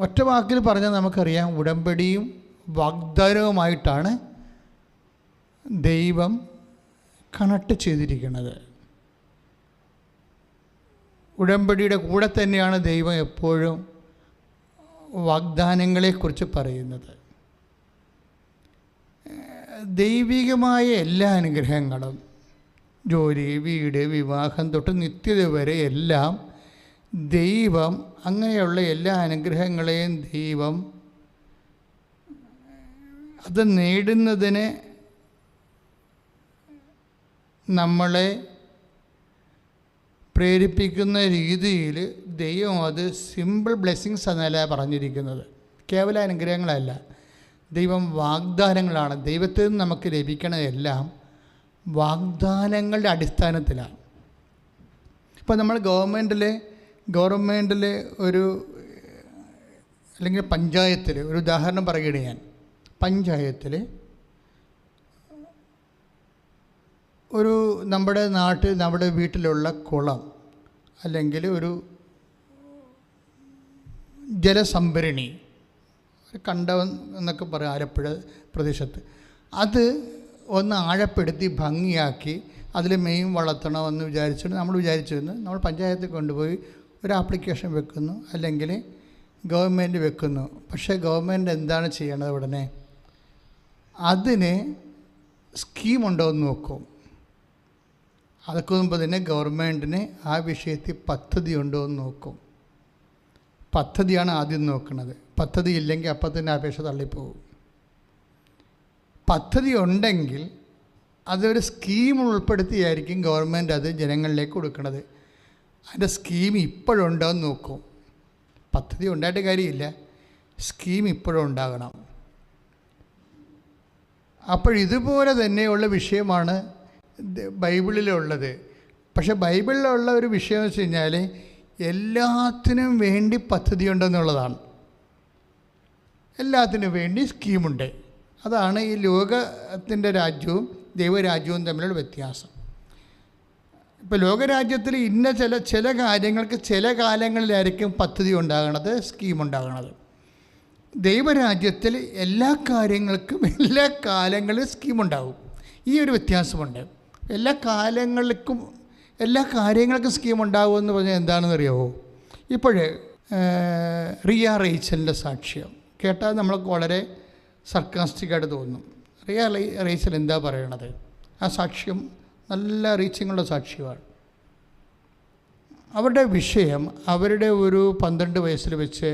ഒറ്റ വാക്കിൽ പറഞ്ഞാൽ നമുക്കറിയാം, ഉടമ്പടിയും വാഗ്ദാനവുമായിട്ടാണ് ദൈവം കണക്ട് ചെയ്തിരിക്കുന്നത്. ഉടമ്പടിയുടെ കൂടെ തന്നെയാണ് ദൈവം എപ്പോഴും വാഗ്ദാനങ്ങളെക്കുറിച്ച് പറയുന്നത്. ദൈവികമായ എല്ലാ അനുഗ്രഹങ്ങളും, ജോലി, വീട്, വിവാഹം തൊട്ട് നിത്യത വരെ എല്ലാം ദൈവം, അങ്ങനെയുള്ള എല്ലാ അനുഗ്രഹങ്ങളെയും ദൈവം അത് നേടുന്നതിന് നമ്മളെ പ്രേരിപ്പിക്കുന്ന രീതിയിൽ ദൈവം അത് സിമ്പിൾ ബ്ലെസ്സിങ്സ് എന്നല്ല പറഞ്ഞിരിക്കുന്നത്. കേവല അനുഗ്രഹങ്ങളല്ല, ദൈവം വാഗ്ദാനങ്ങളാണ്. ദൈവത്തിൽ നിന്ന് നമുക്ക് ലഭിക്കണതെല്ലാം വാഗ്ദാനങ്ങളുടെ അടിസ്ഥാനത്തിലാണ്. ഇപ്പോൾ നമ്മൾ ഗവൺമെൻറ്റിൽ ഒരു അല്ലെങ്കിൽ പഞ്ചായത്തിൽ ഒരു ഉദാഹരണം പറയുകയാണ് ഞാൻ. പഞ്ചായത്തിൽ ഒരു നമ്മുടെ വീട്ടിലുള്ള കുളം അല്ലെങ്കിൽ ഒരു ജലസംഭരണി, കണ്ടം എന്നൊക്കെ പറയും ആലപ്പുഴ പ്രദേശത്ത്, അത് ഒന്ന് ആഴപ്പെടുത്തി ഭംഗിയാക്കി അതിൽ മെയിൻ വളർത്തണമെന്ന് വിചാരിച്ചിട്ട് നമ്മൾ പഞ്ചായത്തിൽ കൊണ്ടുപോയി ഒരു ആപ്ലിക്കേഷൻ വെക്കുന്നു, അല്ലെങ്കിൽ ഗവൺമെൻറ് വെക്കുന്നു. പക്ഷേ ഗവൺമെൻറ് എന്താണ് ചെയ്യണത്? ഉടനെ അതിന് സ്കീമുണ്ടോ എന്ന് നോക്കും. അതൊക്കെ മുമ്പ് തന്നെ ഗവൺമെൻറ്റിന് ആ വിഷയത്തിൽ പദ്ധതി ഉണ്ടോ എന്ന് നോക്കും. പദ്ധതിയാണ് ആദ്യം നോക്കുന്നത്. പദ്ധതി ഇല്ലെങ്കിൽ അപ്പം തന്നെ അപേക്ഷ തള്ളിപ്പോകും. പദ്ധതി ഉണ്ടെങ്കിൽ അതൊരു സ്കീം ഉൾപ്പെടുത്തിയായിരിക്കും ഗവൺമെൻറ് അത് ജനങ്ങളിലേക്ക് കൊടുക്കുന്നത്. അതിൻ്റെ സ്കീം ഇപ്പോഴുണ്ടോ എന്ന് നോക്കും. പദ്ധതി ഉണ്ടായിട്ട് കാര്യമില്ല, സ്കീം ഇപ്പോഴും ഉണ്ടാകണം. അപ്പോൾ ഇതുപോലെ തന്നെയുള്ള വിഷയമാണ് ബൈബിളിലുള്ളത്. പക്ഷേ ബൈബിളിലുള്ള ഒരു വിഷയം എന്ന് വെച്ച് കഴിഞ്ഞാൽ എല്ലാത്തിനും വേണ്ടി പദ്ധതി ഉണ്ടെന്നുള്ളതാണ്. എല്ലാത്തിനും വേണ്ടി സ്കീമുണ്ട്. അതാണ് ഈ ലോകത്തിൻ്റെ രാജ്യവും ദൈവരാജ്യവും തമ്മിലുള്ള വ്യത്യാസം. ഇപ്പോൾ ലോകരാജ്യത്തിൽ ഇന്ന ചില കാര്യങ്ങൾക്ക് ചില കാലങ്ങളിലായിരിക്കും പദ്ധതി ഉണ്ടാകണത്, സ്കീം ഉണ്ടാകണത്. ദൈവരാജ്യത്തിൽ എല്ലാ കാര്യങ്ങൾക്കും എല്ലാ കാലങ്ങളിലും സ്കീമുണ്ടാകും. ഈ ഒരു വ്യത്യാസമുണ്ട്. എല്ലാ കാര്യങ്ങൾക്കും സ്കീം ഉണ്ടാകുമെന്ന് പറഞ്ഞാൽ എന്താണെന്ന് അറിയാമോ? ഇപ്പോഴേ റിയ റേച്ചലിൻ്റെ സാക്ഷ്യം കേട്ടാൽ നമ്മൾക്ക് വളരെ സർക്കാസ്റ്റിക്കായിട്ട് തോന്നും. റിയ റേച്ചൽ എന്താ പറയണത്? ആ സാക്ഷ്യം നല്ല റീച്ചിങ്ങുള്ള സാക്ഷ്യമാണ്. അവരുടെ വിഷയം, അവരുടെ ഒരു 12 വയസ്സിൽ വെച്ച്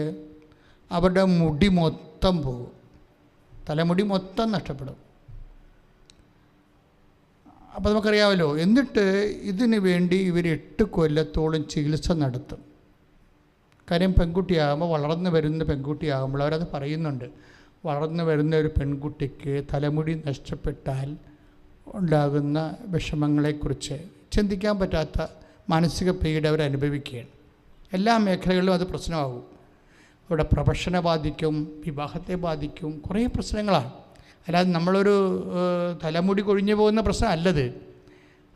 അവരുടെ മുടി മൊത്തം പോകും, തലമുടി മൊത്തം നഷ്ടപ്പെടും. അപ്പോൾ നമുക്കറിയാമല്ലോ. എന്നിട്ട് ഇതിന് വേണ്ടി ഇവർ 8 കൊല്ലത്തോളം ചികിത്സ നടത്തും. കാര്യം പെൺകുട്ടിയാകുമ്പോൾ, വളർന്നു വരുന്ന പെൺകുട്ടിയാകുമ്പോൾ അവരത് പറയുന്നുണ്ട്. വളർന്നു വരുന്ന ഒരു പെൺകുട്ടിക്ക് തലമുടി നഷ്ടപ്പെട്ടാൽ ഉണ്ടാകുന്ന വിഷമങ്ങളെക്കുറിച്ച് ചിന്തിക്കാൻ പറ്റാത്ത മാനസിക പീഡ അവർ അനുഭവിക്കുകയാണ്. എല്ലാ മേഖലകളിലും അത് പ്രശ്നമാകും. അവിടെ പ്രൊഫഷനെ ബാധിക്കും, വിവാഹത്തെ ബാധിക്കും, കുറേ പ്രശ്നങ്ങളാണ്. അല്ലാതെ നമ്മളൊരു തലമുടി കൊഴിഞ്ഞു പോകുന്ന പ്രശ്നം അല്ലത്.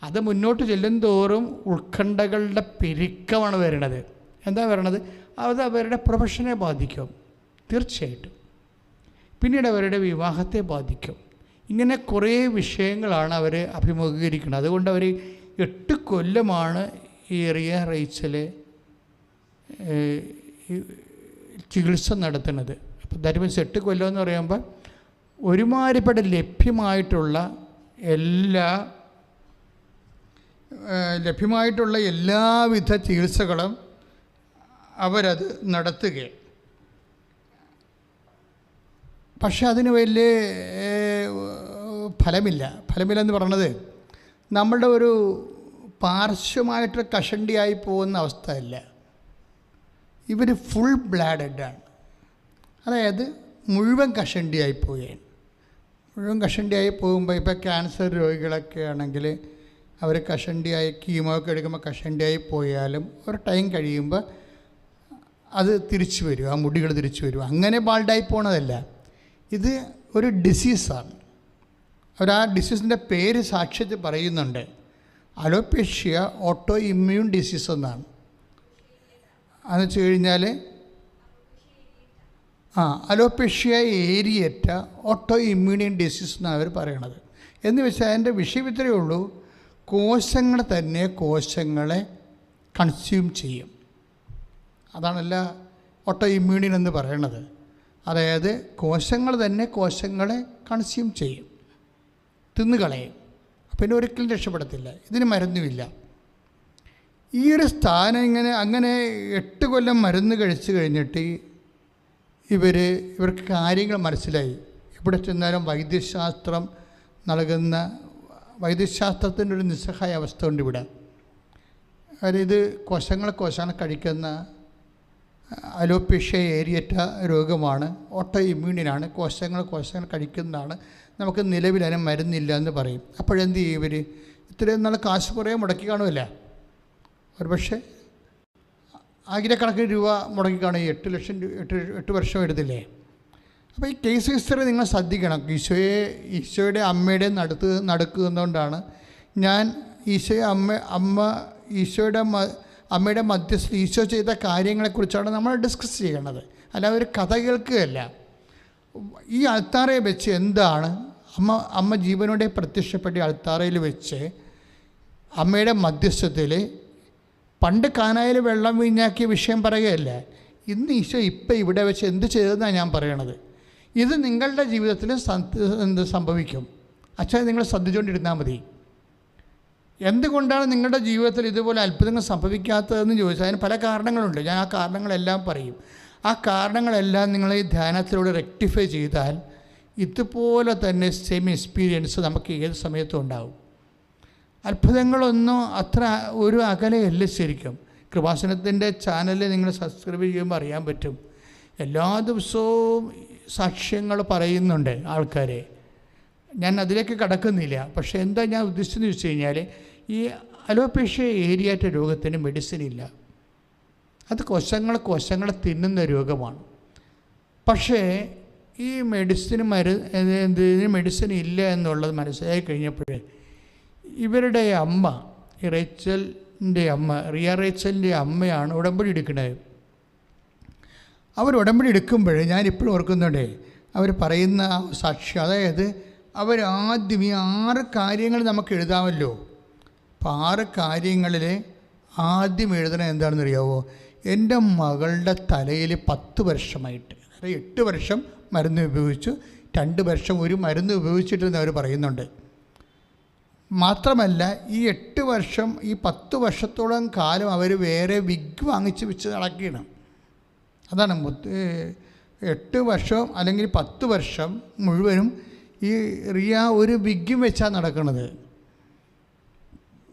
അത് മുന്നോട്ട് ചെല്ലും തോറും ഉത്കണ്ഠകളുടെ പെരുക്കമാണ് വരുന്നത്. എന്താ വരണത്? അത് അവരുടെ പ്രൊഫഷനെ ബാധിക്കും തീർച്ചയായിട്ടും. പിന്നീട് അവരുടെ വിവാഹത്തെ ബാധിക്കും. ഇങ്ങനെ കുറേ വിഷയങ്ങളാണ് അവർ അഭിമുഖീകരിക്കുന്നത്. അതുകൊണ്ട് അവർ 8 കൊല്ലമാണ് ഈ റിയ റേച്ചൽ ചികിത്സ നടത്തുന്നത്. അപ്പോൾ ദാറ്റ് മീൻസ് 8 കൊല്ലം എന്ന് പറയുമ്പോൾ ഒരുമാതിരിപ്പെട്ട ലഭ്യമായിട്ടുള്ള എല്ലാവിധ ചികിത്സകളും അവരത് നടത്തുകയാണ്. പക്ഷെ അതിന് വലിയ ഫലമില്ലെന്ന് പറയണത് നമ്മളുടെ ഒരു പാർശ്വമായിട്ട് കഷണ്ടിയായി പോകുന്ന അവസ്ഥയല്ല. ഇവർ ഫുൾ ബ്ലാഡഡാണ്. അതായത് മുഴുവൻ കഷണ്ടിയായി പോവുകയാണ്. മുഴുവൻ കഷണ്ടിയായി പോകുമ്പോൾ ഇപ്പോൾ ക്യാൻസർ രോഗികളൊക്കെ ആണെങ്കിൽ അവർ കഷണ്ടിയായി കീമോ ഒക്കെ എടുക്കുമ്പോൾ കഷണ്ടിയായി പോയാലും ഒരു ടൈം കഴിയുമ്പോൾ അത് തിരിച്ചു വരും, ആ മുടികൾ തിരിച്ചു വരും. അങ്ങനെ ബാൾഡായി പോണതല്ല, ഇത് ഒരു ഡിസീസാണ്. അവർ ആ ഡിസീസിൻ്റെ പേര് സാക്ഷ്യത്തിൽ പറയുന്നുണ്ട്. അലോപേഷ്യ ഓട്ടോ ഇമ്മ്യൂൺ ഡിസീസ് എന്നാണ്. അതെന്ന് വെച്ച് കഴിഞ്ഞാൽ അലോപേഷ്യ ഏരിയറ്റ ഓട്ടോ ഇമ്മ്യൂണിയൻ ഡിസീസ് എന്നാണ് അവർ പറയണത്. എന്ന് വെച്ചാൽ അതിൻ്റെ വിഷയം ഇത്രയേ ഉള്ളൂ, കോശങ്ങൾ തന്നെ കോശങ്ങളെ കൺസ്യൂം ചെയ്യും. അതാണല്ല ഓട്ടോ ഇമ്മ്യൂണിയൻ എന്ന് പറയണത്. അതായത് കോശങ്ങൾ തന്നെ കോശങ്ങളെ കൺസ്യൂം ചെയ്യും, തിന്നുകളയും. പിന്നെ ഒരിക്കലും രക്ഷപ്പെടത്തില്ല. ഇതിന് മരുന്നുമില്ല. ഈ ഒരു സ്ഥാനം അങ്ങനെ 8 കൊല്ലം മരുന്ന് കഴിച്ചു കഴിഞ്ഞിട്ട് ഇവർക്ക് കാര്യങ്ങൾ മനസ്സിലായി. എവിടെ ചെന്നാലും വൈദ്യശാസ്ത്രം നൽകുന്ന വൈദ്യശാസ്ത്രത്തിൻ്റെ ഒരു നിസ്സഹായ അവസ്ഥ ഉണ്ട് ഇവിടെ. അതായത് ഇത് കോശങ്ങളെ കഴിക്കുന്ന അലോപേഷ്യ ഏരിയറ്റ രോഗമാണ്, ഓട്ടോ ഇമ്മ്യൂണിയനാണ്, കോശങ്ങൾ കഴിക്കുന്നതാണ്. നമുക്ക് നിലവിൽ അതിന് മരുന്നില്ല എന്ന് പറയും. അപ്പോഴെന്ത് ചെയ്യും ഇവർ? ഇത്രയും നാൾ കാശ് കുറേ മുടക്കി കാണുമല്ല, ഒരു പക്ഷേ ആയിരക്കണക്കിന് രൂപ മുടക്കി കാണും. 8 ലക്ഷം 8 വർഷം എടുത്തില്ലേ? അപ്പോൾ ഈ കേസ് ഹിസ്റ്ററി നിങ്ങൾ ശ്രദ്ധിക്കണം. ഈശോയുടെ അമ്മയുടെ നടക്കുന്നതുകൊണ്ടാണ് ഞാൻ ഈശോയുടെ അമ്മയുടെ മധ്യസ്ഥ ഈശോ ചെയ്ത കാര്യങ്ങളെക്കുറിച്ചാണ് നമ്മൾ ഡിസ്കസ് ചെയ്യണത്, അല്ലാതെ ഒരു കഥ കേൾക്കുകയല്ല. ഈ അൾത്താറയെ വെച്ച് എന്താണ് അമ്മ ജീവനോടെ പ്രത്യക്ഷപ്പെട്ട അൾത്താറയിൽ വെച്ച് അമ്മയുടെ മധ്യസ്ഥത്തിൽ പണ്ട് കാനായിൽ വെള്ളം വീഞ്ഞാക്കിയ വിഷയം പറയുകയല്ല. ഇന്ന് ഈശോ ഇപ്പം ഇവിടെ വെച്ച് എന്ത് ചെയ്തതെന്നാണ് ഞാൻ പറയണത്. ഇത് നിങ്ങളുടെ ജീവിതത്തിൽ എന്ത് സംഭവിക്കും? അച്ഛൻ നിങ്ങൾ ശ്രദ്ധിച്ചുകൊണ്ടിരുന്നാൽ മതി. എന്തുകൊണ്ടാണ് നിങ്ങളുടെ ജീവിതത്തിൽ ഇതുപോലെ അത്ഭുതങ്ങൾ സംഭവിക്കാത്തതെന്ന് ചോദിച്ചാൽ അതിന് പല കാരണങ്ങളുണ്ട്. ഞാൻ ആ കാരണങ്ങളെല്ലാം പറയും. ആ കാരണങ്ങളെല്ലാം നിങ്ങൾ ഈ ധ്യാനത്തിലൂടെ റെക്ടിഫൈ ചെയ്താൽ ഇതുപോലെ തന്നെ സെയിം എക്സ്പീരിയൻസ് നമുക്ക് ഏത് സമയത്തും ഉണ്ടാവും. അത്ഭുതങ്ങളൊന്നും അത്ര ഒരു അകലെയല്ല. ശരിക്കും കൃപാസനത്തിൻ്റെ ചാനലിൽ നിങ്ങൾ സബ്സ്ക്രൈബ് ചെയ്യുമ്പോൾ അറിയാൻ പറ്റും. എല്ലാ ദിവസവും സാക്ഷ്യങ്ങൾ പറയുന്നുണ്ട് ആൾക്കാർ. ഞാൻ അതിലേക്ക് കടക്കുന്നില്ല. പക്ഷേ എന്താ ഞാൻ ഉദ്ദേശിച്ചതെന്ന് വെച്ച് കഴിഞ്ഞാൽ, ഈ അലോപേഷ്യ ഏരിയറ്റ രോഗത്തിന് മെഡിസിൻ ഇല്ല. അത് കോശങ്ങളെ തിന്നുന്ന രോഗമാണ്. പക്ഷേ ഈ മെഡിസിന് മെഡിസിൻ ഇല്ല എന്നുള്ളത് മനസ്സിലായി കഴിഞ്ഞപ്പോൾ ഇവരുടെ അമ്മ, ഈ റിയ റേച്ചലിൻ്റെ അമ്മയാണ് ഉടമ്പടി എടുക്കുന്നത്. അവർ ഉടമ്പടി എടുക്കുമ്പോൾ ഞാനിപ്പോഴും ഓർക്കുന്നുണ്ട് അവർ പറയുന്ന സാക്ഷ്യം. അതായത് അവരാദ്യം ഈ 6 കാര്യങ്ങൾ നമുക്ക് എഴുതാമല്ലോ. അപ്പോൾ 6 കാര്യങ്ങളിൽ ആദ്യം എഴുതണത് എന്താണെന്ന് അറിയാമോ? എൻ്റെ മകളുടെ തലയിൽ 10 വർഷമായിട്ട്, അതായത് 8 വർഷം മരുന്ന് ഉപയോഗിച്ചു, 2 വർഷം ഒരു മരുന്ന് ഉപയോഗിച്ചിട്ടെന്ന് അവർ പറയുന്നുണ്ട്. മാത്രമല്ല ഈ 8 വർഷം, ഈ 10 വർഷത്തോളം കാലം അവർ വേറെ വിഗ് വാങ്ങിച്ച് വെച്ച് നടക്കുകയാണ്. അതാണ് 8 വർഷം അല്ലെങ്കിൽ 10 വർഷം മുഴുവനും ഈ റിയ ഒരു വിഗ്ഗും വെച്ചാണ് നടക്കുന്നത്.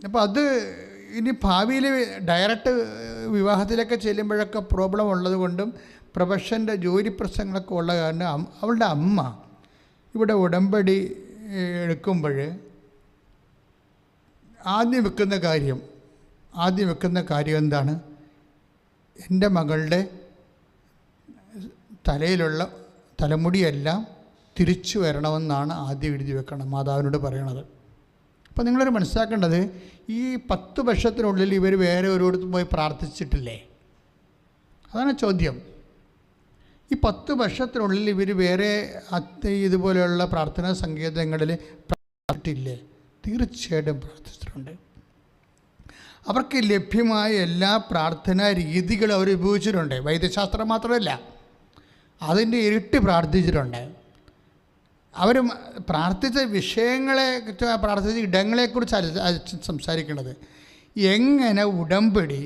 അപ്പോൾ അത് ഇനി ഭാവിയിൽ ഡയറക്റ്റ് വിവാഹത്തിലൊക്കെ ചെല്ലുമ്പോഴൊക്കെ പ്രോബ്ലം ഉള്ളത് കൊണ്ടും പ്രൊഫഷൻ്റെ ജോലി പ്രശ്നങ്ങളൊക്കെ ഉള്ള കാരണം അവളുടെ അമ്മ ഇവിടെ ഉടമ്പടി എടുക്കുമ്പോൾ ആദ്യം വെക്കുന്ന കാര്യം എന്താണ്? എൻ്റെ മകളുടെ തലയിലുള്ള തലമുടിയെല്ലാം തിരിച്ചു വരണമെന്നാണ് ആദ്യം എഴുതി വെക്കണം, മാതാവിനോട് പറയണത്. അപ്പോൾ നിങ്ങളൊരു മനസ്സിലാക്കേണ്ടത്, ഈ 10 വർഷത്തിനുള്ളിൽ ഇവർ വേറെ ഒരിടത്തും പോയി പ്രാർത്ഥിച്ചിട്ടില്ലേ? അതാണ് ചോദ്യം. ഈ 10 വർഷത്തിനുള്ളിൽ ഇവർ വേറെ ഇതുപോലെയുള്ള പ്രാർത്ഥനാ സങ്കേതങ്ങളിൽ പ്രാർത്ഥിച്ചിട്ടില്ലേ? തീർച്ചയായിട്ടും പ്രാർത്ഥിച്ചിട്ടുണ്ട്. അവർക്ക് ലഭ്യമായ എല്ലാ പ്രാർത്ഥനാ രീതികളും അവർ ഉപയോഗിച്ചിട്ടുണ്ട്. വൈദ്യശാസ്ത്രം മാത്രമല്ല, അതിൻ്റെ ഇരട്ടി പ്രാർത്ഥിച്ചിട്ടുണ്ട്. അവർ പ്രാർത്ഥിച്ച വിഷയങ്ങളെ, പ്രാർത്ഥിച്ച ഇടങ്ങളെക്കുറിച്ച് സംസാരിക്കുന്നത്. എങ്ങനെ ഉടമ്പടി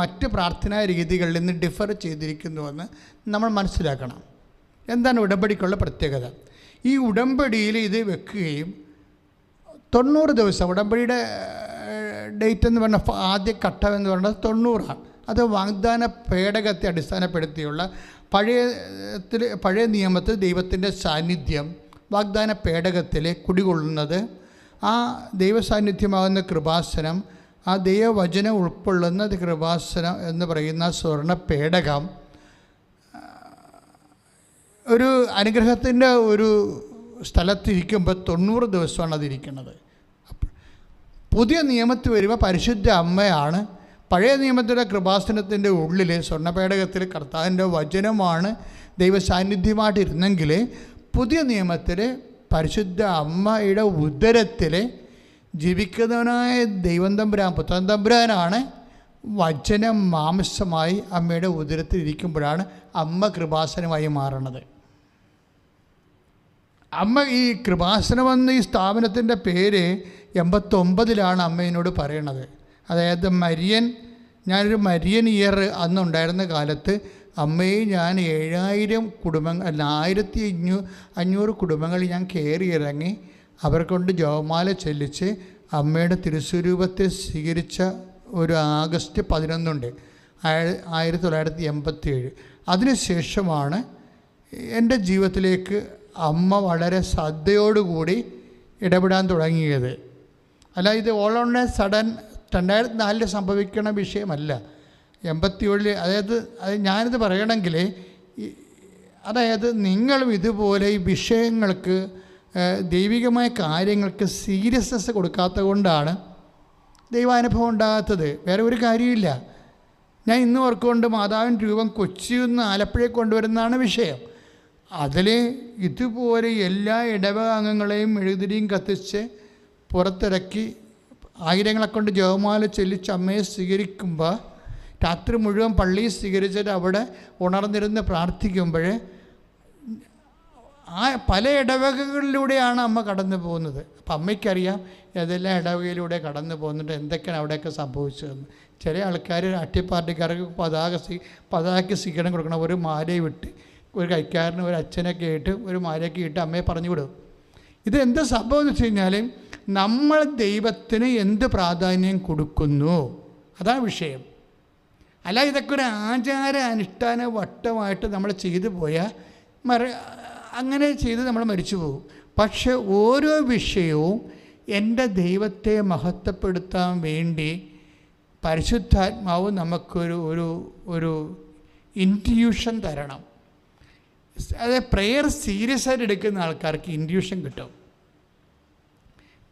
മറ്റ് പ്രാർത്ഥനാ രീതികളിൽ നിന്ന് ഡിഫർ ചെയ്തിരിക്കുന്നുവെന്ന് നമ്മൾ മനസ്സിലാക്കണം. എന്താണ് ഉടമ്പടിക്കുള്ള പ്രത്യേകത? ഈ ഉടമ്പടിയിൽ ഇത് വെക്കുകയും 90 ദിവസം, ഉടമ്പടിയുടെ ഡേറ്റ് എന്ന് പറഞ്ഞാൽ ആദ്യ ഘട്ടം എന്ന് പറയുന്നത് 90ആണ്. അത് വാഗ്ദാന പേടകത്തെ അടിസ്ഥാനപ്പെടുത്തിയുള്ള പഴയ നിയമത്തിൽ ദൈവത്തിൻ്റെ സാന്നിധ്യം വാഗ്ദാന പേടകത്തിൽ കുടികൊള്ളുന്നത്, ആ ദൈവസാന്നിധ്യമാകുന്ന കൃപാസനം, ആ ദൈവവചനം ഉൾക്കൊള്ളുന്ന കൃപാസനം എന്ന് പറയുന്ന സ്വർണ്ണ പേടകം ഒരു അനുഗ്രഹത്തിൻ്റെ ഒരു സ്ഥലത്തിരിക്കുമ്പോൾ 90 ദിവസമാണ് അതിരിക്കുന്നത്. പുതിയ നിയമത്തിൽ വരുമ്പോൾ പരിശുദ്ധ അമ്മയാണ് പഴയ നിയമത്തിൻ്റെ കൃപാസനത്തിൻ്റെ ഉള്ളിൽ സ്വർണ്ണപേടകത്തിൽ കർത്താവിൻ്റെ വചനമാണ് ദൈവസാന്നിധ്യമായിട്ടിരുന്നെങ്കിൽ, പുതിയ നിയമത്തിൽ പരിശുദ്ധ അമ്മയുടെ ഉദരത്തിൽ ജീവിക്കുന്നവനായ ദൈവം തമ്പുരാൻ, പുത്രൻ തമ്പുരാനാണ് വചനം മാംസമായി അമ്മയുടെ ഉദരത്തിൽ ഇരിക്കുമ്പോഴാണ് അമ്മ കൃപാസനമായി മാറണത്. അമ്മ ഈ കൃപാസനമെന്ന ഈ സ്ഥാപനത്തിൻ്റെ പേര് 89 അമ്മയോട് പറയണത്. അതായത് ഞാനൊരു മരിയൻ ഇയർ അന്നുണ്ടായിരുന്ന കാലത്ത് അമ്മയെ ഞാൻ 7000 കുടുംബങ്ങൾ അല്ല 1500 കുടുംബങ്ങൾ ഞാൻ കയറി ഇറങ്ങി അവർക്കൊണ്ട് ജപമാല ചെല്ലിച്ച് അമ്മയുടെ തിരുസ്വരൂപത്തെ സ്വീകരിച്ച ഒരു ആഗസ്റ്റ് 11 1987. അതിനുശേഷമാണ് എൻ്റെ ജീവിതത്തിലേക്ക് അമ്മ വളരെ ശ്രദ്ധയോടുകൂടി ഇടപെടാൻ തുടങ്ങിയത്. അല്ല, ഇത് ഓൾ ഓൺ എ സഡൻ 2004 സംഭവിക്കണ വിഷയമല്ല. 87 അതായത് ഞാനിത് പറയണമെങ്കിൽ, അതായത് നിങ്ങളും ഇതുപോലെ ഈ വിഷയങ്ങൾക്ക്, ദൈവികമായ കാര്യങ്ങൾക്ക് സീരിയസ്നെസ് കൊടുക്കാത്തത് കൊണ്ടാണ് ദൈവാനുഭവം ഉണ്ടാകാത്തത്. വേറെ ഒരു കാര്യമില്ല. ഞാൻ ഇന്ന് ഓർക്കുകൊണ്ട് മാതാവിൻ്റെ രൂപം കൊച്ചിയിൽ നിന്ന് ആലപ്പുഴയിൽ കൊണ്ടുവരുന്നതാണ് വിഷയം. അതിൽ ഇതുപോലെ എല്ലാ ഇടവക അംഗങ്ങളെയും മെഴുകുതിരിയും കത്തിച്ച് പുറത്തിറക്കി ആയിരങ്ങളെ കൊണ്ട് ജപമാല ചെല്ലിച്ച് അമ്മയെ സ്വീകരിക്കുമ്പോൾ, രാത്രി മുഴുവൻ പള്ളിയിൽ സ്വീകരിച്ചിട്ട് അവിടെ ഉണർന്നിരുന്ന് പ്രാർത്ഥിക്കുമ്പോൾ ആ പല ഇടവകകളിലൂടെയാണ് അമ്മ കടന്നു പോകുന്നത്. അപ്പം അമ്മയ്ക്കറിയാം ഏതെല്ലാം ഇടവകയിലൂടെ കടന്നു പോകുന്നുണ്ട്, എന്തൊക്കെയാണ് അവിടെയൊക്കെ സംഭവിച്ചതെന്ന്. ചില ആൾക്കാർ അട്ടിപ്പാർട്ടിക്കാർക്ക് പതാകയ്ക്ക് സ്വീകരണം കൊടുക്കണം. ഒരു മാലയെ വിട്ട് ഒരു കൈക്കാരന് ഒരു അച്ഛനൊക്കെ ഇട്ട് ഒരു മാലയൊക്കെ ഇട്ട് അമ്മയെ പറഞ്ഞു വിടും. ഇത് എന്താ സംഭവം എന്ന് വെച്ച് കഴിഞ്ഞാൽ, നമ്മൾ ദൈവത്തിന് എന്ത് പ്രാധാന്യം കൊടുക്കുന്നു, അതാണ് വിഷയം. അല്ല, ഇതൊക്കെ ഒരു ആചാര അനുഷ്ഠാന വട്ടമായിട്ട് നമ്മൾ ചെയ്തു പോയാൽ അങ്ങനെ ചെയ്ത് നമ്മൾ മരിച്ചു പോകും. പക്ഷെ ഓരോ വിഷയവും എൻ്റെ ദൈവത്തെ മഹത്വപ്പെടുത്താൻ വേണ്ടി പരിശുദ്ധാത്മാവ് നമുക്കൊരു ഒരു ഇൻറ്റ്യൂഷൻ തരണം. അതായത് പ്രെയർ സീരിയസ് ആയിട്ട് എടുക്കുന്ന ആൾക്കാർക്ക് ഇൻറ്റ്യൂഷൻ കിട്ടും.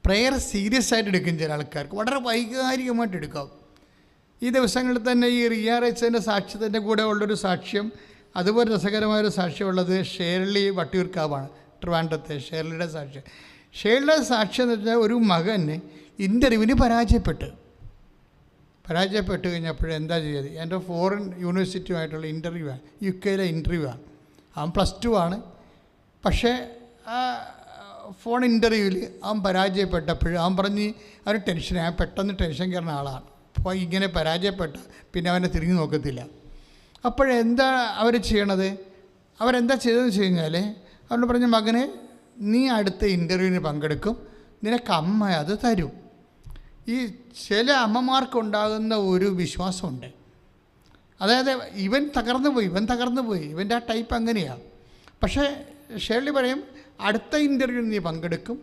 പ്രെയർ സീരിയസ് ആയിട്ട് എടുക്കുന്ന ചില ആൾക്കാർക്ക് വളരെ വൈകാരികമായിട്ട് എടുക്കാം. ഈ ദിവസങ്ങളിൽ തന്നെ ഈ റിയ റൈച്ചൻ്റെ സാക്ഷ്യത്തിൻ്റെ കൂടെ ഉള്ളൊരു സാക്ഷ്യം, അതുപോലെ രസകരമായൊരു സാക്ഷ്യമുള്ളത് ഷേർലി വട്ടിയൂർക്കാവാണ്, ട്രിവാൻഡ്രത്തെ ഷേർലിയുടെ സാക്ഷ്യം. ഷേർലിയുടെ സാക്ഷ്യം എന്ന് വെച്ചാൽ ഒരു മകന് ഇൻ്റർവ്യൂവിന് പരാജയപ്പെട്ട് കഴിഞ്ഞപ്പോൾ എന്താ ചെയ്തത്? എൻ്റെ ഫോറിൻ യൂണിവേഴ്സിറ്റിയുമായിട്ടുള്ള ഇൻ്റർവ്യൂ ആണ്, UK ഇൻ്റർവ്യൂ ആണ്. അവൻ +2 ആണ്. പക്ഷേ ആ ഫോൺ ഇൻ്റർവ്യൂവിൽ അവൻ പരാജയപ്പെട്ടപ്പോൾ അവൻ പറഞ്ഞ് അവന് ടെൻഷനായി, പെട്ടെന്ന് ടെൻഷൻ കയറുന്ന ആളാണ്. അപ്പോൾ ഇങ്ങനെ പരാജയപ്പെട്ട പിന്നെ അവനെ തിരിഞ്ഞു നോക്കത്തില്ല. അപ്പോഴെന്താ അവർ ചെയ്യണത്? അവരെന്താ ചെയ്തതെന്ന് വെച്ച് കഴിഞ്ഞാൽ, അവരോട് പറഞ്ഞ മകനെ, നീ അടുത്ത ഇൻ്റർവ്യൂവിന് പങ്കെടുക്കും, നിനക്ക് അമ്മ അത് തരും. ഈ ചില അമ്മമാർക്കുണ്ടാകുന്ന ഒരു വിശ്വാസമുണ്ട്. അതായത് ഇവൻ തകർന്നു പോയി, ഇവൻ്റെ ആ ടൈപ്പ് അങ്ങനെയാണ്. പക്ഷേ ഷേർലി പറയും, അടുത്ത ഇൻ്റർവ്യൂവിന് നീ പങ്കെടുക്കും,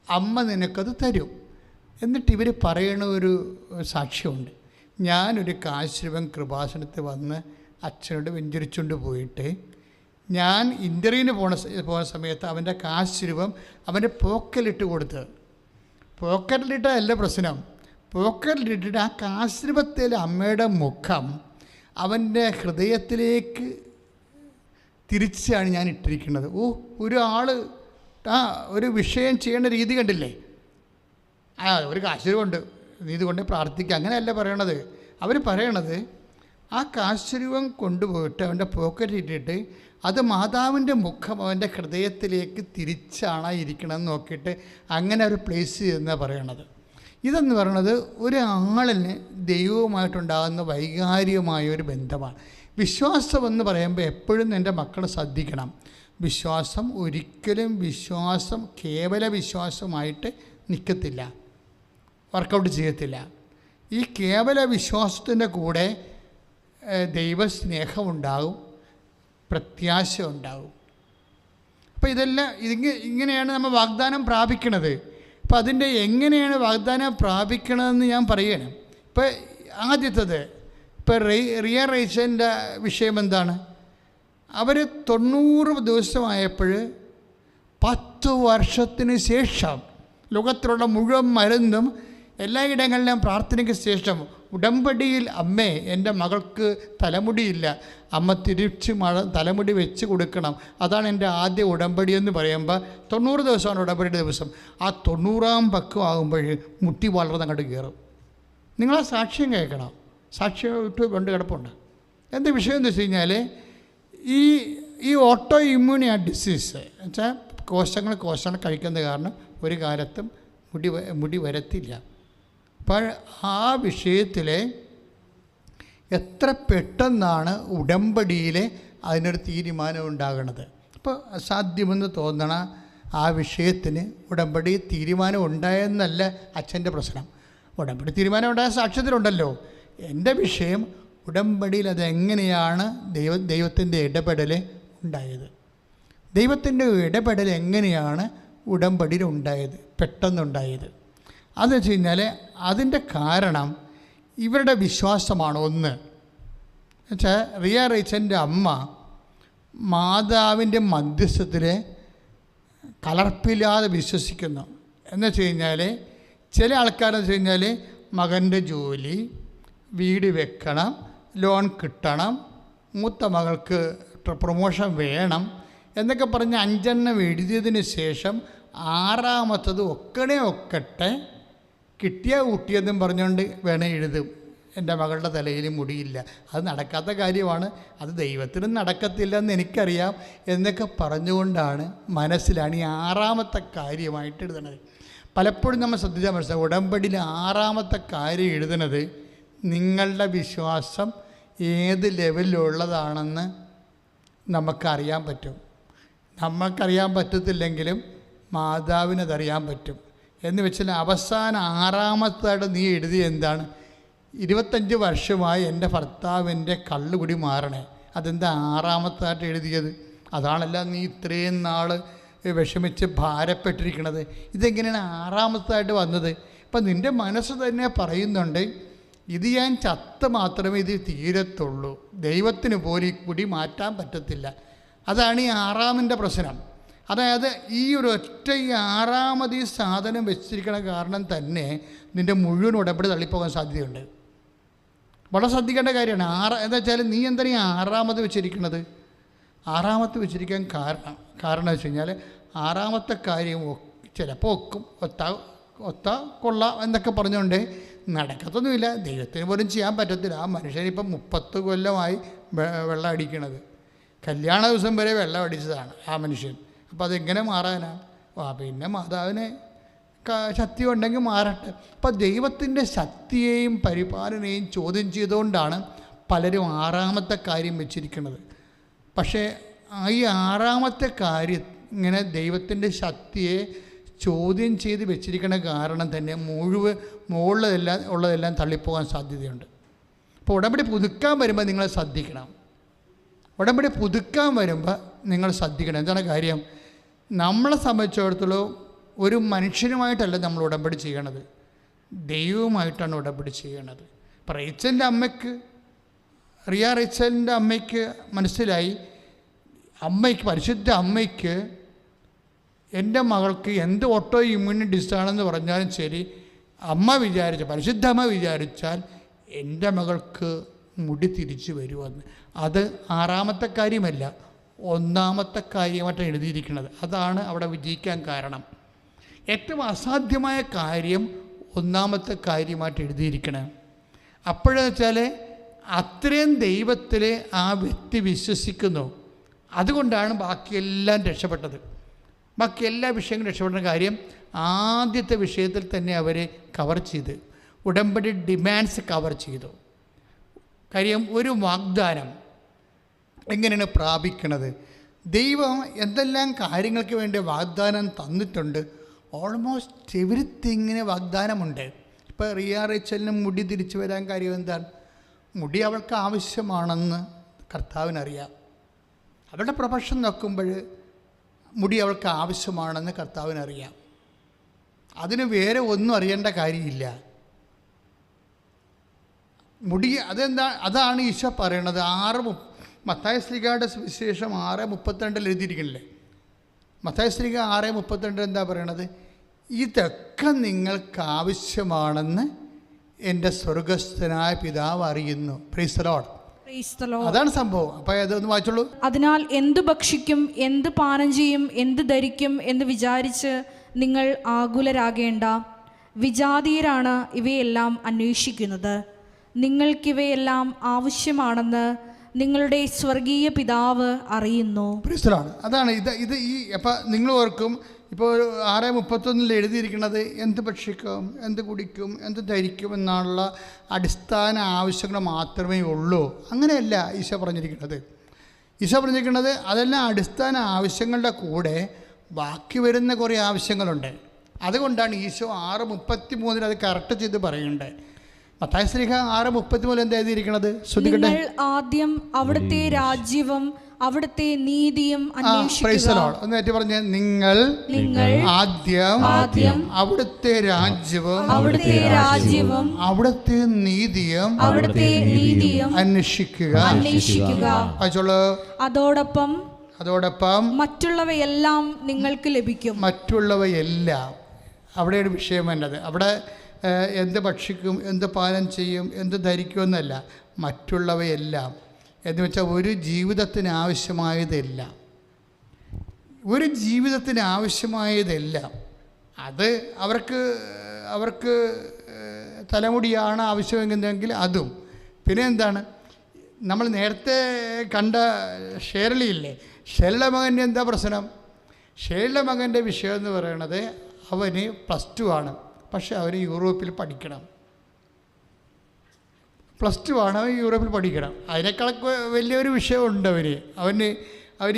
അമ്മ നിനക്കത് തരും. എന്നിട്ട് ഇവർ പറയണ ഒരു സാക്ഷ്യമുണ്ട്. ഞാനൊരു കാശുരൂപം കൃപാസനത്തിൽ വന്ന് അച്ഛനോട് വെഞ്ചരിച്ചുകൊണ്ട് പോയിട്ട്, ഞാൻ ഇൻ്റർവ്യൂവിന് പോകുന്ന സമയത്ത് അവൻ്റെ കാശുരൂപം അവൻ്റെ പോക്കറ്റിലിട്ട് കൊടുത്ത്, പോക്കറ്റിലിട്ടല്ല പ്രശ്നം, പോക്കറ്റിലിട്ടിട്ട് ആ കാശുരൂപത്തിൽ അമ്മയുടെ മുഖം അവൻ്റെ ഹൃദയത്തിലേക്ക് തിരിച്ചാണ് ഞാൻ ഇട്ടിരിക്കുന്നത്. ഒരു വിഷയം ചെയ്യേണ്ട രീതി കണ്ടില്ലേ? ഒരു കാശുരൂപമുണ്ട്, നീ ഇതുകൊണ്ട് പ്രാർത്ഥിക്കുക, അങ്ങനെയല്ല പറയണത്. അവർ പറയണത് ആ കാശുരൂപം കൊണ്ടുപോയിട്ട് അവൻ്റെ പോക്കറ്റ് ഇട്ടിട്ട് അത് മാതാവിൻ്റെ മുഖം അവൻ്റെ ഹൃദയത്തിലേക്ക് തിരിച്ചാണ് ഇരിക്കണമെന്ന് നോക്കിയിട്ട് അങ്ങനെ ഒരു പ്ലേസ് ചെയ്തെന്നാണ് പറയണത്. ഇതെന്ന് പറയണത് ഒരാളിന് ദൈവവുമായിട്ടുണ്ടാകുന്ന വൈകാരികമായൊരു ബന്ധമാണ്. വിശ്വാസമെന്ന് പറയുമ്പോൾ എപ്പോഴും എൻ്റെ മക്കൾ ശ്രദ്ധിക്കണം. വിശ്വാസം ഒരിക്കലും കേവല വിശ്വാസമായിട്ട് നിൽക്കത്തില്ല, വർക്കൗട്ട് ചെയ്യത്തില്ല. ഈ കേവല വിശ്വാസത്തിൻ്റെ കൂടെ ദൈവസ്നേഹമുണ്ടാകും, പ്രത്യാശ ഉണ്ടാകും. അപ്പോൾ ഇതെല്ലാം ഇങ്ങനെയാണ് നമ്മൾ വാഗ്ദാനം പ്രാപിക്കണത്. അപ്പോൾ അതിൻ്റെ എങ്ങനെയാണ് വാഗ്ദാനം പ്രാപിക്കണതെന്ന് ഞാൻ പറയണം. ഇപ്പോൾ ആദ്യത്തത്, ഇപ്പോൾ റിയ റൈച്ചൻ്റെ വിഷയം എന്താണ്? അവർ 90 ദിവസമായപ്പോൾ 10 വർഷത്തിന് ശേഷം ലോകത്തിലുള്ള മുഴുവൻ മരുന്നും എല്ലാ ഇടങ്ങളിലും പ്രാർത്ഥനയ്ക്ക് ശേഷം ഉടമ്പടിയിൽ അമ്മേ എൻ്റെ മകൾക്ക് തലമുടിയില്ല, അമ്മ തിരിച്ച് തലമുടി വെച്ച് കൊടുക്കണം, അതാണ് എൻ്റെ ആദ്യ ഉടമ്പടി എന്ന് പറയുമ്പോൾ 90 ദിവസമാണ് ഉടമ്പടിയുടെ ദിവസം. ആ 90-ാം പക്കം ആകുമ്പോൾ മുട്ടി വളർന്ന് അങ്ങോട്ട് കയറും. നിങ്ങളാ സാക്ഷ്യം കേൾക്കണം. സാക്ഷ്യം ഇട്ട് കൊണ്ട് കിടപ്പുണ്ട്. എന്ത് വിഷയം എന്ന് വെച്ച് കഴിഞ്ഞാൽ ഈ ഓട്ടോ ഇമ്മ്യൂണി ഡിസീസ് വെച്ചാൽ കോശങ്ങൾ കഴിക്കുന്ന കാരണം ഒരു കാലത്തും മുടി വരത്തില്ല. അപ്പോൾ ആ വിഷയത്തിൽ എത്ര പെട്ടെന്നാണ് ഉടമ്പടിയിൽ അതിനൊരു തീരുമാനം ഉണ്ടാകുന്നത്. അപ്പോൾ അസാധ്യമെന്ന് തോന്നണ ആ വിഷയത്തിന് ഉടമ്പടി തീരുമാനം ഉണ്ടായെന്നല്ല അച്ഛൻ്റെ പ്രശ്നം. ഉടമ്പടി തീരുമാനം ഉണ്ടായ സാക്ഷ്യത്തിലുണ്ടല്ലോ. എൻ്റെ വിഷയം ഉടമ്പടിയിൽ അതെങ്ങനെയാണ് ദൈവത്തിൻ്റെ ഇടപെടൽ ഉണ്ടായത്. ദൈവത്തിൻ്റെ ഇടപെടൽ എങ്ങനെയാണ് ഉടമ്പടിയിൽ ഉണ്ടായത്, പെട്ടെന്നുണ്ടായത്. അതെന്ന് വെച്ച് കഴിഞ്ഞാൽ അതിൻ്റെ കാരണം ഇവരുടെ വിശ്വാസമാണ്. ഒന്ന് വെച്ചാൽ റിയ റൈച്ചൻ്റെ അമ്മ മാതാവിൻ്റെ മധ്യസ്ഥത്തിൽ കലർപ്പില്ലാതെ വിശ്വസിക്കുന്നു. എന്ന് വെച്ച് കഴിഞ്ഞാൽ ചില ആൾക്കാരെന്ന് വെച്ച് കഴിഞ്ഞാൽ മകൻ്റെ ജോലി, വീട് വെക്കണം, ലോൺ കിട്ടണം, മൂത്ത മകൾക്ക് പ്രൊമോഷൻ വേണം എന്നൊക്കെ പറഞ്ഞ് 5 എഴുതിയതിന് ശേഷം 6ാമത്തത് ഒക്കട്ടെ കിട്ടിയ ഊട്ടിയെന്നും പറഞ്ഞുകൊണ്ട് വേണേൽ എഴുതും. എൻ്റെ മകളുടെ തലയിൽ മുടിയില്ല, അത് നടക്കാത്ത കാര്യമാണ്, അത് ദൈവത്തിനും നടക്കത്തില്ലെന്ന് എനിക്കറിയാം എന്നൊക്കെ പറഞ്ഞുകൊണ്ടാണ് മനസ്സിലാണ് ഈ 6ാമത്തെ കാര്യമായിട്ട് എഴുതണത്. പലപ്പോഴും നമ്മൾ ശ്രദ്ധിച്ചാൽ മനസ്സിലാവും, ഉടമ്പടിയിൽ 6ാമത്തെ കാര്യം എഴുതുന്നത് നിങ്ങളുടെ വിശ്വാസം ഏത് ലെവലിലുള്ളതാണെന്ന് നമുക്കറിയാൻ പറ്റും. നമുക്കറിയാൻ പറ്റത്തില്ലെങ്കിലും മാതാവിനതറിയാൻ പറ്റും. എന്ന് വെച്ചാൽ അവസാനം 6ാമത്തായിട്ട് നീ എഴുതി എന്താണ്, 25 വർഷമായി എൻ്റെ ഭർത്താവിൻ്റെ കള്ളുകുടി മാറണേ. അതെന്താ 6ാമത്തായിട്ട് എഴുതിയത്? അതാണല്ല നീ ഇത്രയും നാൾ വിഷമിച്ച് ഭാരപ്പെട്ടിരിക്കണത്. ഇതെങ്ങനെയാണ് 6ാമത്തായിട്ട് വന്നത്? ഇപ്പം നിൻ്റെ മനസ്സ് തന്നെ പറയുന്നുണ്ട്, ഇത് ഞാൻ ചത്ത് മാത്രമേ ഇത് തീരത്തുള്ളൂ, ദൈവത്തിന് പോലും ഈ കുടി മാറ്റാൻ പറ്റത്തില്ല. അതാണ് ഈ 6ാമൻ്റെ പ്രശ്നം. അതായത് ഈ ഒരു ഒറ്റ 6ാമത് ഈ സാധനം വെച്ചിരിക്കണ കാരണം തന്നെ നിൻ്റെ മുഴുവൻ ഉടമ്പടി തള്ളിപ്പോകാൻ സാധ്യതയുണ്ട്. വളരെ ശ്രദ്ധിക്കേണ്ട കാര്യമാണ്. എന്താ വെച്ചാൽ നീ എന്താണ് ഈ 6ാമത് വെച്ചിരിക്കുന്നത്? 6ാമത്ത് വെച്ചിരിക്കാൻ കാരണം വെച്ച് കഴിഞ്ഞാൽ 6ാമത്തെ കാര്യം ചിലപ്പോൾ ഒത്ത കൊള്ളാം എന്നൊക്കെ പറഞ്ഞുകൊണ്ട് നടക്കത്തൊന്നുമില്ല. ദൈവത്തിന് പോലും ചെയ്യാൻ പറ്റത്തില്ല. ആ മനുഷ്യനിപ്പം 30 കൊല്ലമായി വെള്ളം അടിക്കണത്. കല്യാണ ദിവസം വരെ വെള്ളം അടിച്ചതാണ് ആ മനുഷ്യൻ. അപ്പോൾ അതെങ്ങനെ മാറാനാണ്? പിന്നെ മാതാവിന് ശക്തി ഉണ്ടെങ്കിൽ മാറട്ടെ. അപ്പോൾ ദൈവത്തിൻ്റെ ശക്തിയെയും പരിപാലനയെയും ചോദ്യം ചെയ്തുകൊണ്ടാണ് പലരും 6ാമത്തെ കാര്യം വെച്ചിരിക്കുന്നത്. പക്ഷേ ഈ 6ാമത്തെ കാര്യം ഇങ്ങനെ ദൈവത്തിൻ്റെ ശക്തിയെ ചോദ്യം ചെയ്ത് വെച്ചിരിക്കുന്ന കാരണം തന്നെ ഉള്ളതെല്ലാം തള്ളിപ്പോകാൻ സാധ്യതയുണ്ട്. അപ്പോൾ ഉടമ്പടി പുതുക്കാൻ വരുമ്പോൾ നിങ്ങൾ ശ്രദ്ധിക്കണം. ഉടമ്പടി പുതുക്കാൻ വരുമ്പോൾ നിങ്ങൾ ശ്രദ്ധിക്കണം. എന്താണ് കാര്യം? നമ്മളെ സംബന്ധിച്ചിടത്തോളം ഒരു മനുഷ്യനുമായിട്ടല്ല നമ്മൾ ഉടമ്പടി ചെയ്യണത്, ദൈവവുമായിട്ടാണ് ഉടമ്പടി ചെയ്യണത്. അപ്പോൾ റേച്ചലിൻ്റെ അമ്മയ്ക്ക്, റിയ റേച്ചലിൻ്റെ അമ്മയ്ക്ക് മനസ്സിലായി, പരിശുദ്ധ അമ്മയ്ക്ക് എൻ്റെ മകൾക്ക് എന്ത് ഓട്ടോ ഇമ്മ്യൂണി ഡിസാണെന്ന് പറഞ്ഞാലും ശരി, പരിശുദ്ധ അമ്മ വിചാരിച്ചാൽ എൻ്റെ മകൾക്ക് മുടി തിരിച്ചു വരുമെന്ന്. അത് 6ാമത്തെ കാര്യമല്ല, 1ാമത്തെ കാര്യമായിട്ടാണ് എഴുതിയിരിക്കുന്നത്. അതാണ് അവിടെ വിജയിക്കാൻ കാരണം. ഏറ്റവും അസാധ്യമായ കാര്യം 1ാമത്തെ കാര്യമായിട്ട് എഴുതിയിരിക്കണം. അപ്പോഴെന്ന് വെച്ചാൽ അത്രയും ദൈവത്തിൽ ആ വ്യക്തി വിശ്വസിക്കുന്നു. അതുകൊണ്ടാണ് ബാക്കിയെല്ലാം രക്ഷപ്പെട്ടത്. ബാക്കി എല്ലാ വിഷയങ്ങളും രക്ഷപ്പെടുന്ന കാര്യം ആദ്യത്തെ വിഷയത്തിൽ തന്നെ അവർ കവർ ചെയ്ത്, ഉടമ്പടി ഡിമാൻഡ്സ് കവർ ചെയ്തു. കാര്യം ഒരു വാഗ്ദാനം എങ്ങനെയാണ് പ്രാപിക്കണത്? ദൈവം എന്തെല്ലാം കാര്യങ്ങൾക്ക് വേണ്ടി വാഗ്ദാനം തന്നിട്ടുണ്ട്. ഓൾമോസ്റ്റ് എവരിത്തിങ്ങിന് വാഗ്ദാനമുണ്ട്. ഇപ്പോൾ റിയ റേച്ചലിന് മുടി തിരിച്ചു വരാൻ കാര്യം എന്താണ്? മുടി അവൾക്ക് ആവശ്യമാണെന്ന് കർത്താവിനറിയാം. അവളുടെ പ്രൊഫഷൻ നോക്കുമ്പോൾ മുടി അവൾക്ക് ആവശ്യമാണെന്ന് കർത്താവിനറിയാം. അതിന് വേറെ ഒന്നും അറിയേണ്ട കാര്യമില്ല. മുടി അതാണ് ഈശോ പറയണത്. മത്തായി ശ്ലീഹയുടെ സുവിശേഷം 6:32 എഴുതിയിരിക്കണില്ലേ? മത്തായി ശ്ലീഹ 6:32 എന്താ പറയണത്? ഇതൊക്കെ നിങ്ങൾക്ക് ആവശ്യമാണെന്ന് എൻ്റെ സ്വർഗസ്ഥനായ പിതാവ് അറിയുന്നു. Price the Lord. അതാണ് സംഭവം. അപ്പോൾ അതൊന്ന് വായിച്ചോളൂ. അതിനാൽ എന്ത് ഭക്ഷിക്കും, എന്ത് പാനം ചെയ്യും, എന്ത് ധരിക്കും എന്ന് വിചാരിച്ച് നിങ്ങൾ ആകുലരാകേണ്ട. വിജാതീയരാണ് ഇവയെല്ലാം അന്വേഷിക്കുന്നത്. നിങ്ങൾക്കിവയെല്ലാം ആവശ്യമാണെന്ന് നിങ്ങളുടെ സ്വർഗീയ പിതാവ് അറിയുന്നു. അതാണ് ഇത് ഈ അപ്പം നിങ്ങൾ ഓർക്കും, ഇപ്പോൾ 6:31 എഴുതിയിരിക്കുന്നത് എന്ത് ഭക്ഷിക്കും, എന്ത് കുടിക്കും, എന്ത് ധരിക്കും എന്നുള്ള അടിസ്ഥാന ആവശ്യങ്ങൾ മാത്രമേ ഉള്ളൂ. അങ്ങനെയല്ല ഈശോ പറഞ്ഞിരിക്കുന്നത്. ഈശോ പറഞ്ഞിരിക്കുന്നത് അതെല്ലാം അടിസ്ഥാന ആവശ്യങ്ങളുടെ കൂടെ ബാക്കി വരുന്ന കുറേ ആവശ്യങ്ങളുണ്ട്. അതുകൊണ്ടാണ് ഈശോ 6:33 അത് കറക്റ്റ് ചെയ്ത് പറയുന്നുണ്ട്. മത്തായി ശ്ലീഹ 6:33 എന്താ എഴുതിയിരിക്കുന്നത്? നിങ്ങൾ ആദ്യം അവിടുത്തെ രാജ്യവും അവിടുത്തെ നീതിയും അന്വേഷിക്കുക. പറഞ്ഞ നിങ്ങൾ ആദ്യം അവിടുത്തെ രാജ്യവും അവിടുത്തെ നീതിയും അന്വേഷിക്കുക. അതോടൊപ്പം മറ്റുള്ളവയെല്ലാം നിങ്ങൾക്ക് ലഭിക്കും. മറ്റുള്ളവയെല്ലാം അവിടെയാണ് വിഷയം വേണ്ടത്. അവിടെ എന്ത് ഭക്ഷിക്കും, എന്ത് പാനം ചെയ്യും, എന്ത് ധരിക്കുമെന്നല്ല, മറ്റുള്ളവയെല്ലാം എന്ന് വെച്ചാൽ ഒരു ജീവിതത്തിന് ആവശ്യമായതെല്ലാം, ഒരു ജീവിതത്തിന് ആവശ്യമായതെല്ലാം. അത് അവർക്ക് തലമുടിയാണ് ആവശ്യമെങ്കിൽ അതും. പിന്നെ എന്താണ്, നമ്മൾ നേരത്തെ കണ്ട ഷേർലിയില്ലേ, ഷേർലിയുടെ മകൻ്റെ എന്താ പ്രശ്നം? ഷേർലിയുടെ മകൻ്റെ വിഷയം എന്ന് പറയുന്നത് അവന് +2 ആണ്, പക്ഷെ അവന് യൂറോപ്പിൽ പഠിക്കണം. +2 ആണ്, അവൻ യൂറോപ്പിൽ പഠിക്കണം. അതിനേക്കാളൊക്കെ വലിയൊരു വിഷയമുണ്ട് അവന്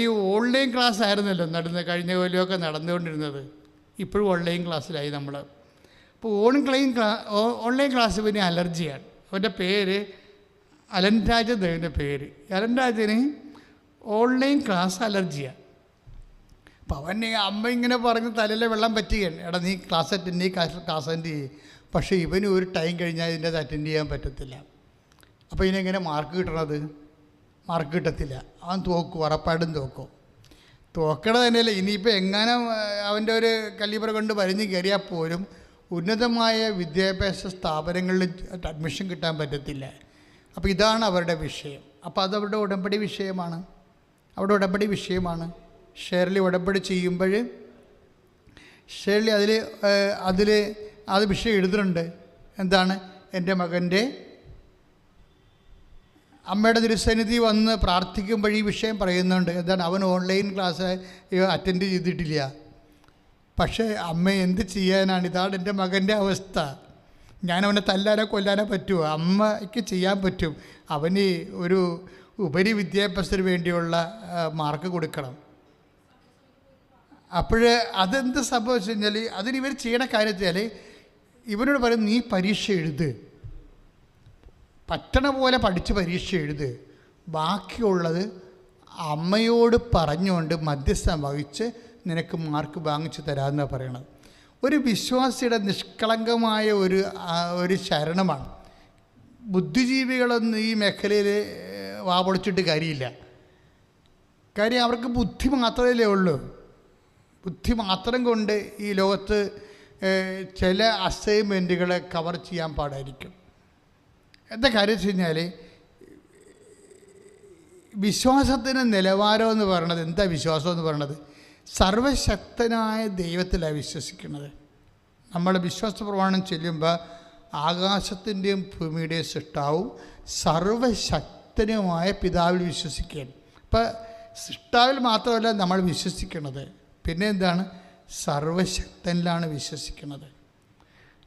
ഈ ഓൺലൈൻ ക്ലാസ് ആയിരുന്നല്ലോ കഴിഞ്ഞ കൊല്ലമൊക്കെ നടന്നുകൊണ്ടിരുന്നത്. ഇപ്പോഴും ഓൺലൈൻ ക്ലാസ്സിലായി നമ്മൾ. അപ്പോൾ ഓൺലൈൻ ക്ലാസ് പിന്നെ അലർജിയാണ്. അവൻ്റെ പേര് അലൻരാജ് ദേവിൻ്റെ പേര്. അലൻരാജിന് ഓൺലൈൻ ക്ലാസ് അലർജിയാണ്. അപ്പോൾ അവന് അമ്മ ഇങ്ങനെ പറഞ്ഞ് തലയിലെ വെള്ളം പറ്റുകയാണ്, എടാ നീ ക്ലാസ് അറ്റൻഡ് ചെയ്യും. പക്ഷേ ഇവന് ഒരു ടൈം കഴിഞ്ഞാൽ ഇതിൻ്റെ അത് അറ്റൻഡ് ചെയ്യാൻ പറ്റത്തില്ല. അപ്പോൾ ഇതിനെങ്ങനെ മാർക്ക് കിട്ടണത്? മാർക്ക് കിട്ടത്തില്ല. അവൻ തോക്കും, ഉറപ്പായിട്ടും തോക്കും. തോക്കണത് തന്നെയല്ല, ഇനിയിപ്പോൾ എങ്ങനെ അവൻ്റെ ഒരു കലിബർ കൊണ്ട് വലിഞ്ഞ് കയറിയാൽ പോലും ഉന്നതമായ വിദ്യാഭ്യാസ സ്ഥാപനങ്ങളിൽ അഡ്മിഷൻ കിട്ടാൻ പറ്റത്തില്ല. അപ്പോൾ ഇതാണ് അവരുടെ വിഷയം. അപ്പോൾ അതവരുടെ ഉടമ്പടി വിഷയമാണ്. ഷേർലി ഉടമ്പടി ചെയ്യുമ്പോൾ ഷേർലി അത് വിഷയം എഴുതുന്നുണ്ട്. എന്താണ്? എൻ്റെ മകൻ്റെ അമ്മയുടെ തിരുസന്നിധി വന്ന് പ്രാർത്ഥിക്കുമ്പോൾ ഈ വിഷയം പറയുന്നുണ്ട്. എന്താണ്? അവൻ ഓൺലൈൻ ക്ലാസ് അറ്റൻഡ് ചെയ്തിട്ടില്ല. പക്ഷേ അമ്മ എന്ത് ചെയ്യാനാണ്? ഇതാണ് എൻ്റെ മകൻ്റെ അവസ്ഥ. ഞാനവനെ തല്ലാനോ കൊല്ലാനോ പറ്റുമോ? അമ്മയ്ക്ക് ചെയ്യാൻ പറ്റും. അവന് ഒരു ഉപരി വിദ്യാഭ്യാസത്തിന് വേണ്ടിയുള്ള മാർക്ക് കൊടുക്കണം. അപ്പോൾ അതെന്ത് സംഭവിച്ചു കഴിഞ്ഞാൽ അതിനിവർ ചെയ്യണ കാര്യത്തിൽ ഇവനോട് പറയും, നീ പരീക്ഷ എഴുത്, പറ്റണ പോലെ പഠിച്ച് പരീക്ഷ എഴുത്, ബാക്കിയുള്ളത് അമ്മയോട് പറഞ്ഞുകൊണ്ട് മധ്യസ്ഥം വഹിച്ച് നിനക്ക് മാർക്ക് വാങ്ങിച്ചു തരാമെന്നാണ് പറയണത്. ഒരു വിശ്വാസിയുടെ നിഷ്കളങ്കമായ ഒരു ശരണമാണ്. ബുദ്ധിജീവികളൊന്നും ഈ മേഖലയിൽ വാപൊളിച്ചിട്ട് കാര്യമില്ല. കാര്യം അവർക്ക് ബുദ്ധി മാത്രമല്ലേ ഉള്ളൂ. ബുദ്ധി മാത്രം കൊണ്ട് ഈ ലോകത്ത് ചില അസൈൻമെൻറ്റുകളെ കവർ ചെയ്യാൻ പാടായിരിക്കും. എന്താ കാര്യം വെച്ച് കഴിഞ്ഞാൽ വിശ്വാസത്തിന് നിലവാരം എന്ന് പറയണത് എന്താ? വിശ്വാസം എന്ന് പറയണത് സർവശക്തനായ ദൈവത്തിലാണ് വിശ്വസിക്കുന്നത്. നമ്മൾ വിശ്വാസ പ്രമാണം ചെല്ലുമ്പോൾ ആകാശത്തിൻ്റെയും ഭൂമിയുടെയും സൃഷ്ടാവും സർവശക്തനുമായ പിതാവിൽ വിശ്വസിക്കുകയാണ്. അപ്പം സൃഷ്ടാവിൽ മാത്രമല്ല നമ്മൾ വിശ്വസിക്കുന്നത്, പിന്നെ എന്താണ്? സർവശക്തനിലാണ് വിശ്വസിക്കുന്നത്.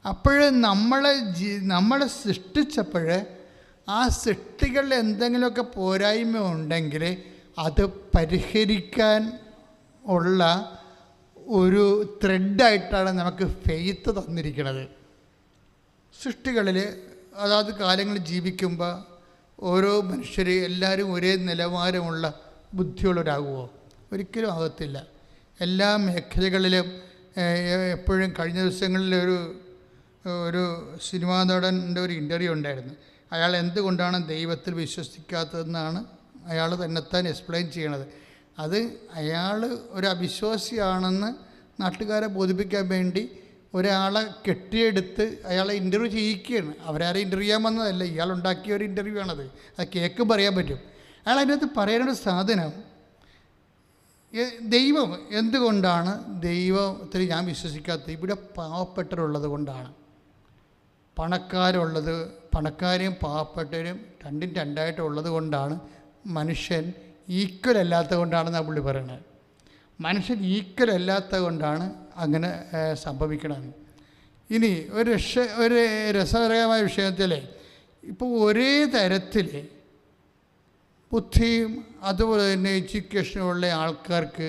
അപ്പോൾ നമ്മളെ സൃഷ്ടിച്ചപ്പോൾ ആ സൃഷ്ടികളിൽ എന്തെങ്കിലുമൊക്കെ പോരായ്മ ഉണ്ടെങ്കിൽ അത് പരിഹരിക്കാൻ ഉള്ള ഒരു ത്രെഡായിട്ടാണ് നമുക്ക് ഫെയ്ത്ത് തന്നിരിക്കുന്നത്. സൃഷ്ടികളിൽ അതാത് കാലങ്ങളിൽ ജീവിക്കുമ്പോൾ ഓരോ മനുഷ്യർ എല്ലാവരും ഒരേ നിലവാരമുള്ള ബുദ്ധിയുള്ളവരാകുമോ? ഒരിക്കലും ആകത്തില്ല. എല്ലാ മേഖലകളിലും എപ്പോഴും കഴിഞ്ഞ ദിവസങ്ങളിൽ ഒരു സിനിമാ നടൻ്റെ ഒരു ഇൻ്റർവ്യൂ ഉണ്ടായിരുന്നു. അയാൾ എന്തുകൊണ്ടാണ് ദൈവത്തിൽ വിശ്വസിക്കാത്തതെന്നാണ് അയാൾ തന്നെത്താൻ എക്സ്പ്ലെയിൻ ചെയ്യണത്. അത് അയാൾ ഒരു അവിശ്വാസിയാണെന്ന് നാട്ടുകാരെ ബോധിപ്പിക്കാൻ വേണ്ടി ഒരാളെ കെട്ടിയെടുത്ത് അയാളെ ഇൻ്റർവ്യൂ ചെയ്യിക്കുകയാണ്. അവരാരെ ഇൻ്റർവ്യൂ ചെയ്യാൻ വന്നതല്ല, ഇയാളുണ്ടാക്കിയ ഒരു ഇൻ്റർവ്യൂ ആണത്. അത് കേൾക്കും പറയാൻ പറ്റും. അയാൾ അതിനകത്ത് പറയുന്ന സാധനം, ദൈവം എന്തുകൊണ്ടാണ് ദൈവത്തിൽ ഞാൻ വിശ്വസിക്കാത്തത്? ഇവിടെ പാവപ്പെട്ടവരുള്ളത് കൊണ്ടാണ്. പണക്കാരും പാവപ്പെട്ടവരും രണ്ടും രണ്ടായിട്ടുള്ളത് കൊണ്ടാണ് മനുഷ്യൻ ഈക്വൽ അല്ലാത്തത് കൊണ്ടാണെന്നാണ് പുള്ളി പറയുന്നത്. മനുഷ്യൻ ഈക്വൽ അല്ലാത്തത് കൊണ്ടാണ് അങ്ങനെ സംഭവിക്കണമെന്ന്. ഇനി ഒരു രസകരമായ വിഷയത്തിൽ ഇപ്പോൾ ഒരേ തരത്തിൽ ബുദ്ധിയും അതുപോലെ തന്നെ എഡ്യൂക്കേഷനുള്ള ആൾക്കാർക്ക്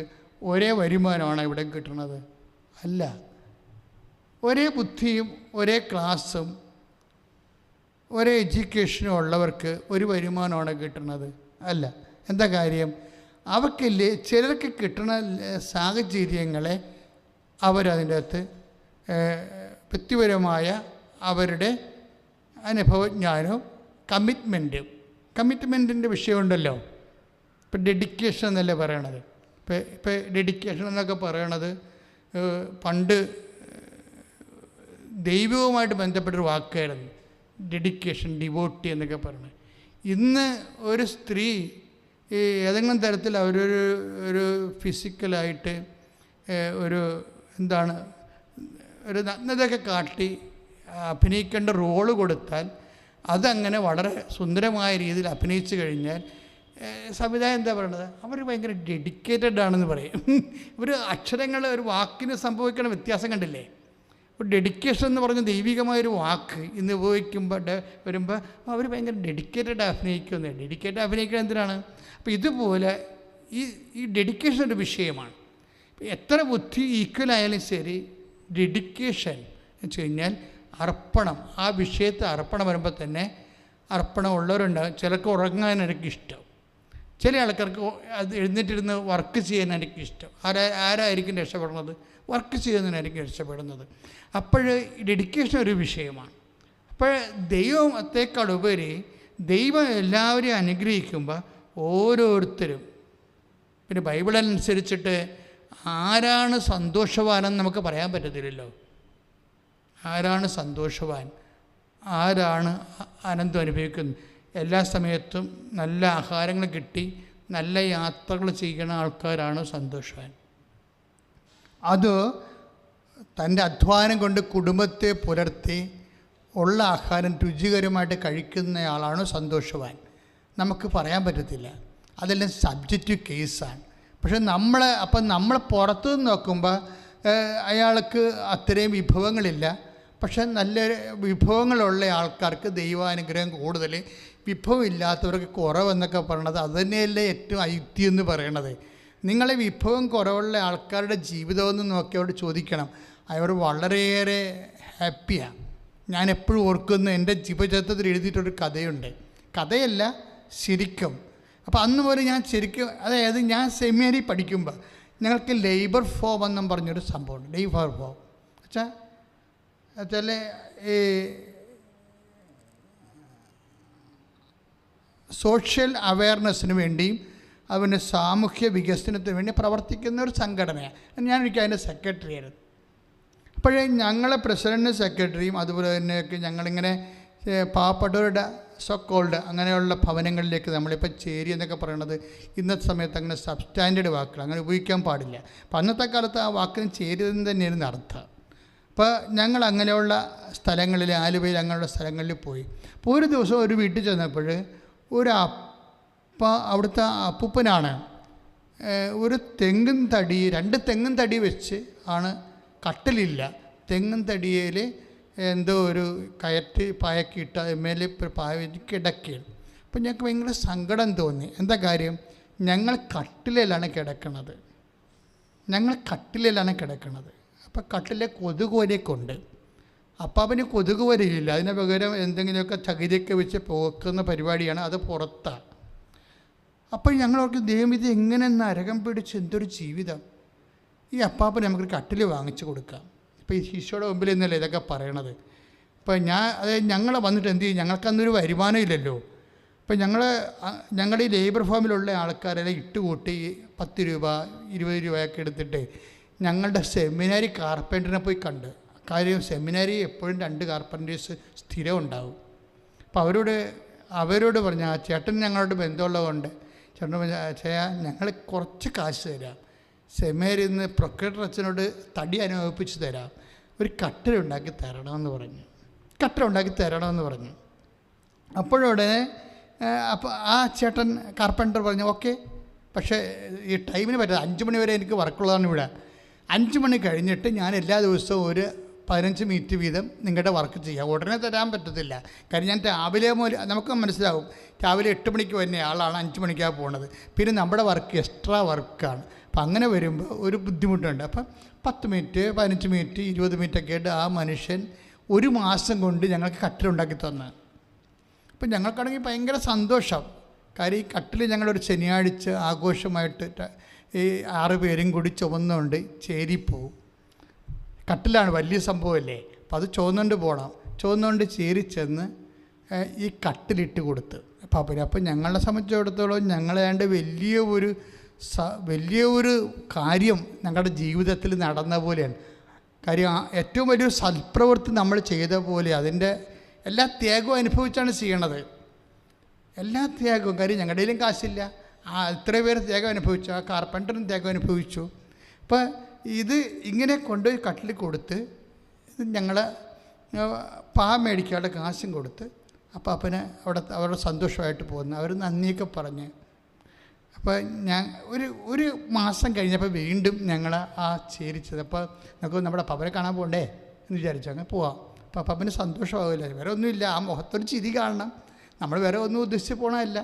ഒരേ വരുമാനമാണ് ഇവിടെ കിട്ടുന്നത്? അല്ല. ഒരേ ബുദ്ധിയും ഒരേ ക്ലാസ്സും ഒരേ എഡ്യൂക്കേഷനും ഉള്ളവർക്ക് ഒരു വരുമാനമാണ് കിട്ടുന്നത്? അല്ല. എന്താ കാര്യം? അവർക്കില്ലേ ചിലർക്ക് കിട്ടുന്ന സാഹചര്യങ്ങളെ അവരതിൻ്റെ അകത്ത് വ്യക്തിപരമായ അവരുടെ അനുഭവജ്ഞാനവും കമ്മിറ്റ്മെൻറ്റിൻ്റെ വിഷയമുണ്ടല്ലോ. ഇപ്പം ഡെഡിക്കേഷൻ എന്നല്ലേ പറയണത്. ഇപ്പം ഡെഡിക്കേഷൻ എന്നൊക്കെ പറയണത് പണ്ട് ദൈവവുമായിട്ട് ബന്ധപ്പെട്ടൊരു വാക്കായിരുന്നു ഡെഡിക്കേഷൻ, ഡിവോട്ടി എന്നൊക്കെ പറയുന്നത്. ഇന്ന് ഒരു സ്ത്രീ ഏതെങ്കിലും തരത്തിൽ ഒരു ഫിസിക്കലായിട്ട് ഒരു ഒരു നഗ്നതയൊക്കെ കാട്ടി അഭിനയിക്കേണ്ട റോള് കൊടുത്താൽ അതങ്ങനെ വളരെ സുന്ദരമായ രീതിയിൽ അഭിനയിച്ചു കഴിഞ്ഞാൽ സംവിധാനം എന്താ പറയണത്? അവർ ഭയങ്കര ഡെഡിക്കേറ്റഡ് ആണെന്ന് പറയും. ഒരു അക്ഷരങ്ങൾ ഒരു വാക്കിന് സംഭവിക്കുന്ന വ്യത്യാസം കണ്ടില്ലേ? ഒരു ഡെഡിക്കേഷൻ എന്ന് പറഞ്ഞ ദൈവികമായൊരു വാക്ക് ഇന്ന് ഉപയോഗിക്കുമ്പോൾ വരുമ്പോൾ അവർ ഭയങ്കര ഡെഡിക്കേറ്റഡ് അഭിനയിക്കുന്നത്. ഡെഡിക്കേറ്റഡ് അഭിനയിക്കുന്നത് എന്തിനാണ്? അപ്പോൾ ഇതുപോലെ ഈ ഡെഡിക്കേഷൻ ഒരു വിഷയമാണ്. എത്ര ബുദ്ധി ഈക്വലായാലും ശരി, ഡെഡിക്കേഷൻ എന്ന് വെച്ച് കഴിഞ്ഞാൽ അർപ്പണം, ആ വിഷയത്തെ അർപ്പണം വരുമ്പോൾ തന്നെ അർപ്പണം ഉള്ളവരുണ്ടാകും. ചിലർക്ക് ഉറങ്ങാൻ എനിക്കിഷ്ടം, ചില ആൾക്കാർക്ക് അത് എഴുന്നേറ്റിരുന്ന് വർക്ക് ചെയ്യാൻ എനിക്കിഷ്ടം. ആരായിരിക്കും രക്ഷപ്പെടുന്നത്? വർക്ക് ചെയ്യുന്നതിനായിരിക്കും രക്ഷപ്പെടുന്നത്. അപ്പോൾ ഡെഡിക്കേഷൻ ഒരു വിഷയമാണ്. അപ്പോൾ ദൈവത്തെക്കാൾ ഉപരി ദൈവം എല്ലാവരെയും അനുഗ്രഹിക്കുമ്പോൾ ഓരോരുത്തരും, പിന്നെ ബൈബിളനുസരിച്ചിട്ട് ആരാണ് സന്തോഷവാനെന്ന് നമുക്ക് പറയാൻ പറ്റത്തില്ലല്ലോ. ആരാണ് സന്തോഷവാൻ, ആരാണ് ആനന്ദം അനുഭവിക്കുന്നത്? എല്ലാ സമയത്തും നല്ല ആഹാരങ്ങൾ കിട്ടി നല്ല യാത്രകൾ ചെയ്യുന്ന ആൾക്കാരാണ് സന്തോഷവാൻ. അത് തൻ്റെ അധ്വാനം കൊണ്ട് കുടുംബത്തെ പുലർത്തി ഉള്ള ആഹാരം രുചികരമായിട്ട് കഴിക്കുന്നയാളാണ് സന്തോഷവാൻ. നമുക്ക് പറയാൻ പറ്റത്തില്ല, അതെല്ലാം സബ്ജക്റ്റീവ് കേസാണ്. പക്ഷെ നമ്മൾ പുറത്തു നിന്ന് നോക്കുമ്പോൾ അയാൾക്ക് അത്രയും വിഭവങ്ങളില്ല. പക്ഷെ നല്ല വിഭവങ്ങളുള്ള ആൾക്കാർക്ക് ദൈവാനുഗ്രഹം കൂടുതൽ, വിഭവമില്ലാത്തവർക്ക് കുറവെന്നൊക്കെ പറയണത് അത് തന്നെയല്ലേ ഏറ്റവും ഐക്യം എന്ന് പറയണത്. നിങ്ങളെ വിഭവം കുറവുള്ള ആൾക്കാരുടെ ജീവിതമെന്ന് നോക്കിയവരോട് ചോദിക്കണം, അവർ വളരെയേറെ ഹാപ്പിയാണ്. ഞാൻ എപ്പോഴും ഓർക്കുന്ന എൻ്റെ ജീവചരിത്രത്തിൽ എഴുതിയിട്ടൊരു കഥയുണ്ട്. കഥയല്ല, ശരിക്കും. അപ്പോൾ അന്ന് പോലെ ഞാൻ ശരിക്കും, അതായത് ഞാൻ സെമിനാരി പഠിക്കുമ്പോൾ ഞങ്ങൾക്ക് ലേബർ ഫോം എന്നും പറഞ്ഞൊരു സംഭവമുണ്ട്. ലേബർ ഫോം വെച്ചാൽ ഈ സോഷ്യൽ അവയർനെസ്സിന് വേണ്ടിയും അവൻ്റെ സാമൂഹ്യ വികസനത്തിന് വേണ്ടി പ്രവർത്തിക്കുന്ന ഒരു സംഘടനയാണ്. ഞാനൊരിക്കലും അതിൻ്റെ സെക്രട്ടറി ആയിരുന്നു. അപ്പോഴേ ഞങ്ങളെ പ്രസിഡൻറ്റും സെക്രട്ടറിയും അതുപോലെ തന്നെയൊക്കെ ഞങ്ങളിങ്ങനെ പാവപ്പെട്ടവരുടെ സോക്കോൾഡ് അങ്ങനെയുള്ള ഭവനങ്ങളിലേക്ക് നമ്മളിപ്പോൾ ചേരി എന്നൊക്കെ പറയണത് ഇന്നത്തെ സമയത്ത് അങ്ങനെ സബ്സ്റ്റാൻഡേർഡ് വാക്കുകൾ അങ്ങനെ ഉപയോഗിക്കാൻ പാടില്ല. അപ്പം അന്നത്തെ കാലത്ത് ആ വാക്കിന് ചേരുതെന്ന് തന്നെയായിരുന്നു അർത്ഥം. അപ്പോൾ ഞങ്ങൾ അങ്ങനെയുള്ള സ്ഥലങ്ങളിൽ, ആലുവയിൽ അങ്ങനെയുള്ള സ്ഥലങ്ങളിൽ പോയി. അപ്പോൾ ഒരു ദിവസം ഒരു വീട്ടിൽ ചെന്നപ്പോൾ അവിടുത്തെ അപ്പൂപ്പനാണ് ഒരു തെങ്ങും തടി, 2 തെങ്ങും തടി വെച്ച് ആണ്, കട്ടിലില്ല, തെങ്ങും തടിയിൽ എന്തോ ഒരു കയറ്റ് പായക്കിട്ട് മേലെ പായ കിടക്കുകയാണ്. അപ്പോൾ ഞങ്ങൾക്ക് ഭയങ്കര സങ്കടം തോന്നി. എന്താ കാര്യം? ഞങ്ങൾ കട്ടിലിലാണ് കിടക്കുന്നത്. അപ്പോൾ കട്ടിലെ കൊതുകുവരെയൊക്കെ ഉണ്ട്. അപ്പോൾ അവന് കൊതുക് വരികയില്ല, അതിന് പകരം എന്തെങ്കിലുമൊക്കെ ചകിരിയൊക്കെ വെച്ച് പോക്കുന്ന പരിപാടിയാണ്, അത് പുറത്താണ്. അപ്പോൾ ഞങ്ങളവർക്ക് ദൈവം ഇത് എങ്ങനെ നരകം പിടിച്ച് എന്തൊരു ജീവിതം, ഈ അപ്പാപ്പന് നമുക്കൊരു കട്ടിൽ വാങ്ങിച്ചു കൊടുക്കാം. ഇപ്പോൾ ഈ ശിശുയുടെ മുമ്പിൽ നിന്നല്ലേ ഇതൊക്കെ പറയണത്. ഇപ്പോൾ അതായത് ഞങ്ങളെ വന്നിട്ട് എന്ത് ചെയ്യും? ഞങ്ങൾക്കന്നൊരു വരുമാനം ഇല്ലല്ലോ. അപ്പോൾ ഞങ്ങളുടെ ഈ ലേബർ ഫാമിലുള്ള ആൾക്കാരെല്ലാം ഇട്ടുകൂട്ടി 10 രൂപ 20 രൂപയൊക്കെ എടുത്തിട്ട് ഞങ്ങളുടെ സെമിനാരി കാർപ്പൻറ്ററിനെ പോയി കണ്ട്, കാര്യം സെമിനാരി എപ്പോഴും 2 കാർപ്പൻറ്റേഴ്സ് സ്ഥിരം ഉണ്ടാവും. അപ്പോൾ അവരോട് പറഞ്ഞ ആ ചേട്ടൻ ഞങ്ങളോട് ബന്ധമുള്ളതുകൊണ്ട് ചേട്ടൻ പറഞ്ഞ ചെയ്യാ ഞങ്ങൾ കുറച്ച് കാശ് തരാം, സെമിനാരിയിൽ നിന്ന് പ്രൊക്രേറ്റർ അച്ഛനോട് തടി അനുഭവിപ്പിച്ച് തരാം, ഒരു കട്ടിലുണ്ടാക്കി തരണമെന്ന് പറഞ്ഞു. അപ്പോഴുടനെ അപ്പോൾ ആ ചേട്ടൻ കാർപ്പൻറ്റർ പറഞ്ഞു ഓക്കെ, പക്ഷേ ഈ ടൈമിന് പറ്റില്ല, 5 മണി വരെ എനിക്ക് വർക്കുള്ളതാണ് ഇവിടെ. 5 മണി കഴിഞ്ഞിട്ട് ഞാൻ എല്ലാ ദിവസവും ഒരു 15 മിനിറ്റ് വീതം നിങ്ങളുടെ വർക്ക് ചെയ്യാം. ഉടനെ തരാൻ പറ്റത്തില്ല, കാര്യം ഞാൻ രാവിലെ മുതൽ നമുക്ക് മനസ്സിലാവും, രാവിലെ 8 മണിക്ക് വരുന്ന ആളാണ് 5 മണിക്കാണ് പോകുന്നത്. പിന്നെ നമ്മുടെ വർക്ക് എക്സ്ട്രാ വർക്കാണ്. അപ്പം അങ്ങനെ വരുമ്പോൾ ഒരു ബുദ്ധിമുട്ടുണ്ട്. അപ്പം 10 മിനിറ്റ് 15 മിനിറ്റ് 20 മിനിറ്റൊക്കെ ആയിട്ട് ആ മനുഷ്യൻ 1 മാസം കൊണ്ട് ഞങ്ങൾക്ക് കട്ടിലുണ്ടാക്കി തന്നു. അപ്പം ഞങ്ങൾക്കാണെങ്കിൽ ഭയങ്കര സന്തോഷം. കാര്യം ഈ കട്ടിൽ ഞങ്ങളൊരു ശനിയാഴ്ച ആഘോഷമായിട്ട് ഈ 6 പേരും കൂടി ചുമന്നുകൊണ്ട് ചേരിപ്പോവും. കട്ടിലാണ്, വലിയ സംഭവമല്ലേ. അപ്പം അത് ചുവന്നുകൊണ്ട് ചേരി ചെന്ന് ഈ കട്ടിലിട്ട് കൊടുത്ത് അപ്പം ഞങ്ങളെ സംബന്ധിച്ചിടത്തോളം ഞങ്ങളേണ്ട വലിയ ഒരു കാര്യം ഞങ്ങളുടെ ജീവിതത്തിൽ നടന്ന പോലെയാണ്. കാര്യം ഏറ്റവും വലിയൊരു സൽപ്രവൃത്തി നമ്മൾ ചെയ്ത പോലെ അതിൻ്റെ എല്ലാ ത്യാഗവും അനുഭവിച്ചാണ് ചെയ്യണത്. എല്ലാ ത്യാഗവും, കാര്യം ഞങ്ങളുടെ കയ്യിലും കാശില്ല, ഇത്ര പേര് ത്യാഗം അനുഭവിച്ചു, ആ കാർപ്പൻറ്ററും ത്യാഗം അനുഭവിച്ചു. അപ്പോൾ ഇത് ഇങ്ങനെ കൊണ്ടുപോയി കട്ടിൽ കൊടുത്ത് ഞങ്ങൾ മേടിക്കാനുള്ള കാശും കൊടുത്ത് അപ്പാപ്പന് അവരുടെ സന്തോഷമായിട്ട് പോകുന്നു. അവർ നന്ദിയൊക്കെ പറഞ്ഞ്. അപ്പോൾ ഞാൻ ഒരു മാസം കഴിഞ്ഞപ്പോൾ വീണ്ടും ഞങ്ങൾ ആ ചേരിച്ചത്. അപ്പോൾ നമുക്ക് നമ്മുടെ പപ്പനെ കാണാൻ പോകണ്ടേ എന്ന് വിചാരിച്ചു, അങ്ങനെ പോവാം. അപ്പോൾ പപ്പന് സന്തോഷമാവില്ല, വേറെ ഒന്നുമില്ല, ആ മുഖത്തൊരു ചിരി കാണണം. നമ്മൾ വേറെ ഒന്നും ഉദ്ദേശിച്ച് പോകണമല്ല,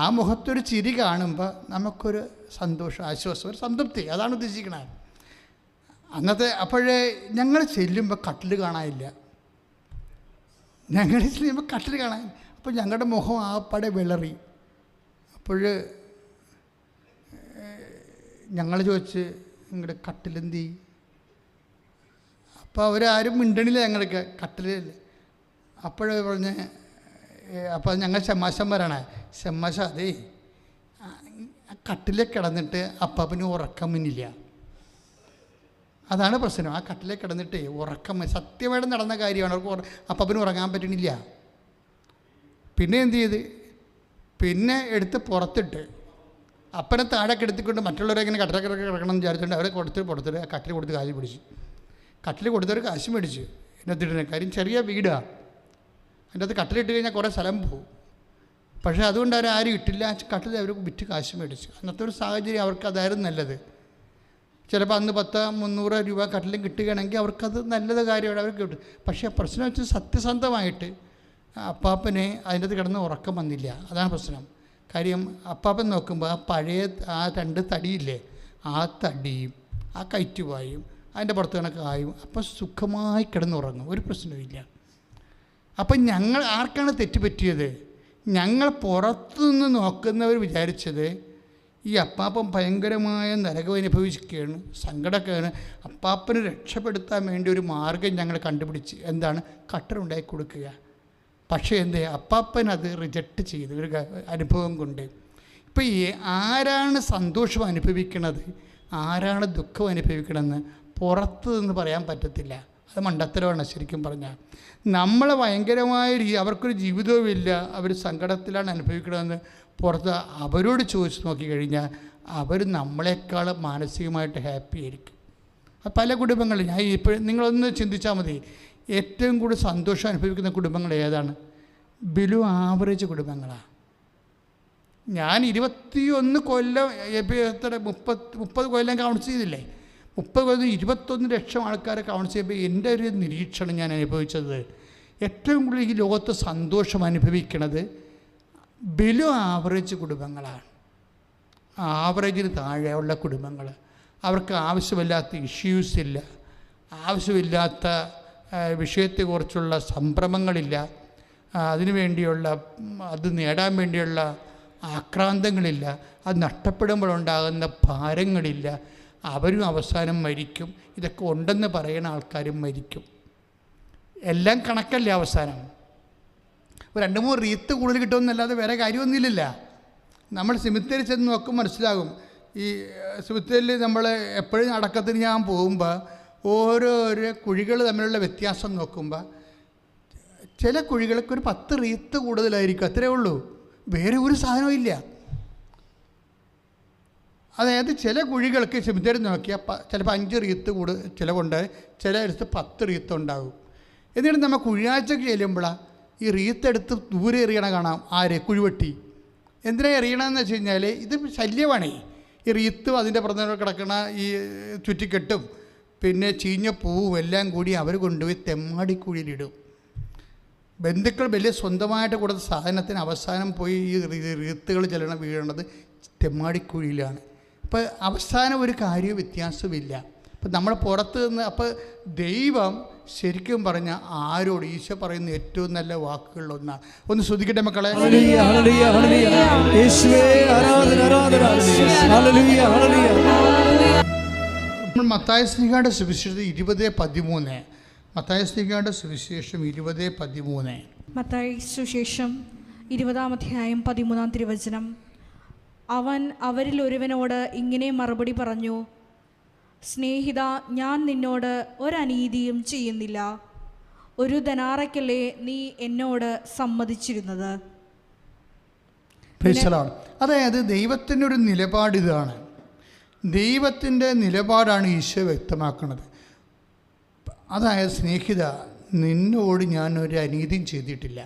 ആ മുഖത്തൊരു ചിരി കാണുമ്പോൾ നമുക്കൊരു സന്തോഷം, ആശ്വാസം, ഒരു സംതൃപ്തി, അതാണ് ഉദ്ദേശിക്കണത്. അന്നത്തെ അപ്പോഴേ ഞങ്ങൾ ചെല്ലുമ്പോൾ കട്ടിൽ കാണാനില്ല. അപ്പോൾ ഞങ്ങളുടെ മുഖം ആപ്പാടെ വിളറി. അപ്പോൾ ഞങ്ങൾ ചോദിച്ച് നിങ്ങളുടെ കട്ടിലെന്തി? അപ്പോൾ അവരാരും മിണ്ടണില്ല, ഞങ്ങൾക്ക് കട്ടിലില്ല. അപ്പോഴേ പറഞ്ഞ്, അപ്പോൾ ഞങ്ങൾ ചെമ്മാശന്മാരാണ്, ചെമ്മാശ അതേ കട്ടിലേ കിടന്നിട്ട് അപ്പാപ്പന് ഉറക്കം മുന്നില്ല, അതാണ് പ്രശ്നം. ആ കട്ടിലേ കിടന്നിട്ട് ഉറക്കം സത്യമായിട്ട് നടന്ന കാര്യമാണ്, അവർക്ക് അപ്പാപ്പന് ഉറങ്ങാൻ പറ്റണില്ല. പിന്നെ എന്ത് ചെയ്ത്, പിന്നെ എടുത്ത് പുറത്തിട്ട് അപ്പനെ താഴെ കിടത്തിക്കൊണ്ട് മറ്റുള്ളവരെ ഇങ്ങനെ കട്ടിലൊക്കെ കിടക്കണം എന്ന് വിചാരിച്ചുകൊണ്ട് അവരെ പുറത്തിട്ട് ആ കട്ടിൽ കൊടുത്ത് കാശ് പിടിച്ചു. കട്ടിൽ കൊടുത്തവർ കാശ് മേടിച്ചു. എന്നിട്ടിട്ട് കാര്യം ചെറിയ വീടാണ്, അതിൻ്റെ അത് കട്ടിലിട്ട് കഴിഞ്ഞാൽ കുറേ സ്ഥലം പോകും. പക്ഷേ അതുകൊണ്ട് ആരും ഇട്ടില്ല, കട്ടിൽ അവർ വിറ്റ് കാശ് മേടിച്ചു. അന്നത്തെ ഒരു സാഹചര്യം അവർക്ക് അതായിരുന്നു നല്ലത്. ചിലപ്പോൾ അന്ന് 10-300 രൂപ കട്ടിലും കിട്ടുകയാണെങ്കിൽ അവർക്കത് നല്ലത് കാര്യമാണ്, അവർക്ക് കിട്ടും. പക്ഷേ പ്രശ്നം വെച്ചാൽ സത്യസന്ധമായിട്ട് അപ്പാപ്പനെ അതിൻ്റെ അത് കിടന്ന് ഉറക്കം വന്നില്ല, അതാണ് പ്രശ്നം. കാര്യം അപ്പാപ്പൻ നോക്കുമ്പോൾ ആ പഴയ ആ 2 തടിയില്ലേ, ആ തടിയും ആ കയറ്റുവായും അതിൻ്റെ പുറത്ത് കണക്കായും അപ്പം സുഖമായി കിടന്നുറങ്ങും, ഒരു പ്രശ്നവുമില്ല. അപ്പം ഞങ്ങൾ ആർക്കാണ് തെറ്റുപറ്റിയത്? ഞങ്ങൾ പുറത്തുനിന്ന് നോക്കുന്നവർ വിചാരിച്ചത് ഈ അപ്പാപ്പൻ ഭയങ്കരമായ നരകം അനുഭവിക്കുകയാണ്, സങ്കടമൊക്കെയാണ്. അപ്പാപ്പനെ രക്ഷപ്പെടുത്താൻ വേണ്ടി ഒരു മാർഗം ഞങ്ങൾ കണ്ടുപിടിച്ച്, എന്താണ്, കട്ടറുണ്ടാക്കി കൊടുക്കുക. പക്ഷേ അപ്പാപ്പൻ അത് റിജക്റ്റ് ചെയ്ത് ഒരു അനുഭവം കൊണ്ട്. ഇപ്പം ആരാണ് സന്തോഷം അനുഭവിക്കണത്, ആരാണ് ദുഃഖം അനുഭവിക്കണമെന്ന് പുറത്ത് നിന്ന് പറയാൻ പറ്റത്തില്ല. അത് മണ്ടത്തരമാണ് ശരിക്കും പറഞ്ഞാൽ. നമ്മളെ ഭയങ്കരമായ അവർക്കൊരു ജീവിതവുമില്ല, അവർ സങ്കടത്തിലാണ് അനുഭവിക്കണമെന്ന് പുറത്ത് അവരോട് ചോദിച്ച് നോക്കിക്കഴിഞ്ഞാൽ അവർ നമ്മളെക്കാൾ മാനസികമായിട്ട് ഹാപ്പി ആയിരിക്കും. പല കുടുംബങ്ങളിൽ ഞാൻ ഇപ്പോഴും നിങ്ങളൊന്ന് ചിന്തിച്ചാൽ മതി, ഏറ്റവും കൂടുതൽ സന്തോഷം അനുഭവിക്കുന്ന കുടുംബങ്ങൾ ഏതാണ്? ബിലോ ആവറേജ് കുടുംബങ്ങളാണ്. ഞാൻ 21 കൊല്ലം 30 കൊല്ലം കൗൺസ് ചെയ്തില്ലേ, 30 കൊല്ലം 21 ലക്ഷം ആൾക്കാരെ കൗൺസ് ചെയ്യുമ്പോൾ എൻ്റെ ഒരു നിരീക്ഷണം ഞാൻ അനുഭവിച്ചത്, ഏറ്റവും കൂടുതൽ ഈ ലോകത്ത് സന്തോഷം അനുഭവിക്കുന്നത് ബിലോ ആവറേജ് കുടുംബങ്ങളാണ്. ആവറേജിന് താഴെയുള്ള കുടുംബങ്ങൾ, അവർക്ക് ആവശ്യമില്ലാത്ത ഇഷ്യൂസ് ഇല്ല, ആവശ്യമില്ലാത്ത വിഷയത്തെക്കുറിച്ചുള്ള സംഭ്രമങ്ങളില്ല, അതിനുവേണ്ടിയുള്ള അത് നേടാൻ വേണ്ടിയുള്ള ആക്രാന്തങ്ങളില്ല, അത് നഷ്ടപ്പെടുമ്പോഴുണ്ടാകുന്ന ഭാരങ്ങളില്ല. അവരും അവസാനം മരിക്കും, ഇതൊക്കെ ഉണ്ടെന്ന് പറയുന്ന ആൾക്കാരും മരിക്കും. എല്ലാം കണക്കല്ലേ അവസാനം. 2-3 റീത്ത് കൂടുതൽ കിട്ടുമെന്നല്ലാതെ വേറെ കാര്യമൊന്നുമില്ലല്ല. നമ്മൾ സിമിത്തേരി ചെന്ന് നോക്കും മനസ്സിലാകും. ഈ സിമിത്തേരിൽ നമ്മൾ എപ്പോഴും അടക്കത്തിന് ഞാൻ പോകുമ്പോൾ ഓരോരോ കുഴികൾ തമ്മിലുള്ള വ്യത്യാസം നോക്കുമ്പോൾ ചില കുഴികൾക്ക് ഒരു 10 റീത്ത് കൂടുതലായിരിക്കും, അത്രേ ഉള്ളൂ, വേറെ ഒരു സാധനവും ഇല്ല. അതായത് ചില കുഴികൾക്ക് സെമിത്തേരി നോക്കിയാൽ ചിലപ്പോൾ 5 റീത്ത് ചിലവുണ്ട്, ചില അടുത്ത് 10 റീത്ത് ഉണ്ടാകും. എന്നിട്ട് നമ്മൾ കുഴിയാഴ്ചക്ക് ചെല്ലുമ്പോഴാണ് ഈ റീത്തെടുത്ത് ദൂരെ എറിയണ കാണാം. ആര്? കുഴിവെട്ടി. എന്തിനാണ് എറിയണമെന്ന് വെച്ച് കഴിഞ്ഞാൽ ഇത് ശല്യമാണേ. ഈ റീത്തും അതിൻ്റെ പുറത്ത് കിടക്കണ ഈ ചുറ്റിക്കെട്ടും പിന്നെ ചീഞ്ഞ പൂവും എല്ലാം കൂടി അവർ കൊണ്ടുപോയി തെമ്മാടിക്കുഴിയിലിടും. ബന്ധുക്കൾ വലിയ സ്വന്തമായിട്ട് കൊടുത്ത സാധനത്തിന് അവസാനം പോയി ഈ റീത്തുകൾ വീഴണത് തെമ്മാടിക്കുഴിയിലാണ്. അപ്പോൾ അവസാനം ഒരു കാര്യവും വ്യത്യാസമില്ല. അപ്പം നമ്മൾ പുറത്ത് നിന്ന് അപ്പോൾ ദൈവം ശരിക്കും പറഞ്ഞാൽ ആരോട് ഈശോ പറയുന്ന ഏറ്റവും നല്ല വാക്കുകളിലൊന്നാണ്. ഒന്ന് ശ്രദ്ധിക്കട്ടെ മക്കളെ. മത്തായി ശ്ലീഹായുടെ സുവിശേഷം 20:13. മത്തായി ശ്ലീഹായുടെ സുവിശേഷം 20:13. മത്തായി സുവിശേഷം 20-ാം അധ്യായം 13-ാം തിരുവചനം. അവൻ അവരിൽ ഒരുവനോട് ഇങ്ങനെ മറുപടി പറഞ്ഞു, സ്നേഹിത, ഞാൻ നിന്നോട് ഒരനീതിയും ചെയ്യുന്നില്ല. ഒരു ധനാറയ്ക്കല്ലേ നീ എന്നോട് സമ്മതിച്ചിരുന്നത്. അതായത് ദൈവത്തിൻ്റെ ഒരു നിലപാട് ഇതാണ്. ദൈവത്തിൻ്റെ നിലപാടാണ് ഈശോ വ്യക്തമാക്കുന്നത്. അതായത് സ്നേഹിത, നിന്നോട് ഞാൻ ഒരു അനീതിയും ചെയ്തിട്ടില്ല.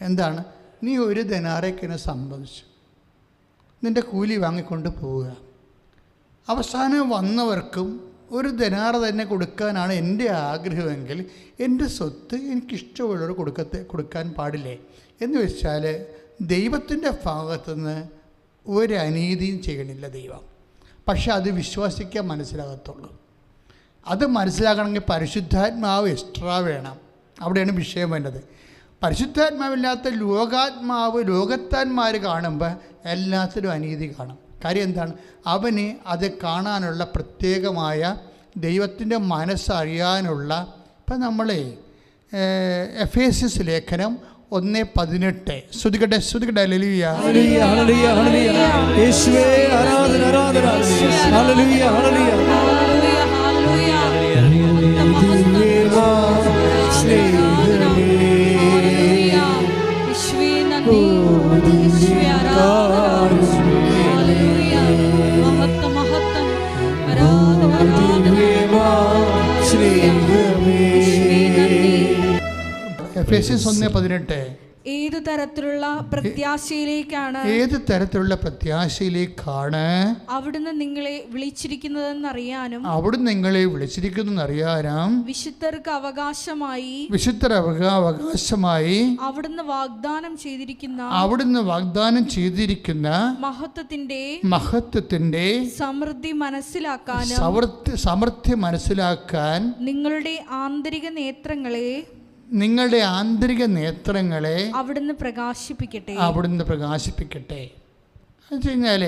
എന്താണ്? നീ ഒരു ധനാറയ്ക്കിനെ സമ്മതിച്ചു, നിൻ്റെ കൂലി വാങ്ങിക്കൊണ്ട് പോവുക. അവസാനം വന്നവർക്കും ഒരു ധനാറ തന്നെ കൊടുക്കാനാണ് എൻ്റെ ആഗ്രഹമെങ്കിൽ എൻ്റെ സ്വത്ത് എനിക്കിഷ്ടമുള്ളവർ കൊടുക്കാൻ പാടില്ലേ എന്ന് വെച്ചാൽ ദൈവത്തിൻ്റെ ഭാഗത്തുനിന്ന് ഒരു അനീതിയും ചെയ്യണില്ല ദൈവം. പക്ഷെ അത് വിശ്വസിക്കാൻ മനസ്സിലാകത്തുള്ളൂ. അത് മനസ്സിലാക്കണമെങ്കിൽ പരിശുദ്ധാത്മാവ് എക്സ്ട്രാ വേണം. അവിടെയാണ് വിഷയം വേണ്ടത്. പരിശുദ്ധാത്മാവില്ലാത്ത ലോകത്താന്മാർ കാണുമ്പോൾ എല്ലാത്തിലും അനീതി കാണും. കാര്യം എന്താണ്? അവന് അത് കാണാനുള്ള പ്രത്യേകമായ ദൈവത്തിൻ്റെ മനസ്സറിയാനുള്ള. ഇപ്പം നമ്മളെ എഫേസ്യസ് ലേഖനം 1:18 ശ്രദ്ധിക്കട്ടെ. ഹല്ലേലൂയ ഹല്ലേലൂയ ഹല്ലേലൂയ യേശുവേ ആരാധന ആരാധന ഹല്ലേലൂയ ഹല്ലേലൂയ ഹല്ലേലൂയ യേശുവേ നന്ദി യേശുവേ ആരാധന ഹല്ലേലൂയ മഹത്വം മഹത്വം ആരാധന എഫേസ്യസ് 1:18. ഏത് തരത്തിലുള്ള പ്രത്യാശയിലേക്കാണ് അവിടുന്ന് നിങ്ങളെ വിളിച്ചിരിക്കുന്നതെന്നറിയാനും വിശുദ്ധർക്ക് അവകാശമായി അവിടുന്ന് വാഗ്ദാനം ചെയ്തിരിക്കുന്ന മഹത്വത്തിന്റെ സമൃദ്ധി മനസ്സിലാക്കാൻ നിങ്ങളുടെ ആന്തരിക നേത്രങ്ങളെ അവിടുന്ന് പ്രകാശിപ്പിക്കട്ടെ. എന്ന് വെച്ച് കഴിഞ്ഞാൽ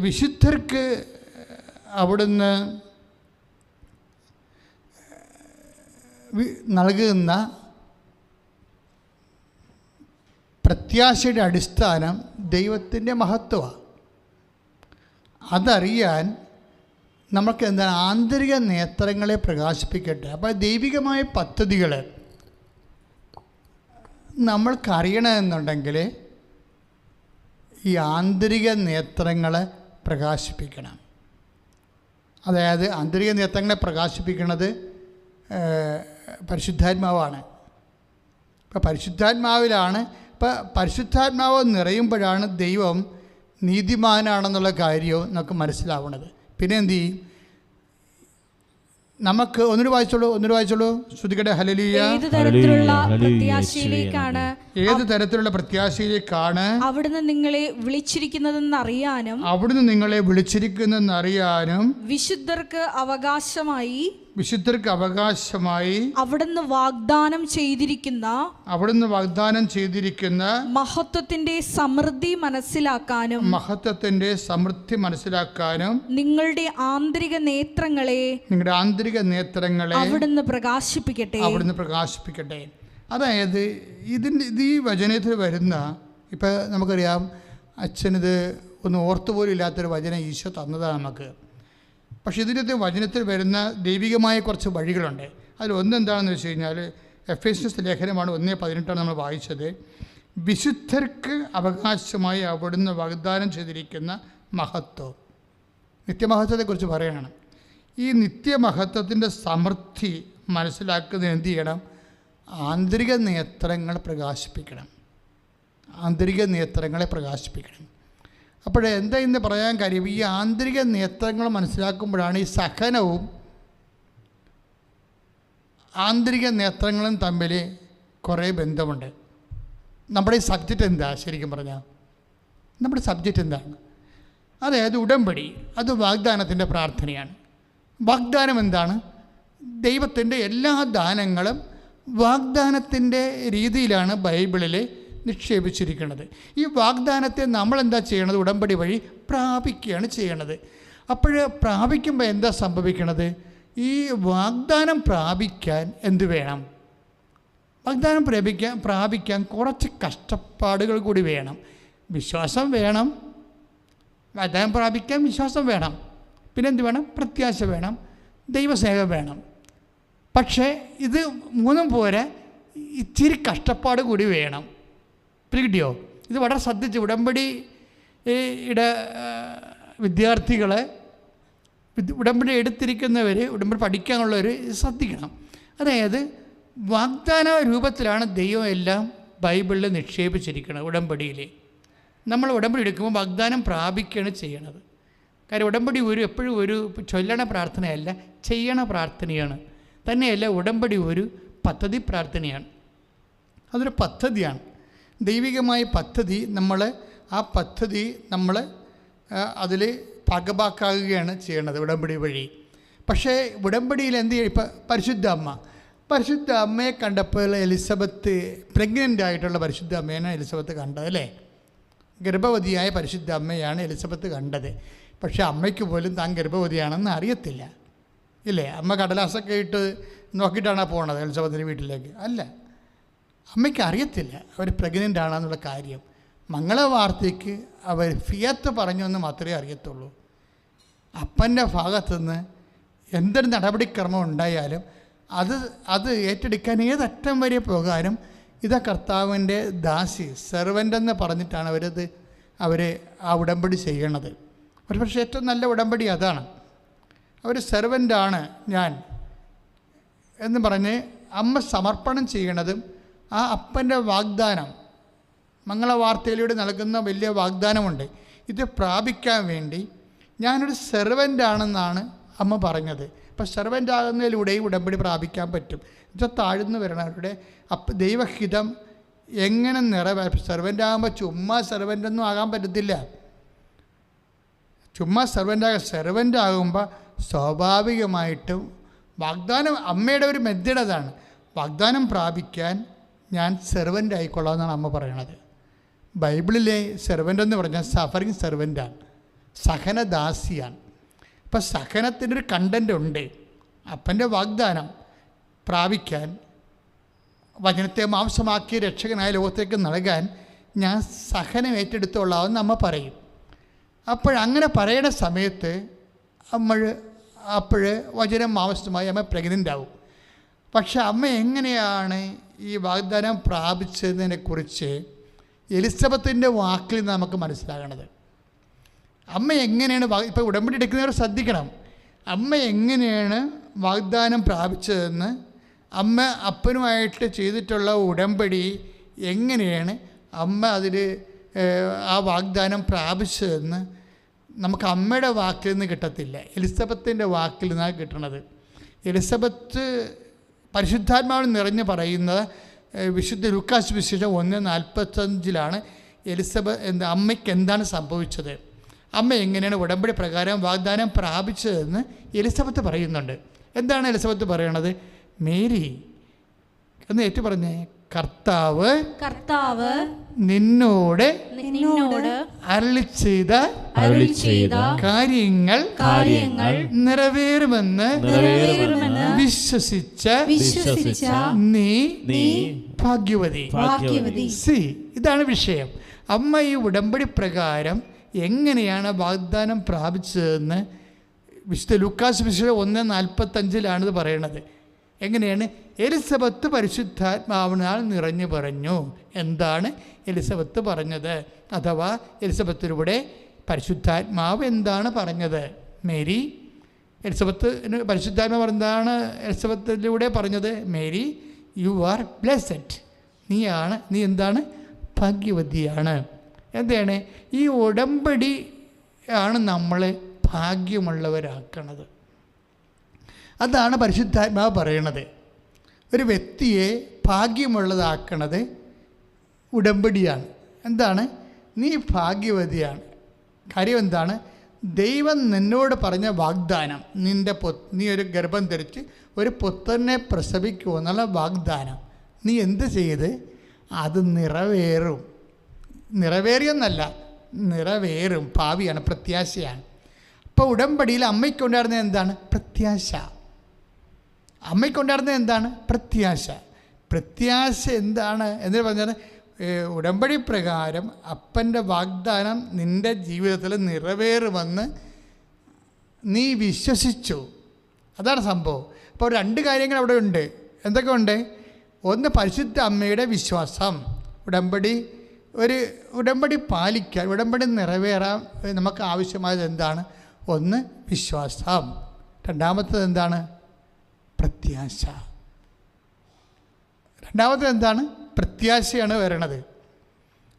വിശുദ്ധർക്ക് അവിടുന്ന് നൽകുന്ന പ്രത്യാശയുടെ അടിസ്ഥാനം ദൈവത്തിൻ്റെ മഹത്വമാണ്. അതറിയാൻ നമുക്ക് എന്താണ്? ആന്തരിക നേത്രങ്ങളെ പ്രകാശിപ്പിക്കട്ടെ. അപ്പോൾ ദൈവികമായ പദ്ധതികൾ നമ്മൾക്കറിയണമെന്നുണ്ടെങ്കിൽ ഈ ആന്തരിക നേത്രങ്ങളെ പ്രകാശിപ്പിക്കണം. അതായത് ആന്തരിക നേത്രങ്ങളെ പ്രകാശിപ്പിക്കുന്നത് പരിശുദ്ധാത്മാവാണ്. ഇപ്പോൾ പരിശുദ്ധാത്മാവിലാണ്. ഇപ്പോൾ പരിശുദ്ധാത്മാവ് നിറയുമ്പോഴാണ് ദൈവം നീതിമാനാണെന്നുള്ള കാര്യവും നമുക്ക് മനസ്സിലാവുന്നത്. പിന്നെ എന്ത് ചെയ്യും? നമുക്ക് ഒന്നൊരു വായിച്ചോളൂ ശ്രദ്ധിക്കട്ടെ. ഹല്ലേലൂയ. ഏത് തരത്തിലുള്ള പ്രത്യാശയിലേക്കാണ് അവിടുന്ന് നിങ്ങളെ വിളിച്ചിരിക്കുന്നതെന്നറിയാനും വിശുദ്ധർക്ക് അവകാശമായി അവിടുന്ന് വാഗ്ദാനം ചെയ്തിരിക്കുന്ന മഹത്വത്തിന്റെ സമൃദ്ധി മനസ്സിലാക്കാനും നിങ്ങളുടെ ആന്തരിക നേത്രങ്ങളെ അവിടുന്ന് പ്രകാശിപ്പിക്കട്ടെ. അതായത് ഈ വചനത്തിൽ വരുന്ന, ഇപ്പം നമുക്കറിയാം, അച്ഛനിത് ഒന്ന് ഓർത്തുപോലും ഇല്ലാത്തൊരു വചനം ഈശോ തന്നതാണ് നമുക്ക്. പക്ഷേ ഇതിൻ്റെ വചനത്തിൽ വരുന്ന ദൈവികമായ കുറച്ച് വഴികളുണ്ട്. അതിലൊന്നെന്താണെന്ന് വെച്ച് കഴിഞ്ഞാൽ എഫേസ്യസ് ലേഖനമാണ് 1:18 നമ്മൾ വായിച്ചത്. വിശുദ്ധർക്ക് അവകാശമായി അവിടുന്ന് വാഗ്ദാനം ചെയ്തിരിക്കുന്ന മഹത്വം, നിത്യമഹത്വത്തെക്കുറിച്ച് പറയുകയാണ്. ഈ നിത്യമഹത്വത്തിൻ്റെ സമൃദ്ധി മനസ്സിലാക്കുന്നതിന് എന്ത് ചെയ്യണം? ആന്തരിക നേത്രങ്ങൾ പ്രകാശിപ്പിക്കണം. ആന്തരിക നേത്രങ്ങളെ പ്രകാശിപ്പിക്കണം. അപ്പോഴെന്താ ഇന്ന് പറയാൻ കാര്യം? ഈ ആന്തരിക നേത്രങ്ങൾ മനസ്സിലാക്കുമ്പോഴാണ് ഈ സഹനവും ആന്തരിക നേത്രങ്ങളും തമ്മിൽ കുറേ ബന്ധമുണ്ട്. നമ്മുടെ ഈ സബ്ജക്റ്റ് എന്താ? ശരിക്കും പറഞ്ഞാൽ നമ്മുടെ സബ്ജക്റ്റ് എന്താണ്? അതായത് ഉടമ്പടി, അത് വാഗ്ദാനത്തിൻ്റെ പ്രാർത്ഥനയാണ്. വാഗ്ദാനം എന്താണ്? ദൈവത്തിൻ്റെ എല്ലാ ദാനങ്ങളും വാഗ്ദാനത്തിൻ്റെ രീതിയിലാണ് ബൈബിളിൽ നിക്ഷേപിച്ചിരിക്കുന്നത്. ഈ വാഗ്ദാനത്തെ നമ്മളെന്താ ചെയ്യണത്? ഉടമ്പടി വഴി പ്രാപിക്കുകയാണ് ചെയ്യണത്. അപ്പോൾ പ്രാപിക്കുമ്പോൾ എന്താ സംഭവിക്കണത്? ഈ വാഗ്ദാനം പ്രാപിക്കാൻ എന്ത് വേണം? വാഗ്ദാനം പ്രാപിക്കാൻ കുറച്ച് കഷ്ടപ്പാടുകൾ കൂടി വേണം. വിശ്വാസം വേണം. വാഗ്ദാനം പ്രാപിക്കാൻ വിശ്വാസം വേണം. പിന്നെന്ത് വേണം? പ്രത്യാശ വേണം, ദൈവസ്നേഹം വേണം. പക്ഷേ ഇത് മൂന്നും പോരെ, ഇച്ചിരി കഷ്ടപ്പാട് കൂടി വേണം. പിടിയോ? ഇത് വളരെ ശ്രദ്ധിച്ച് ഉടമ്പടിയുടെ വിദ്യാർത്ഥികളെ, ഉടമ്പടി എടുത്തിരിക്കുന്നവർ, ഉടമ്പടി പഠിക്കാനുള്ളവർ ശ്രദ്ധിക്കണം. അതായത് വാഗ്ദാന രൂപത്തിലാണ് ദൈവം എല്ലാം ബൈബിളിൽ നിക്ഷേപിച്ചിരിക്കുന്നത്. ഉടമ്പടിയിൽ നമ്മൾ ഉടമ്പടി എടുക്കുമ്പോൾ വാഗ്ദാനം പ്രാപിക്കുകയാണ് ചെയ്യണത്. കാര്യം ഉടമ്പടി എപ്പോഴും ഒരു ചൊല്ലണ പ്രാർത്ഥനയല്ല, ചെയ്യണ പ്രാർത്ഥനയാണ്. തന്നെയല്ല, ഉടമ്പടി ഒരു പദ്ധതി പ്രാർത്ഥനയാണ്. അതൊരു പദ്ധതിയാണ്, ദൈവികമായ പദ്ധതി. ആ പദ്ധതി നമ്മൾ അതിൽ ഭാഗഭാക്കാകുകയാണ് ചെയ്യണത് ഉടമ്പടി വഴി. പക്ഷേ ഉടമ്പടിയിൽ എന്ത് ചെയ്യും? ഇപ്പം പരിശുദ്ധ അമ്മയെ കണ്ടപ്പോൾ എലിസബത്ത്, പ്രഗ്നൻ്റ് ആയിട്ടുള്ള പരിശുദ്ധ അമ്മയാണ് എലിസബത്ത് കണ്ടത്, അല്ലേ? ഗർഭവതിയായ പരിശുദ്ധ അമ്മയാണ് എലിസബത്ത് കണ്ടത്. പക്ഷേ അമ്മയ്ക്ക് പോലും താൻ ഗർഭവതിയാണെന്ന് അറിയത്തില്ല, ഇല്ലേ? അമ്മ കടലാസൊക്കെ ഇട്ട് നോക്കിയിട്ടാണ് പോണത് എലിസബത്തിൻ്റെ വീട്ടിലേക്ക്. അല്ല, അമ്മയ്ക്ക് അറിയത്തില്ല അവർ പ്രഗ്നൻ്റ് ആണെന്നുള്ള കാര്യം. മംഗളവാർത്തയ്ക്ക് അവർ ഫിയത്ത് പറഞ്ഞു എന്ന് മാത്രമേ അറിയത്തുള്ളൂ. അപ്പൻ്റെ ഭാഗത്തുനിന്ന് എന്തൊരു നടപടിക്രമം ഉണ്ടായാലും അത് ഏറ്റെടുക്കാൻ ഏതറ്റം വരെ പോകാനും ഇതാ കർത്താവിൻ്റെ ദാസി, സെർവൻ്റ് എന്ന് പറഞ്ഞിട്ടാണ് അവർ ആ ഉടമ്പടി ചെയ്യണത്. ഒരു പക്ഷേ ഏറ്റവും നല്ല ഉടമ്പടി അതാണ്. അവർ സെർവൻ്റാണ് ഞാൻ എന്ന് പറഞ്ഞ് അമ്മ സമർപ്പണം ചെയ്യണതും ആ അപ്പൻ്റെ വാഗ്ദാനം, മംഗളവാർത്തയിലൂടെ നൽകുന്ന വലിയ വാഗ്ദാനമുണ്ട്. ഇത് പ്രാപിക്കാൻ വേണ്ടി ഞാനൊരു സെർവൻ്റാണെന്നാണ് അമ്മ പറഞ്ഞത്. അപ്പം സെർവൻ്റ് ആകുന്നതിലൂടെയും ഉടമ്പടി പ്രാപിക്കാൻ പറ്റും. ഇത് താഴ്ന്നു വരണവരുടെ ദൈവഹിതം എങ്ങനെ സെർവൻ്റ് ആകുമ്പോൾ ചുമ്മാ സെർവൻ്റൊന്നും ആകാൻ പറ്റത്തില്ല. ചുമ്മാ സെർവൻ്റ് ആകുമ്പോൾ സ്വാഭാവികമായിട്ടും വാഗ്ദാനം, അമ്മയുടെ ഒരു മെത്തേഡ് അതാണ്. വാഗ്ദാനം പ്രാപിക്കാൻ ഞാൻ സെർവൻ്റ് ആയിക്കൊള്ളാം എന്നാണ് അമ്മ പറയണത്. ബൈബിളിലെ സെർവൻ്റ് എന്ന് പറഞ്ഞാൽ സഫറിങ് സെർവൻ്റാണ്, സഹനദാസിയാണ്. അപ്പം സഹനത്തിനൊരു കണ്ടൻ്റ് ഉണ്ട്. അപ്പൻ്റെ വാഗ്ദാനം പ്രാപിക്കാൻ, വചനത്തെ മാംസമാക്കി രക്ഷകനായ ലോകത്തേക്ക് നൽകാൻ ഞാൻ സഹനം ഏറ്റെടുത്തോളാമെന്ന് അമ്മ പറയും. അപ്പോഴങ്ങനെ പറയുന്ന സമയത്ത് വചനം മാംസമായി അമ്മ പ്രഗ്നൻ്റ് ആവും. പക്ഷെ അമ്മ എങ്ങനെയാണ് ഈ വാഗ്ദാനം പ്രാപിച്ചതിനെക്കുറിച്ച് എലിസബത്തിൻ്റെ വാക്കിൽ നിന്ന് നമുക്ക് മനസ്സിലാകണത്. അമ്മ എങ്ങനെയാണ് ഇപ്പോൾ ഉടമ്പടി എടുക്കുന്നവർ ശ്രദ്ധിക്കണം. അമ്മ എങ്ങനെയാണ് വാഗ്ദാനം പ്രാപിച്ചതെന്ന്, അമ്മ അപ്പനുമായിട്ട് ചെയ്തിട്ടുള്ള ഉടമ്പടി എങ്ങനെയാണ് അമ്മ അതിൽ ആ വാഗ്ദാനം പ്രാപിച്ചതെന്ന് നമുക്ക് അമ്മയുടെ വാക്കിൽ നിന്ന് കിട്ടത്തില്ല, എലിസബത്തിൻ്റെ വാക്കിൽ നിന്നാണ് കിട്ടണത്. എലിസബത്ത് പരിശുദ്ധാത്മാവിൽ നിറഞ്ഞ് പറയുന്നത് വിശുദ്ധ ലൂക്കാസ് വിശേഷം 1:45 അമ്മയ്ക്ക് എന്താണ് സംഭവിച്ചത്, അമ്മ എങ്ങനെയാണ് ഉടമ്പടി പ്രകാരം വാഗ്ദാനം പ്രാപിച്ചതെന്ന് എലിസബത്ത് പറയുന്നുണ്ട്. എന്താണ് എലിസബത്ത് പറയണത്? മേരി എന്ന് ഏറ്റു പറഞ്ഞേ, കർത്താവ് നിന്നോട് അരുളി ചെയ്ത കാര്യങ്ങൾ നിറവേറുമെന്ന് വിശ്വസിച്ച നീ ഭാഗ്യവതി. ഇതാണ് വിഷയം. അമ്മ ഈ ഉടമ്പടി പ്രകാരം എങ്ങനെയാണ് വാഗ്ദാനം പ്രാപിച്ചതെന്ന് വിശുദ്ധ ലൂക്കാസ് വിശുദ്ധ 1:45 പറയണത്. എങ്ങനെയാണ്? എലിസബത്ത് പരിശുദ്ധാത്മാവിനാൽ നിറഞ്ഞു പറഞ്ഞു. എന്താണ് എലിസബത്ത് പറഞ്ഞത്? അഥവാ എലിസബത്തിലൂടെ പരിശുദ്ധാത്മാവ് എന്താണ് പറഞ്ഞത്? മേരി എലിസബത്തിന് പരിശുദ്ധാത്മാവ് എന്താണ് എലിസബത്തിലൂടെ പറഞ്ഞത്? Mary, you are blessed. നീ എന്താണ്? ഭാഗ്യവതിയാണ്. എന്താണ്? ഈ ഉടമ്പടി ആണ് നമ്മളെ ഭാഗ്യമുള്ളവരാക്കണത്. അതാണ് പരിശുദ്ധാത്മാവ് പറയണത്. ഒരു വ്യക്തിയെ ഭാഗ്യമുള്ളതാക്കണത് ഉടമ്പടിയാണ്. എന്താണ്? നീ ഭാഗ്യവതിയാണ്. കാര്യം എന്താണ്? ദൈവം നിന്നോട് പറഞ്ഞ വാഗ്ദാനം, നീ ഒരു ഗർഭം ധരിച്ച് ഒരു പുത്രനെ പ്രസവിക്കുമെന്നുള്ള വാഗ്ദാനം നീ എന്ത് ചെയ്ത്? അത് നിറവേറും. നിറവേറിയെന്നല്ല, നിറവേറും. ഭാവിയാണ്, പ്രത്യാശയാണ്. അപ്പോൾ ഉടമ്പടിയിൽ അമ്മയ്ക്കുണ്ടായിരുന്നത് എന്താണ്? പ്രത്യാശ. അമ്മയ്ക്കുണ്ടായിരുന്നത് എന്താണ്? പ്രത്യാശ. പ്രത്യാശ എന്താണ് എന്ന് പറഞ്ഞാൽ, ഉടമ്പടി പ്രകാരം അപ്പൻ്റെ വാഗ്ദാനം നിൻ്റെ ജീവിതത്തിൽ നിറവേറുമെന്ന് നീ വിശ്വസിച്ചു. അതാണ് സംഭവം. അപ്പോൾ 2 കാര്യങ്ങൾ അവിടെ ഉണ്ട്. എന്തൊക്കെ ഉണ്ട്? ഒന്ന്, പരിശുദ്ധ അമ്മയുടെ വിശ്വാസം. ഉടമ്പടി പാലിക്കാൻ, ഉടമ്പടി നിറവേറാൻ നമുക്ക് ആവശ്യമായത് എന്താണ്? ഒന്ന്, വിശ്വാസം. രണ്ടാമത്തേത് എന്താണ്? പ്രത്യാശ. രണ്ടാമത്തേത് എന്താണ്? പ്രത്യാശയാണ് വരണത്.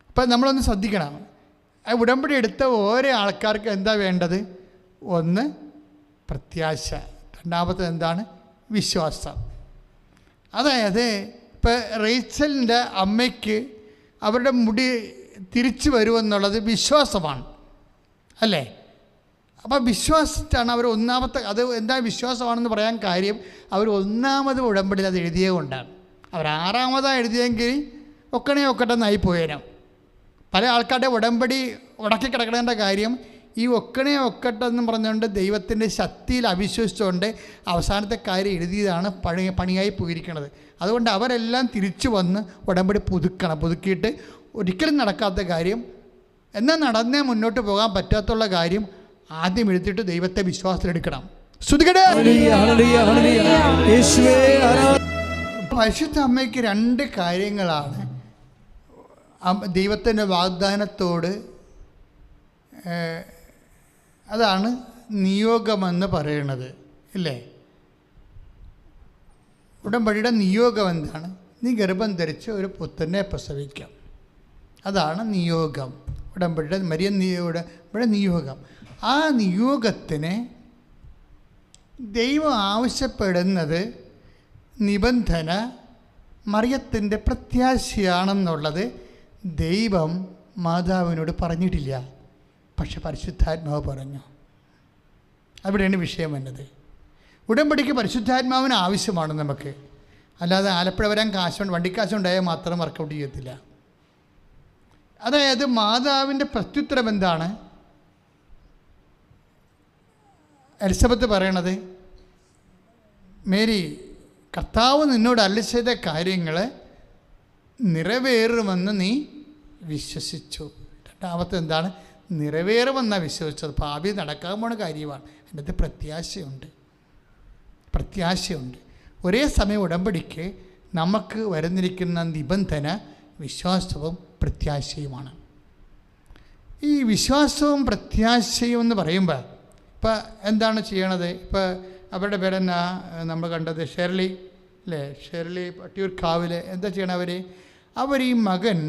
അപ്പം നമ്മളൊന്ന് ശ്രദ്ധിക്കണം. ഉടമ്പടി എടുത്ത ഓരോ ആൾക്കാർക്ക് എന്താ വേണ്ടത്? ഒന്ന്, പ്രത്യാശ. രണ്ടാമത്തേത് എന്താണ്? വിശ്വാസം. അതായത് ഇപ്പോൾ റേച്ചലിൻ്റെ അമ്മയ്ക്ക് അവരുടെ മുടി തിരിച്ചു വരുമെന്നുള്ളത് വിശ്വാസമാണ്, അല്ലേ? അപ്പോൾ വിശ്വാസത്താണ് അവർ ഒന്നാമത്തെ. അത് എന്താ വിശ്വാസമാണെന്ന് പറയാൻ കാര്യം, അവർ ഒന്നാമത് ഉടമ്പടിയിൽ അത് എഴുതിയത് കൊണ്ടാണ്. അവർ 6ാമതാണ് എഴുതിയെങ്കിൽ ഒക്കട്ടെന്നായി പോയേരം. പല ആൾക്കാരുടെ ഉടമ്പടി ഉടക്കി കിടക്കണേൻ്റെ കാര്യം ഈ ഒക്കട്ടെന്ന് പറഞ്ഞുകൊണ്ട് ദൈവത്തിൻ്റെ ശക്തിയിൽ അവിശ്വസിച്ചുകൊണ്ട് അവസാനത്തെ കാര്യം എഴുതിയതാണ് പണിയായി പോയിരിക്കുന്നത്. അതുകൊണ്ട് അവരെല്ലാം തിരിച്ചു വന്ന് ഉടമ്പടി പുതുക്കിയിട്ട് ഒരിക്കലും നടക്കാത്ത കാര്യം, എന്നാൽ നടന്നേ മുന്നോട്ട് പോകാൻ പറ്റാത്തുള്ള കാര്യം ആദ്യം എഴുതിയിട്ട് ദൈവത്തെ വിശ്വാസത്തിലെടുക്കണം. പരിശുദ്ധ അമ്മയ്ക്ക് 2 കാര്യങ്ങളാണ് ദൈവത്തിൻ്റെ വാഗ്ദാനത്തോട്, അതാണ് നിയോഗമെന്ന് പറയണത്, ഇല്ലേ? ഉടമ്പടിയുടെ നിയോഗം എന്താണ്? നീ ഗർഭം ധരിച്ച് ഒരു പുത്രനെ പ്രസവിക്കാം. അതാണ് നിയോഗം. ഉടമ്പടിയുടെ നിയോഗം. ആ നിയോഗത്തിന് ദൈവം ആവശ്യപ്പെടുന്നത് നിബന്ധന മറിയത്തിൻ്റെ പ്രത്യാശയാണെന്നുള്ളത് ദൈവം മാതാവിനോട് പറഞ്ഞിട്ടില്ല. പക്ഷെ പരിശുദ്ധാത്മാവ് പറഞ്ഞു. അവിടെയാണ് വിഷയം വന്നത്. ഉടമ്പടിക്ക് പരിശുദ്ധാത്മാവിന് ആവശ്യമാണ് നമുക്ക്. അല്ലാതെ ആലപ്പുഴ വരാൻ വണ്ടിക്കാശുണ്ടായാൽ മാത്രം വർക്കൗട്ട് ചെയ്യത്തില്ല. അതായത് മാതാവിൻ്റെ പ്രത്യുത്തരം എന്താണ്? എലിസബത്ത് പറയണത്, മേരി, കർത്താവ് നിന്നോട് അരുളി ചെയ്ത കാര്യങ്ങൾ നിറവേറുമെന്ന് നീ വിശ്വസിച്ചു. രണ്ടാമത്തെ എന്താണ്? നിറവേറുമെന്നാണ് വിശ്വസിച്ചത്. ഭാവി നടക്കാൻ പോണ കാര്യമാണ്. അതിനകത്ത് പ്രത്യാശയുണ്ട്. ഒരേ സമയം ഉടമ്പടിക്ക് നമുക്ക് വരുന്നിരിക്കുന്ന നിബന്ധന വിശ്വാസവും പ്രത്യാശയുമാണ്. ഈ വിശ്വാസവും പ്രത്യാശയും എന്ന് പറയുമ്പോൾ ഇപ്പം എന്താണ് ചെയ്യണത്? ഇപ്പോൾ അവരുടെ പേരെന്നാ നമ്മൾ കണ്ടത്? ഷെർലി, അല്ലേ? ഷെർലി പട്ടിയൂർക്കാവിൽ എന്താ ചെയ്യണം? അവർ ഈ മകൻ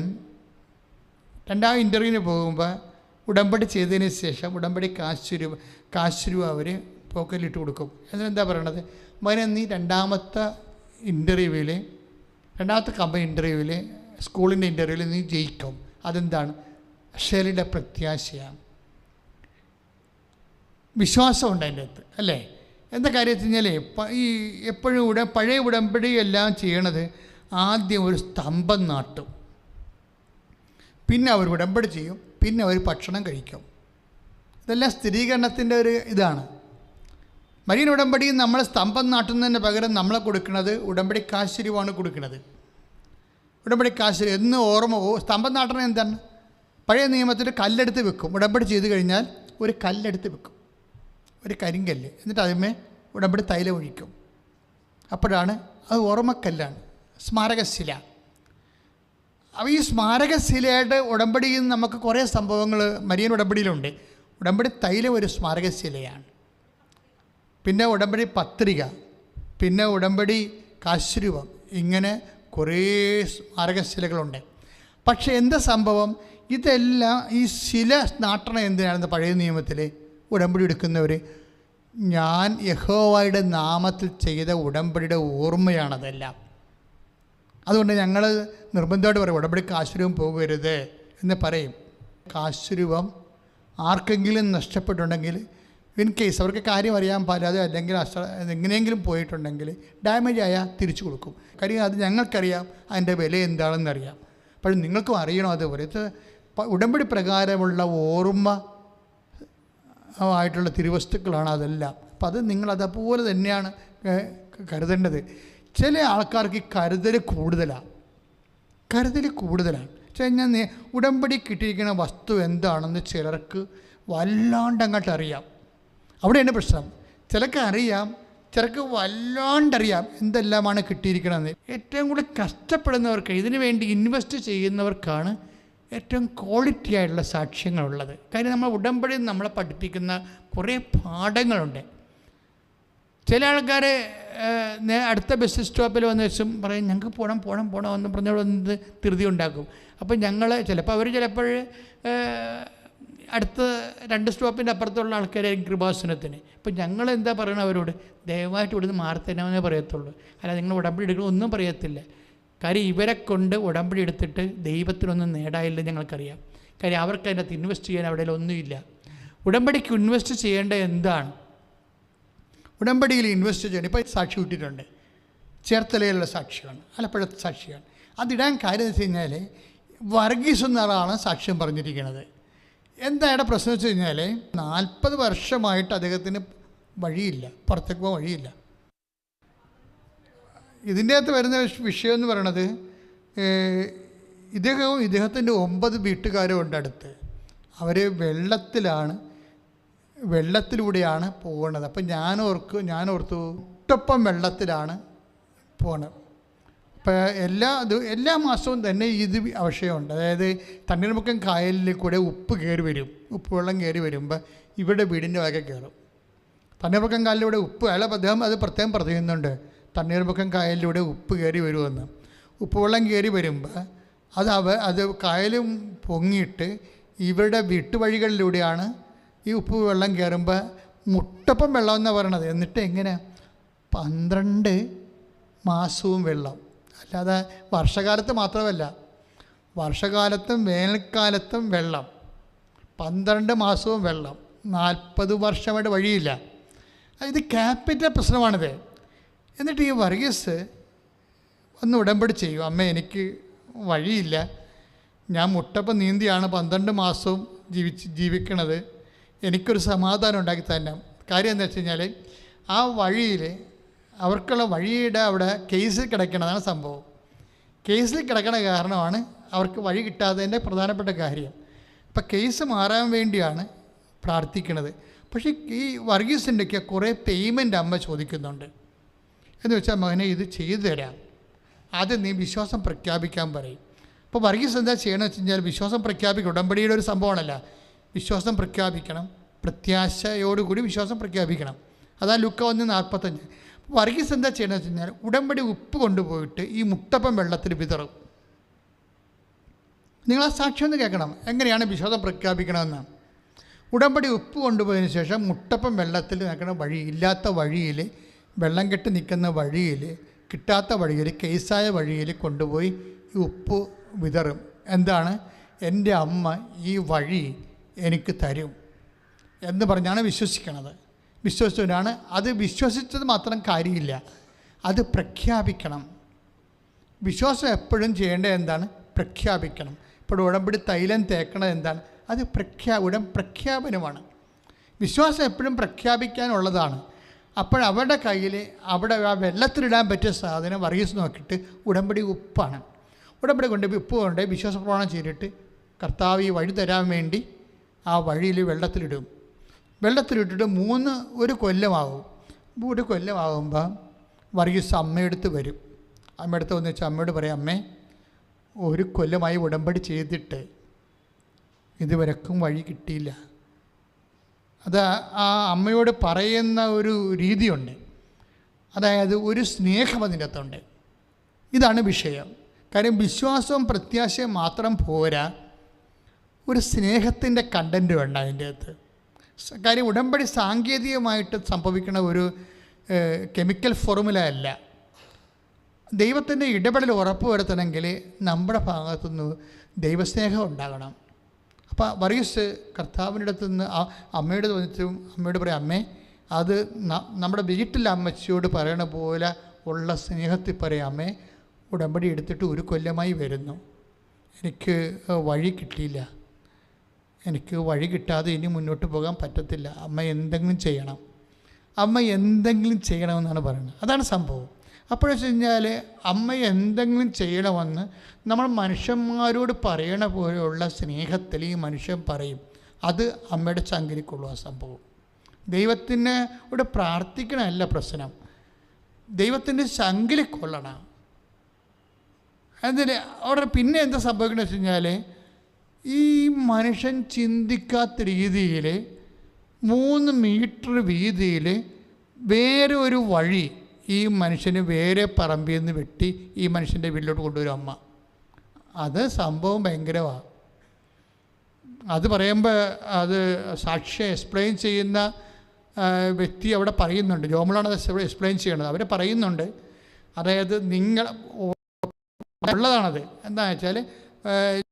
2ാം ഇൻ്റർവ്യൂവിന് പോകുമ്പോൾ ഉടമ്പടി ചെയ്തതിന് ശേഷം ഉടമ്പടി കാശ് രൂപ അവർ പോക്കറ്റിലിട്ട് കൊടുക്കും. എന്നിട്ടെന്താ പറയണത്? മകനെ, നീ 2ാമത്തെ ഇൻ്റർവ്യൂവിൽ, 2ാമത്തെ കമ്പനി ഇൻ്റർവ്യൂവിൽ, സ്കൂളിൻ്റെ ഇൻ്റർവ്യൂവിൽ നീ ജയിക്കും. അതെന്താണ്? ഷെർലിയുടെ പ്രത്യാശയാണ്. വിശ്വാസമുണ്ട് അതിൻ്റെ അകത്ത്, അല്ലേ? എന്താ കാര്യം വെച്ച് കഴിഞ്ഞാൽ ഈ എപ്പോഴും പഴയ ഉടമ്പടി എല്ലാം ചെയ്യണത് ആദ്യം ഒരു സ്തംഭം നാട്ടും, പിന്നെ അവർ ഉടമ്പടി ചെയ്യും, പിന്നെ അവർ ഭക്ഷണം കഴിക്കും. ഇതെല്ലാം സ്ഥിരീകരണത്തിൻ്റെ ഒരു ഇതാണ്. മരിയൻ ഉടമ്പടി നമ്മൾ സ്തംഭം നാട്ടുന്നതിന് പകരം നമ്മളെ കൊടുക്കുന്നത് ഉടമ്പടി കാശുരുവാണ് കൊടുക്കുന്നത്. ഉടമ്പടി കാശുരു എന്ന് സ്തംഭം നാട്ടണം എന്താണ്? പഴയ നിയമത്തിൽ കല്ലെടുത്ത് വെക്കും. ഉടമ്പടി ചെയ്ത് കഴിഞ്ഞാൽ ഒരു കല്ലെടുത്ത് വെക്കും. ഒരു കരിങ്കല്ല്, എന്നിട്ട് അതിന്മേൽ ഉടമ്പടി തൈലം ഒഴിക്കും. അപ്പോഴാണ് അത് ഓർമ്മക്കല്ലാണ്, സ്മാരകശില. അപ്പോൾ ഈ സ്മാരകശിലയുടെ ഉടമ്പടിയിൽ നിന്ന് നമുക്ക് കുറേ സംഭവങ്ങൾ മരിയൻ ഉടമ്പടിയിലുണ്ട്. ഉടമ്പടി തൈലം ഒരു സ്മാരകശിലയാണ്. പിന്നെ ഉടമ്പടി പത്രിക, പിന്നെ ഉടമ്പടി കാശ്രൂപം, ഇങ്ങനെ കുറേ സ്മാരകശിലകളുണ്ട്. പക്ഷേ എന്താ സംഭവം, ഇതെല്ലാം ഈ ശില നാട്ടണം എന്തിനാണെന്ന് പഴയ നിയമത്തിൽ ഉടമ്പടി എടുക്കുന്നവർ ഞാൻ യഹോവയുടെ നാമത്തിൽ ചെയ്ത ഉടമ്പടിയുടെ ഓർമ്മയാണതെല്ലാം. അതുകൊണ്ട് ഞങ്ങൾ നിർബന്ധമായിട്ട് പറയും ഉടമ്പടി കാശ്രൂപം പോകരുത് എന്ന് പറയും. കാശ്രൂപം ആർക്കെങ്കിലും നഷ്ടപ്പെട്ടുണ്ടെങ്കിൽ, ഇൻ കേസ് അവർക്ക് കാര്യം അറിയാൻ പാടില്ലാതെ അല്ലെങ്കിൽ എങ്ങനെയെങ്കിലും പോയിട്ടുണ്ടെങ്കിൽ ഡാമേജ് ആയാൽ തിരിച്ചു കൊടുക്കും. കാര്യം അത് ഞങ്ങൾക്കറിയാം അതിൻ്റെ വില എന്താണെന്നറിയാം. അപ്പോൾ നിങ്ങൾക്കും അറിയണം. അതുപോലെ ഇത് ഉടമ്പടി പ്രകാരമുള്ള ഓർമ്മ ആയിട്ടുള്ള തിരുവസ്തുക്കളാണ് അതെല്ലാം. അപ്പം അത് നിങ്ങളതുപോലെ തന്നെയാണ് കരുതേണ്ടത്. ചില ആൾക്കാർക്ക് കരുതൽ കൂടുതലാണ്. കഴിഞ്ഞാൽ ഉടമ്പടി കിട്ടിയിരിക്കുന്ന വസ്തു എന്താണെന്ന് ചിലർക്ക് വല്ലാണ്ടങ്ങോട്ട് അറിയാം. അവിടെയാണ് പ്രശ്നം. ചിലർക്ക് അറിയാം, ചിലർക്ക് വല്ലാണ്ടറിയാം എന്തെല്ലാമാണ് കിട്ടിയിരിക്കണമെന്ന്. ഏറ്റവും കൂടുതൽ കഷ്ടപ്പെടുന്നവർക്ക്, ഇതിനു വേണ്ടി ഇൻവെസ്റ്റ് ചെയ്യുന്നവർക്കാണ് ഏറ്റവും ക്വാളിറ്റി ആയിട്ടുള്ള സാക്ഷ്യങ്ങളുള്ളത്. കാര്യം നമ്മൾ ഉടമ്പടി നമ്മളെ പഠിപ്പിക്കുന്ന കുറേ പാഠങ്ങളുണ്ട്. ചില ആൾക്കാർ അടുത്ത ബസ് സ്റ്റോപ്പിൽ വന്ന ശേഷം പറയും ഞങ്ങൾക്ക് പോകണം എന്ന് പറഞ്ഞാൽ വന്ന് ധൃതി ഉണ്ടാക്കും. അപ്പം ഞങ്ങൾ ചിലപ്പോൾ അടുത്ത 2 സ്റ്റോപ്പിൻ്റെ അപ്പുറത്തുള്ള ആൾക്കാരായിരിക്കും കൃപാസനത്തിന്. ഇപ്പം ഞങ്ങൾ എന്താ പറയണം അവരോട്, ദയവായിട്ട് ഇവിടുന്ന് മാറത്തന്നെന്നേ പറയത്തുള്ളൂ. അല്ല നിങ്ങൾ ഉടമ്പടി എടുക്കണം ഒന്നും പറയത്തില്ല. കാര്യം ഇവരെ കൊണ്ട് ഉടമ്പടി എടുത്തിട്ട് ദൈവത്തിനൊന്നും നേടായില്ല ഞങ്ങൾക്കറിയാം. കാര്യം അവർക്ക് അതിനകത്ത് ഇൻവെസ്റ്റ് ചെയ്യാൻ അവിടെ ഒന്നുമില്ല. ഉടമ്പടിക്ക് ഇൻവെസ്റ്റ് ചെയ്യേണ്ടത് എന്താണ്? ഉടമ്പടിയിൽ ഇൻവെസ്റ്റ് ചെയ്യണം. ഇപ്പോൾ സാക്ഷി കിട്ടിയിട്ടുണ്ട്, ചേർത്തലയിലുള്ള സാക്ഷിയാണ്, ആലപ്പുഴത്തെ സാക്ഷിയാണ്. അതിടാൻ കാര്യം എന്ന് വെച്ച് കഴിഞ്ഞാൽ വർഗീസ് എന്നൊരാളാണ് സാക്ഷ്യം പറഞ്ഞിരിക്കുന്നത്. എന്താ ഇവിടെ പ്രശ്നം വെച്ച് കഴിഞ്ഞാൽ 40 വർഷമായിട്ട് അദ്ദേഹത്തിന് വഴിയില്ല, പുറത്തേക്ക് പോകാൻ വഴിയില്ല. ഇതിൻ്റെ അകത്ത് വരുന്ന വിഷയം എന്ന് പറയണത്, ഇദ്ദേഹത്തിൻ്റെ 9 വീട്ടുകാരും ഉണ്ട് അടുത്ത്. അവർ വെള്ളത്തിലൂടെയാണ് പോകുന്നത്. അപ്പം ഞാൻ ഓർത്തു ഒട്ടൊപ്പം വെള്ളത്തിലാണ് പോകണത്. അപ്പോൾ എല്ലാ മാസവും തന്നെ ഇത് ആവശ്യമുണ്ട്. അതായത് തണ്ണീർമുക്കം കായലിൽ കൂടെ ഉപ്പ് വെള്ളം കയറി വരുമ്പോൾ ഇവിടെ വീടിൻ്റെ വക കയറും. തണ്ണീർമുക്കം കായലിലൂടെ അദ്ദേഹം അത് പ്രത്യേകം പറയുന്നുണ്ട്, തണ്ണീർമുക്കം കായലിലൂടെ ഉപ്പ് കയറി വരുമെന്ന്. ഉപ്പുവെള്ളം കയറി വരുമ്പോൾ അത് കായലും പൊങ്ങിയിട്ട് ഇവരുടെ വീട്ടുവഴികളിലൂടെയാണ് ഈ ഉപ്പ് വെള്ളം കയറുമ്പോൾ മുട്ടപ്പം വെള്ളം എന്നാണ് പറയണത്. എന്നിട്ട് എങ്ങനെ 12 മാസവും വെള്ളം, അല്ലാതെ വർഷകാലത്ത് മാത്രമല്ല, വർഷകാലത്തും വേനൽക്കാലത്തും വെള്ളം, 12 മാസവും വെള്ളം, 40 വർഷമായിട്ട് വഴിയില്ല. ഇത് ക്യാപിറ്റൽ പ്രശ്നമാണിത്. എന്നിട്ട് ഈ വർഗീസ് ഒന്ന് ഉടമ്പടി ചെയ്യും, അമ്മ എനിക്ക് വഴിയില്ല, ഞാൻ മുട്ടപ്പം നീന്തിയാണ് 12 മാസവും ജീവിക്കണത്, എനിക്കൊരു സമാധാനം ഉണ്ടാക്കി തന്നെ. കാര്യം എന്താ വെച്ച് കഴിഞ്ഞാൽ ആ വഴിയിൽ അവർക്കുള്ള വഴിയുടെ അവിടെ കേസിൽ കിടക്കണതാണ് സംഭവം. കേസിൽ കിടക്കണ കാരണമാണ് അവർക്ക് വഴി കിട്ടാത്തതിൻ്റെ പ്രധാനപ്പെട്ട കാര്യം. അപ്പം കേസ് മാറാൻ വേണ്ടിയാണ് പ്രാർത്ഥിക്കുന്നത്. പക്ഷേ ഈ വർഗീസിൻ്റെയൊക്കെ കുറേ പേയ്മെൻറ്റ് അമ്മ ചോദിക്കുന്നുണ്ട്. എന്ന് വെച്ചാൽ മകനെ ഇത് ചെയ്തു തരാം, ആദ്യം നീ വിശ്വാസം പ്രഖ്യാപിക്കാൻ പറയും. അപ്പോൾ വർഗീസ് എന്താ ചെയ്യണമെന്ന് വെച്ച് കഴിഞ്ഞാൽ വിശ്വാസം പ്രഖ്യാപിക്കണം. ഉടമ്പടിയുടെ ഒരു സംഭവമാണല്ല, വിശ്വാസം പ്രഖ്യാപിക്കണം, പ്രത്യാശയോടുകൂടി വിശ്വാസം പ്രഖ്യാപിക്കണം. അതാ ലൂക്ക 1:45. വർഗീസ് എന്താ ചെയ്യണമെന്ന് വെച്ച് കഴിഞ്ഞാൽ ഉടമ്പടി ഉപ്പ് കൊണ്ടുപോയിട്ട് ഈ മുട്ടപ്പം വെള്ളത്തിൽ വിതറും. നിങ്ങൾ ആ സാക്ഷ്യം ഒന്ന് കേൾക്കണം, എങ്ങനെയാണ് വിശ്വാസം പ്രഖ്യാപിക്കണമെന്ന്. ഉടമ്പടി ഉപ്പ് കൊണ്ടുപോയതിന് ശേഷം മുട്ടപ്പം വെള്ളത്തിൽ നിൽക്കുന്ന വഴി, ഇല്ലാത്ത വഴിയിൽ, വെള്ളം കെട്ടി നിൽക്കുന്ന വഴിയിൽ, കിട്ടാത്ത വഴിയിൽ, കേസായ വഴിയിൽ കൊണ്ടുപോയി ഈ ഉപ്പ് വിതറും. എന്താണ്, എൻ്റെ അമ്മ ഈ വഴി എനിക്ക് തരും എന്ന് പറഞ്ഞാണ് വിശ്വസിക്കണത്. വിശ്വസിച്ചവരാണ്. അത് വിശ്വസിച്ചത് മാത്രം കാര്യമില്ല, അത് പ്രഖ്യാപിക്കണം. വിശ്വാസം എപ്പോഴും ചെയ്യേണ്ടത് എന്താണ്, പ്രഖ്യാപിക്കണം. ഇപ്പോൾ ഉടമ്പടി തൈലം തേക്കണത് എന്താണ്, അത് പ്രഖ്യാപനമാണ്. വിശ്വാസം എപ്പോഴും പ്രഖ്യാപിക്കാനുള്ളതാണ്. അപ്പോഴവരുടെ കയ്യിൽ അവിടെ ആ വെള്ളത്തിലിടാൻ പറ്റിയ സാധനം വർഗീസ് നോക്കിയിട്ട് ഉടമ്പടി ഉപ്പാണ്. ഉടമ്പടി കൊണ്ട് ഉപ്പ് കൊണ്ട് വിശ്വാസപ്രമാണം ചെയ്തിട്ട് കർത്താവ് ഈ വഴി തരാൻ വേണ്ടി ആ വഴിയിൽ വെള്ളത്തിലിടും. വെള്ളത്തിലിട്ടിട്ട് ഒരു കൊല്ലമാകും. ഒരു കൊല്ലമാകുമ്പോൾ വർഗീസ് അമ്മയെടുത്ത് വരും. അമ്മയെടുത്ത് വന്ന് വെച്ചാൽ അമ്മയോട് പറയാം, അമ്മേ, ഒരു കൊല്ലമായി ഉടമ്പടി ചെയ്തിട്ട് ഇതുവരെക്കും വഴി കിട്ടിയില്ല. അത് ആ അമ്മയോട് പറയുന്ന ഒരു രീതിയുണ്ട്. അതായത് ഒരു സ്നേഹം അതിൻ്റെ അകത്തുണ്ട്. ഇതാണ് വിഷയം. കാര്യം വിശ്വാസവും പ്രത്യാശയും മാത്രം പോരാ, ഒരു സ്നേഹത്തിൻ്റെ കണ്ടൻറ്റ് വേണ്ട അതിൻ്റെ അകത്ത്. കാര്യം ഉടമ്പടി സാങ്കേതികമായിട്ട് സംഭവിക്കുന്ന ഒരു കെമിക്കൽ ഫോർമുല അല്ല. ദൈവത്തിൻ്റെ ഇടപെടൽ ഉറപ്പ് വരുത്തണമെങ്കിൽ നമ്മുടെ ഭാഗത്തുനിന്ന് ദൈവസ്നേഹം ഉണ്ടാകണം. അപ്പോൾ വർഗീസ് കർത്താവിൻ്റെ അടുത്ത് നിന്ന് അമ്മയോട് വന്നിട്ടും അമ്മയോട് പറയാം, അമ്മേ, അത് നമ്മുടെ വീട്ടിലെ അമ്മച്ചിയോട് പറയണ പോലെ ഉള്ള സ്നേഹത്തിൽ പറയാം, അമ്മേ, ഉടമ്പടി എടുത്തിട്ട് ഒരു കൊല്ലമായി വരുന്നു, എനിക്ക് വഴി കിട്ടിയില്ല, എനിക്ക് വഴി കിട്ടാതെ ഇനി മുന്നോട്ട് പോകാൻ പറ്റത്തില്ല, അമ്മ എന്തെങ്കിലും ചെയ്യണം, അമ്മ എന്തെങ്കിലും ചെയ്യണമെന്നാണ് പറയുന്നത്. അതാണ് സംഭവം. അപ്പോഴെന്ന് വെച്ച് കഴിഞ്ഞാൽ അമ്മ എന്തെങ്കിലും ചെയ്യണമെന്ന് നമ്മൾ മനുഷ്യന്മാരോട് പറയണ പോലെയുള്ള സ്നേഹത്തിൽ ഈ മനുഷ്യൻ പറയും. അത് അമ്മയുടെ ചങ്കിരിക്കുള്ളൂ ആ സംഭവം. ദൈവത്തിനോട് പ്രാർത്ഥിക്കണമല്ല പ്രശ്നം, ദൈവത്തിൻ്റെ ചങ്കിൽ കൊള്ളണം. അതിന് അവിടെ പിന്നെ എന്താ സംഭവിക്കണമെന്ന് വെച്ച് കഴിഞ്ഞാൽ, ഈ മനുഷ്യൻ ചിന്തിക്കാത്ത രീതിയിൽ 3 മീറ്റർ വീതിയിൽ വേറെ ഒരു വഴി ഈ മനുഷ്യന് വേറെ പറമ്പിൽ നിന്ന് വെട്ടി ഈ മനുഷ്യൻ്റെ വീട്ടിലോട്ട് കൊണ്ടുവരും അമ്മ. അത് സംഭവം ഭയങ്കരമാണ്. അത് പറയുമ്പോൾ അത് സാക്ഷ്യം എക്സ്പ്ലെയിൻ ചെയ്യുന്ന വ്യക്തി അവിടെ പറയുന്നുണ്ട്, ജോമളാണ് അത് എക്സ്പ്ലെയിൻ ചെയ്യണത്. അവർ പറയുന്നുണ്ട്, അതായത് നിങ്ങൾ ഉള്ളതാണത്. എന്താണെന്ന് വെച്ചാൽ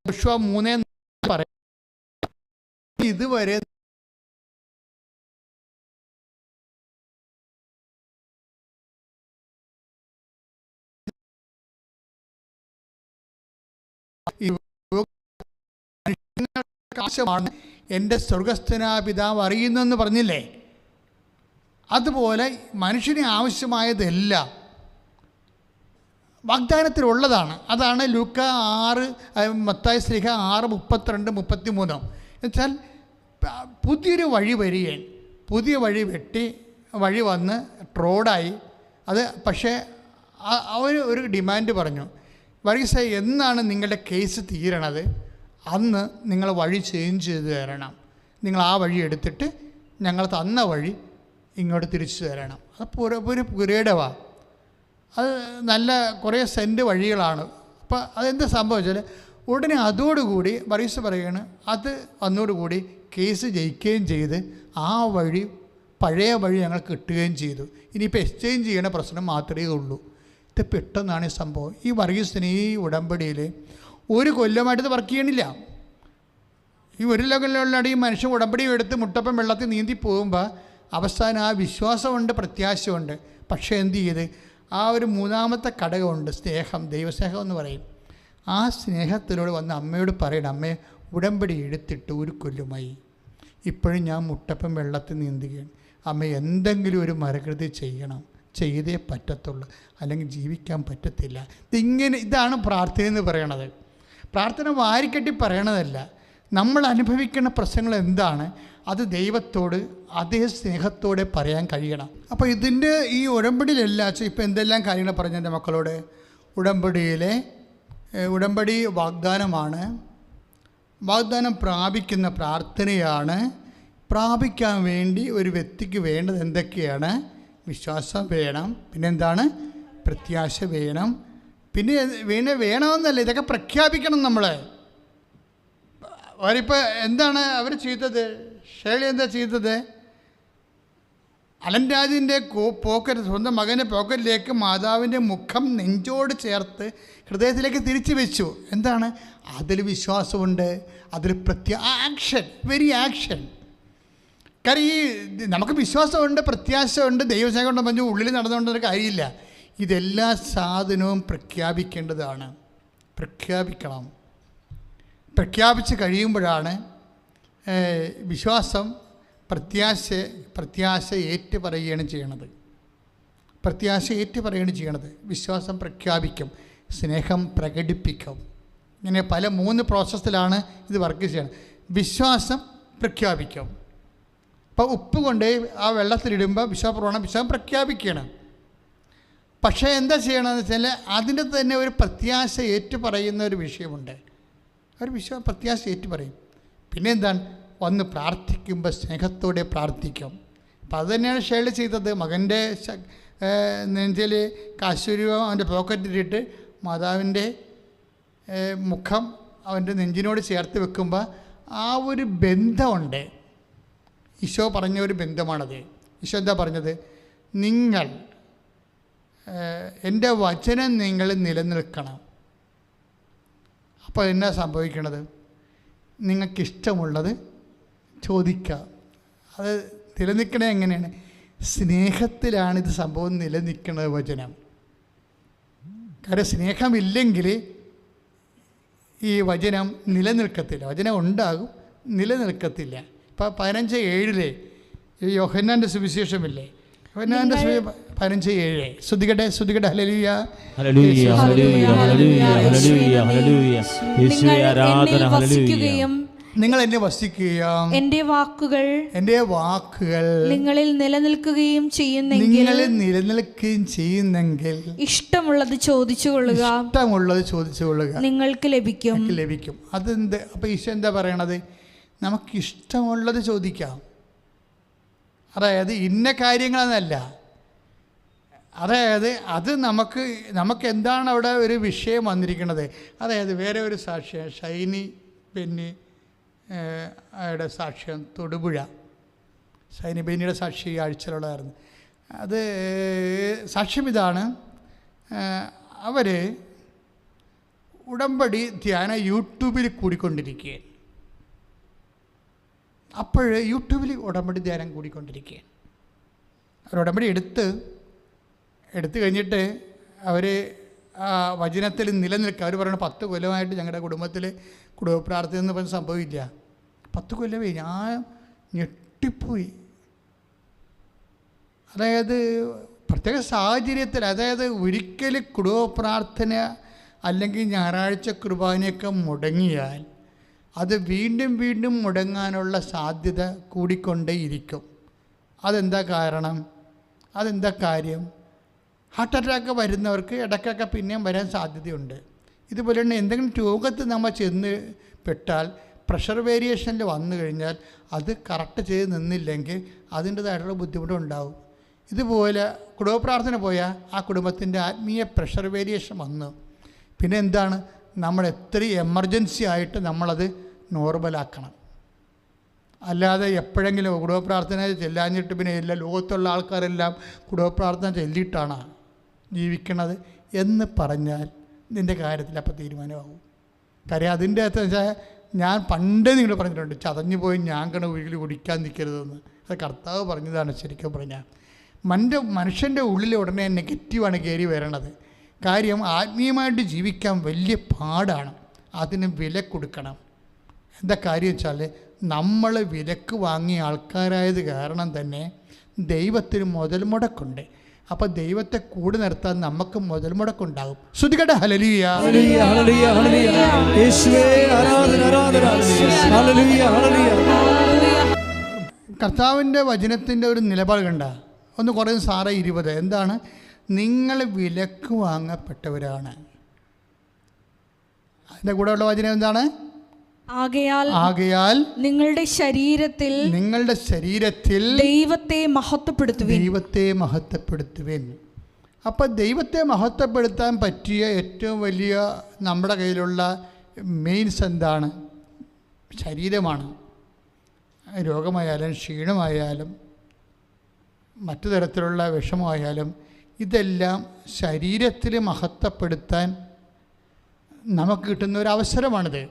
യോശുവ 3 പറയും, ഇതുവരെ ആവശ്യമാണ് എൻ്റെ സ്വർഗസ്ഥനായ പിതാവ് അറിയുന്നെന്ന് പറഞ്ഞില്ലേ? അതുപോലെ മനുഷ്യന് ആവശ്യമായതെല്ലാം വാഗ്ദാനത്തിലുള്ളതാണ്. അതാണ് ലൂക്ക 6, മത്തായി ശ്ലീഹ 6:32-33. എന്നുവെച്ചാൽ പുതിയൊരു വഴി വരികയും പുതിയ വഴി വെട്ടി വഴി വന്ന് റോഡായി. അത് പക്ഷേ അവർ ഒരു ഡിമാൻഡ് പറഞ്ഞു, വർഗീസ്, എന്നാണ് നിങ്ങളുടെ കേസ് തീരണത് അന്ന് നിങ്ങൾ വഴി ചേഞ്ച് ചെയ്ത് തരണം, നിങ്ങൾ ആ വഴി എടുത്തിട്ട് ഞങ്ങൾ തന്ന വഴി ഇങ്ങോട്ട് തിരിച്ചു തരണം. അത് ഒരു പുരേടവാണ്. അത് നല്ല കുറേ സെൻറ്റ് വഴികളാണ്. അപ്പോൾ അതെന്താ സംഭവിച്ചാൽ ഉടനെ അതോടുകൂടി വർഗീസ് പറയുകയാണ്, അത് വന്നോടുകൂടി കേസ് ജയിക്കുകയും ചെയ്ത് ആ വഴി പഴയ വഴി ഞങ്ങൾ കിട്ടുകയും ചെയ്തു. ഇനിയിപ്പോൾ എക്സ്ചേഞ്ച് ചെയ്യണ പ്രശ്നം മാത്രമേ ഉള്ളൂ. ഇത് പെട്ടെന്നാണ് ഈ സംഭവം. ഈ വർഗീസിന് ഈ ഉടമ്പടിയിൽ ഒരു കൊല്ലമായിട്ട് വർക്ക് ചെയ്യണില്ല. ഈ ഒരു കൊല്ലമുള്ള ഈ മനുഷ്യൻ ഉടമ്പടി എടുത്ത് മുട്ടപ്പം വെള്ളത്തിൽ നീന്തി പോകുമ്പോൾ അവസാനം ആ വിശ്വാസമുണ്ട്, പ്രത്യാശയുണ്ട്. പക്ഷേ എന്ത് ചെയ്ത് ആ ഒരു 3ാമത്തെ ഘടകമുണ്ട്, സ്നേഹം, ദൈവസ്നേഹം എന്ന് പറയും. ആ സ്നേഹത്തിലൂടെ വന്ന് അമ്മയോട് പറയണം, അമ്മേ, ഉടമ്പടി എടുത്തിട്ട് ഒരു കൊല്ലമായി, ഇപ്പോഴും ഞാൻ മുട്ടപ്പം വെള്ളത്തിൽ നീന്തുകയാണ്, അമ്മ എന്തെങ്കിലും ഒരു മരകൃതി ചെയ്യണം, ചെയ്തേ പറ്റത്തുള്ളൂ, അല്ലെങ്കിൽ ജീവിക്കാൻ പറ്റത്തില്ല. ഇതാണ് പ്രാർത്ഥന എന്ന് പറയണത്. പ്രാർത്ഥന വാരിക്കെട്ടി പറയണതല്ല. നമ്മൾ അനുഭവിക്കുന്ന പ്രശ്നങ്ങൾ എന്താണ് അത് ദൈവത്തോട് അതേ സ്നേഹത്തോടെ പറയാൻ കഴിയണം. അപ്പോൾ ഇതിൻ്റെ ഈ ഉടമ്പടിയിലെല്ലാം ഇപ്പോൾ എന്തെല്ലാം കാര്യങ്ങൾ പറഞ്ഞു എൻ്റെ മക്കളോട്. ഉടമ്പടി വാഗ്ദാനമാണ്, വാഗ്ദാനം പ്രാപിക്കുന്ന പ്രാർത്ഥനയാണ്. പ്രാപിക്കാൻ വേണ്ടി ഒരു വ്യക്തിക്ക് വേണ്ടത് എന്തൊക്കെയാണ്? വിശ്വാസം വേണം, പിന്നെന്താണ്? പ്രത്യാശ വേണം, പിന്നെ വേണമെന്നല്ല, ഇതൊക്കെ പ്രഖ്യാപിക്കണം നമ്മൾ. അവരിപ്പോൾ എന്താണ് അവർ ചെയ്തത്? ഷേളി എന്താ ചെയ്തത്? അലൻ രാജിൻ്റെ പോക്കറ്റ്, സ്വന്തം മകൻ്റെ പോക്കറ്റിലേക്ക് മാതാവിൻ്റെ മുഖം നെഞ്ചോട് ചേർത്ത് ഹൃദയത്തിലേക്ക് തിരിച്ചു വെച്ചു. എന്താണ്? അതിൽ വിശ്വാസമുണ്ട്, അതിൽ ആക്ഷൻ, വെരി ആക്ഷൻ. കാരണം ഈ നമുക്ക് വിശ്വാസമുണ്ട്, പ്രത്യാശയുണ്ട്, ദൈവസ്നേഹം കൊണ്ട് പറഞ്ഞു ഉള്ളിൽ നടന്നുകൊണ്ടൊരു കാര്യമില്ല. ഇതെല്ലാ സാധനവും പ്രഖ്യാപിക്കേണ്ടതാണ്. പ്രഖ്യാപിക്കണം. പ്രഖ്യാപിച്ച് കഴിയുമ്പോഴാണ് വിശ്വാസം പ്രത്യാശ ഏറ്റു പറയുകയാണ് ചെയ്യണത്. പ്രത്യാശ ഏറ്റു പറയുകയാണ് ചെയ്യണത്. വിശ്വാസം പ്രഖ്യാപിക്കും, സ്നേഹം പ്രകടിപ്പിക്കും. ഇങ്ങനെ 3 പ്രോസസ്സിലാണ് ഇത് വർക്ക് ചെയ്യണം. വിശ്വാസം പ്രഖ്യാപിക്കും, അപ്പോൾ ഉപ്പ് കൊണ്ട് ആ വെള്ളത്തിലിടുമ്പോൾ വിശ്വാസപ്രമാണം പ്രഖ്യാപിക്കണം. പക്ഷേ എന്താ ചെയ്യണമെന്ന് വെച്ചാൽ അതിൻ്റെ തന്നെ ഒരു പ്രത്യാശ ഏറ്റു പറയുന്ന ഒരു വിഷയമുണ്ട്. ഒരു പ്രത്യാശ ഏറ്റു പറയും. പിന്നെ എന്താണ്, വന്ന് പ്രാർത്ഥിക്കുമ്പോൾ സ്നേഹത്തോടെ പ്രാർത്ഥിക്കും. അപ്പോൾ അത് തന്നെയാണ് ഷേർലി ചെയ്തത്. മകൻ്റെ നെഞ്ചിൽ കാശുരൂപം അവൻ്റെ പോക്കറ്റിലിട്ട് മാതാവിൻ്റെ മുഖം അവൻ്റെ നെഞ്ചിനോട് ചേർത്ത് വെക്കുമ്പോൾ ആ ഒരു ബന്ധമുണ്ട്. ഈശോ പറഞ്ഞ ഒരു ബന്ധമാണത്. ഈശോ എന്താ പറഞ്ഞത്? നിങ്ങൾ എൻ്റെ വചനം നിങ്ങൾ നിലനിൽക്കണം. അപ്പോൾ എന്നാ സംഭവിക്കണത്? നിങ്ങൾക്കിഷ്ടമുള്ളത് ചോദിക്കുക. അത് നിലനിൽക്കണേ എങ്ങനെയാണ്? സ്നേഹത്തിലാണ് ഇത് സംഭവം നിലനിൽക്കുന്നത് വചനം. കാരണം സ്നേഹമില്ലെങ്കിൽ ഈ വചനം നിലനിൽക്കത്തില്ല. വചനം ഉണ്ടാകും, നിലനിൽക്കത്തില്ല. ഇപ്പോൾ 15:7 യോഹന്നാൻ്റെ സുവിശേഷമില്ലേ? യോഹന്നാൻ്റെ 15:7 ശ്രുതികട്ടെ hallelujah hallelujah hallelujah hallelujah hallelujah hallelujah യേശുവേ ആരാധന ഹല്ലേലൂയ. നിങ്ങൾ എന്നെ വസിക്കുകയും എൻ്റെ വാക്കുകൾ നിങ്ങളിൽ നിലനിൽക്കുകയും ചെയ്യുന്നെങ്കിൽ ഇഷ്ടമുള്ളത് ചോദിച്ചുകൊള്ളുക, നിങ്ങൾക്ക് ലഭിക്കും. അതെന്ത്? അപ്പോൾ ഈശോ എന്താ പറയണത്? നമുക്കിഷ്ടമുള്ളത് ചോദിക്കാം. അതായത് ഇന്ന കാര്യങ്ങളെന്നല്ല. അതായത് അത് നമുക്ക് എന്താണ് അവിടെ ഒരു വിഷയം വന്നിരിക്കുന്നത്. അതായത് വേറെ ഒരു സാക്ഷ്യം, ഷൈനി ബെന്നി യുടെ സാക്ഷ്യം തൊടുപുഴ. ഷൈനി ബെന്നിയുടെ സാക്ഷി ആഴ്ചയിലുള്ളതായിരുന്നു. അത് സാക്ഷ്യം ഇതാണ്. അവർ ഉടമ്പടി ധ്യാനം യൂട്യൂബിൽ കൂടിക്കൊണ്ടിരിക്കുകയാണ്. അപ്പോൾ യൂട്യൂബിൽ ഉടമ്പടി ധ്യാനം കൂടിക്കൊണ്ടിരിക്കുകയാണ്. അവർ ഉടമ്പടി എടുത്ത് കഴിഞ്ഞിട്ട് അവർ ആ വചനത്തിൽ നിലനിൽക്കുക. അവർ പറയുന്നത് 10 കൊല്ലമായിട്ട് ഞങ്ങളുടെ കുടുംബത്തിൽ കുടുംബ പ്രാർത്ഥന എന്ന് പറഞ്ഞ സംഭവമില്ല. 10 കൊല്ലമേ. ഞാൻ ഞെട്ടിപ്പോയി. അതായത് പ്രത്യേക സാഹചര്യത്തിൽ, അതായത് ഒരിക്കൽ കുടുംബ പ്രാർത്ഥന അല്ലെങ്കിൽ ഞായറാഴ്ച കുർബാനയൊക്കെ മുടങ്ങിയാൽ അത് വീണ്ടും വീണ്ടും മുടങ്ങാനുള്ള സാധ്യത കൂടിക്കൊണ്ടേയിരിക്കും. അതെന്താ കാരണം? അതെന്താ കാര്യം? ഹാർട്ട് അറ്റാക്ക് വരുന്നവർക്ക് ഇടയ്ക്കൊക്കെ പിന്നെയും വരാൻ സാധ്യതയുണ്ട്. ഇതുപോലെ തന്നെ എന്തെങ്കിലും രോഗത്ത് നമ്മൾ ചെന്ന് പെട്ടാൽ, പ്രഷർ വേരിയേഷനിൽ വന്നു കഴിഞ്ഞാൽ അത് കറക്റ്റ് ചെയ്ത് നിന്നില്ലെങ്കിൽ അതിൻ്റേതായിട്ടുള്ള ബുദ്ധിമുട്ടുണ്ടാവും. ഇതുപോലെ കുടുംബ പ്രാർത്ഥന പോയാൽ ആ കുടുംബത്തിൻ്റെ ആത്മീയ പ്രഷർ വേരിയേഷൻ വന്നു. പിന്നെ എന്താണ്, നമ്മൾ എത്രയും എമർജൻസി ആയിട്ട് നമ്മളത് നോർമലാക്കണം. അല്ലാതെ എപ്പോഴെങ്കിലും കുടുംബ പ്രാർത്ഥന ചെല്ലാഞ്ഞിട്ട് പിന്നെ എല്ലാ ലോകത്തുള്ള ആൾക്കാരെല്ലാം കുടുംബ പ്രാർത്ഥന ചൊല്ലിയിട്ടാണ് ജീവിക്കണത് എന്ന് പറഞ്ഞാൽ നിൻ്റെ കാര്യത്തിൽ അപ്പം തീരുമാനമാകും. കാര്യം അതിൻ്റെ അകത്ത് വെച്ചാൽ ഞാൻ പണ്ടേ നിങ്ങൾ പറഞ്ഞിട്ടുണ്ട്, ചതഞ്ഞു പോയി ഞാൻ ഒരിക്കലും കുടിക്കാൻ നിൽക്കരുതെന്ന്. അത് കർത്താവ് പറഞ്ഞതാണ്. ശരിക്കും പറഞ്ഞാൽ മനുഷ്യൻ്റെ ഉള്ളിൽ ഉടനെ നെഗറ്റീവാണ് കയറി വരണത്. കാര്യം ആത്മീയമായിട്ട് ജീവിക്കാൻ വലിയ പാടാണ്. അതിന് വില കൊടുക്കണം. എന്താ കാര്യം വെച്ചാൽ നമ്മൾ വിലക്ക് വാങ്ങിയ ആൾക്കാരായത് കാരണം തന്നെ ദൈവത്തിന് മുതൽ മുടക്കുണ്ട്. അപ്പോൾ ദൈവത്തെ കൂടെ നിർത്താൻ നമുക്ക് മുതൽ മുടക്കുണ്ടാകും. ശ്രുതികട്ടെ ഹല്ലേലൂയ ഹല്ലേലൂയ ഹല്ലേലൂയ ഹല്ലേലൂയ യേശുവേ ആരാധന ആരാധന ഹല്ലേലൂയ ഹല്ലേലൂയ. കർത്താവിൻ്റെ വചനത്തിൻ്റെ ഒരു നിലപാട് കണ്ട ഒന്ന് കുറേ 6:20 എന്താണ്? നിങ്ങൾ വിലക്ക് വാങ്ങപ്പെട്ടവരാണ്. അതിൻ്റെ കൂടെയുള്ള വചനം എന്താണ്? ആകയാൽ നിങ്ങളുടെ ശരീരത്തിൽ ദൈവത്തെ മഹത്വപ്പെടുത്തുവിൻ. അപ്പം ദൈവത്തെ മഹത്വപ്പെടുത്താൻ പറ്റിയ ഏറ്റവും വലിയ നമ്മുടെ കയ്യിലുള്ള മെയിൻസ് എന്താണ്? ശരീരമാണ്. രോഗമായാലും ക്ഷീണമായാലും മറ്റു തരത്തിലുള്ള വിഷമമായാലും ഇതെല്ലാം ശരീരത്തിൽ മഹത്വപ്പെടുത്താൻ നമുക്ക് കിട്ടുന്ന ഒരു അവസരമാണിത്.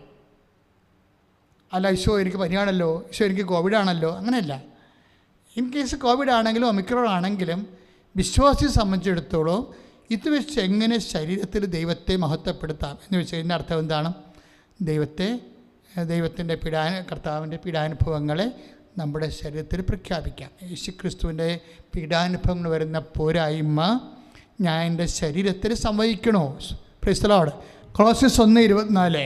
അല്ല, ഈശോ എനിക്ക് പനിയാണല്ലോ, ഈശോ എനിക്ക് കോവിഡാണല്ലോ, അങ്ങനെയല്ല. ഇൻ കേസ് കോവിഡ് ആണെങ്കിലും ഒമിക്രോൺ ആണെങ്കിലും വിശ്വാസിയെ സംബന്ധിച്ചിടത്തോളം ഇത് വെച്ച് എങ്ങനെ ശരീരത്തിൽ ദൈവത്തെ മഹത്വപ്പെടുത്താം എന്ന് വെച്ച് കഴിഞ്ഞാൽ അർത്ഥം എന്താണ്? ദൈവത്തിൻ്റെ കർത്താവിൻ്റെ പീഡാനുഭവങ്ങളെ നമ്മുടെ ശരീരത്തിൽ പ്രഖ്യാപിക്കാം. യേശുക്രിസ്തുവിൻ്റെ പീഡാനുഭവങ്ങൾ വരുന്ന പോരായ്മ ഞാൻ എൻ്റെ ശരീരത്തിൽ സംവഹിക്കണോ? Praise the Lord. കൊളോസ്യസ് 1:24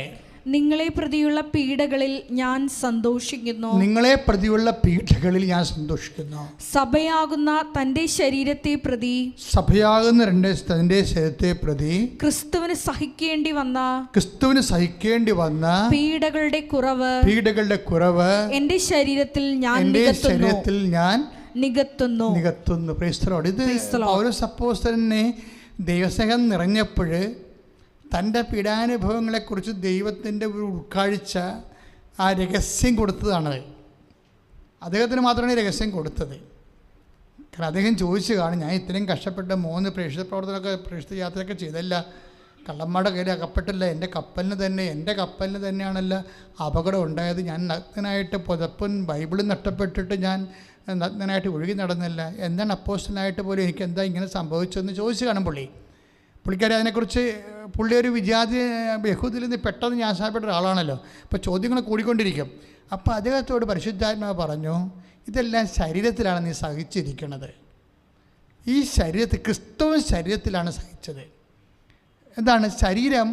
നിങ്ങളെ പ്രതിയുള്ള പീഡകളിൽ ഞാൻ സന്തോഷിക്കുന്നു. നിങ്ങളെ പ്രതിയുള്ള പീഡകളിൽ ഞാൻ സന്തോഷിക്കുന്നു. സഭയാകുന്ന തന്റെ ശരീരത്തെ പ്രതി, സഭയാകുന്ന തന്റെ ശരീരത്തെ പ്രതി ക്രിസ്തുവിന് സഹിക്കേണ്ടി വന്ന പീഡകളുടെ കുറവ് എന്റെ ശരീരത്തിൽ ഞാൻ നികത്തുന്നു. Price the Lord. ഇത് പൗലോസ് അപ്പോസ്തലനെ ദൈവസ്നേഹം നിറഞ്ഞപ്പോൾ തൻ്റെ പീഡാനുഭവങ്ങളെക്കുറിച്ച് ദൈവത്തിൻ്റെ ഒരു ഉൾക്കാഴ്ച, ആ രഹസ്യം കൊടുത്തതാണത്. അദ്ദേഹത്തിന് മാത്രമാണ് ഈ രഹസ്യം കൊടുത്തത്. കാരണം അദ്ദേഹം ചോദിച്ചു കാണും, ഞാൻ ഇത്രയും കഷ്ടപ്പെട്ട 3 പ്രേക്ഷിത പ്രവർത്തനമൊക്കെ, പ്രേക്ഷിത യാത്രയൊക്കെ ചെയ്തല്ല, കള്ളന്മാരുടെ കയ്യിൽ അകപ്പെട്ടില്ല, എൻ്റെ കപ്പലിന് തന്നെയാണല്ലോ അപകടം ഉണ്ടായത്. ഞാൻ നഗ്നനായിട്ട് പുതപ്പും ബൈബിളും നഷ്ടപ്പെട്ടിട്ട് ഞാൻ നഗ്നനായിട്ട് ഒഴുകി നടന്നില്ല. എന്താണ് അപ്പോസ്റ്റലായിട്ട് പോലും എനിക്ക് എന്താ ഇങ്ങനെ സംഭവിച്ചതെന്ന് ചോദിച്ചു കാണും പുള്ളിക്കാരി. അതിനെക്കുറിച്ച് പുള്ളി ഒരു വിജാതി യഹൂദിൽ നിന്ന് പെട്ടെന്ന് ന്യാസപ്പെട്ട ഒരാളാണല്ലോ. അപ്പോൾ ചോദ്യങ്ങൾ കൂടിക്കൊണ്ടിരിക്കും. അപ്പോൾ അദ്ദേഹത്തോട് പരിശുദ്ധാത്മാവ് പറഞ്ഞു, ഇതെല്ലാം ശരീരത്തിലാണ് നീ സഹിച്ചിരിക്കുന്നത്. ഈ ശരീരത്തിൽ, ക്രിസ്തുവിൻ ശരീരത്തിലാണ് സഹിച്ചത്. എന്താണ്? ശരീരം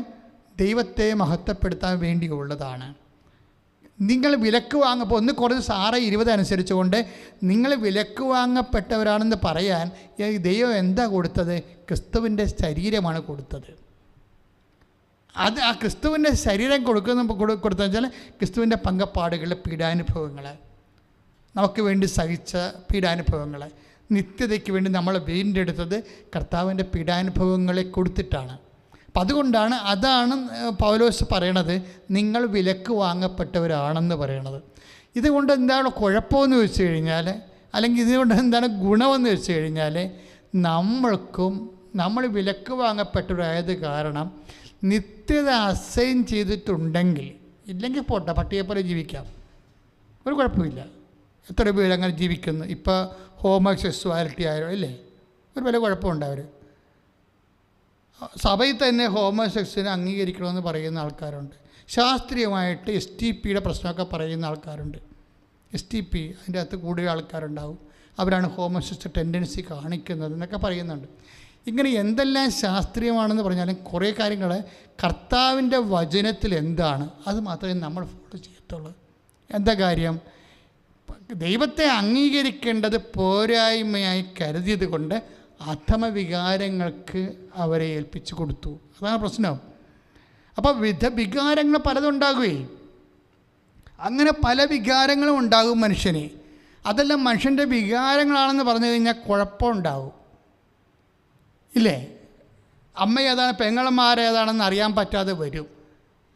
ദൈവത്തെ മഹത്വപ്പെടുത്താൻ വേണ്ടിയുള്ളതാണ്. നിങ്ങൾ വിലക്ക് വാങ്ങപ്പോൾ 1 കൊരിന്ത്യർ 6:20 അനുസരിച്ചുകൊണ്ട് നിങ്ങൾ വിലക്ക് വാങ്ങപ്പെട്ടവരാണെന്ന് പറയാൻ ദൈവം എന്താ കൊടുത്തത്? ക്രിസ്തുവിൻ്റെ ശരീരമാണ് കൊടുത്തത്. അത് ആ ക്രിസ്തുവിൻ്റെ ശരീരം കൊടുത്തതെന്ന് വെച്ചാൽ ക്രിസ്തുവിൻ്റെ പങ്കപ്പാടുകളുടെ പീഡാനുഭവങ്ങൾ, നമുക്ക് വേണ്ടി സഹിച്ച പീഡാനുഭവങ്ങൾ, നിത്യതയ്ക്ക് വേണ്ടി നമ്മൾ വീണ്ടെടുത്തത് കർത്താവിൻ്റെ പീഡാനുഭവങ്ങളെ കൊടുത്തിട്ടാണ്. അപ്പം അതുകൊണ്ടാണ്, അതാണ് പൗലോസ് പറയണത്, നിങ്ങൾ വിലക്ക് വാങ്ങപ്പെട്ടവരാണെന്ന് പറയണത്. ഇതുകൊണ്ട് എന്താണ് കുഴപ്പമെന്ന് വെച്ച് കഴിഞ്ഞാൽ, അല്ലെങ്കിൽ ഇതുകൊണ്ട് എന്താണ് ഗുണമെന്ന് വെച്ച് കഴിഞ്ഞാൽ, നമ്മൾ വിലക്ക് വാങ്ങപ്പെട്ടവരായത് കാരണം നിത്യത അസൈൻ ചെയ്തിട്ടുണ്ടെങ്കിൽ, ഇല്ലെങ്കിൽ പോട്ടെ, പട്ടിയെപ്പോലെ ജീവിക്കാം, ഒരു കുഴപ്പമില്ല. എത്ര പേര് അങ്ങനെ ജീവിക്കുന്നു. ഇപ്പോൾ ഹോമോസെക്സ്വാലിറ്റി ആയോ ഇല്ലേ, ഒരു വലിയ കുഴപ്പമുണ്ട്. അവർ സഭയിൽ തന്നെ ഹോമോസെക്സിനെ അംഗീകരിക്കണമെന്ന് പറയുന്ന ആൾക്കാരുണ്ട്. ശാസ്ത്രീയമായിട്ട് STPയുടെ പ്രശ്നമൊക്കെ പറയുന്ന ആൾക്കാരുണ്ട്. STP അതിൻ്റെ അകത്ത് കൂടുതൽ ആൾക്കാരുണ്ടാവും, അവരാണ് ഹോമോസെക്സ് ടെൻഡൻസി കാണിക്കുന്നത് എന്നൊക്കെ പറയുന്നുണ്ട്. ഇങ്ങനെ എന്തെല്ലാം ശാസ്ത്രീയമാണെന്ന് പറഞ്ഞാലും കുറേ കാര്യങ്ങൾ കർത്താവിൻ്റെ വചനത്തിൽ എന്താണ് അത് മാത്രമേ നമ്മൾ ഫോളോ ചെയ്യത്തുള്ളൂ. എന്താ കാര്യം? ദൈവത്തെ അംഗീകരിക്കേണ്ടത് പോരായ്മയായി കരുതിയത് കൊണ്ട് അധമവികാരങ്ങൾക്ക് അവരെ ഏൽപ്പിച്ചു കൊടുത്തു. അതാണ് പ്രശ്നം. അപ്പോൾ വികാരങ്ങൾ പലതുണ്ടാകുകയും അങ്ങനെ പല വികാരങ്ങളും ഉണ്ടാകും മനുഷ്യന്. അതെല്ലാം മനുഷ്യൻ്റെ വികാരങ്ങളാണെന്ന് പറഞ്ഞു കഴിഞ്ഞാൽ കുഴപ്പമുണ്ടാകും ഇല്ലേ? അമ്മ ഏതാണ് പെങ്ങളന്മാരേതാണെന്ന് അറിയാൻ പറ്റാതെ വരും.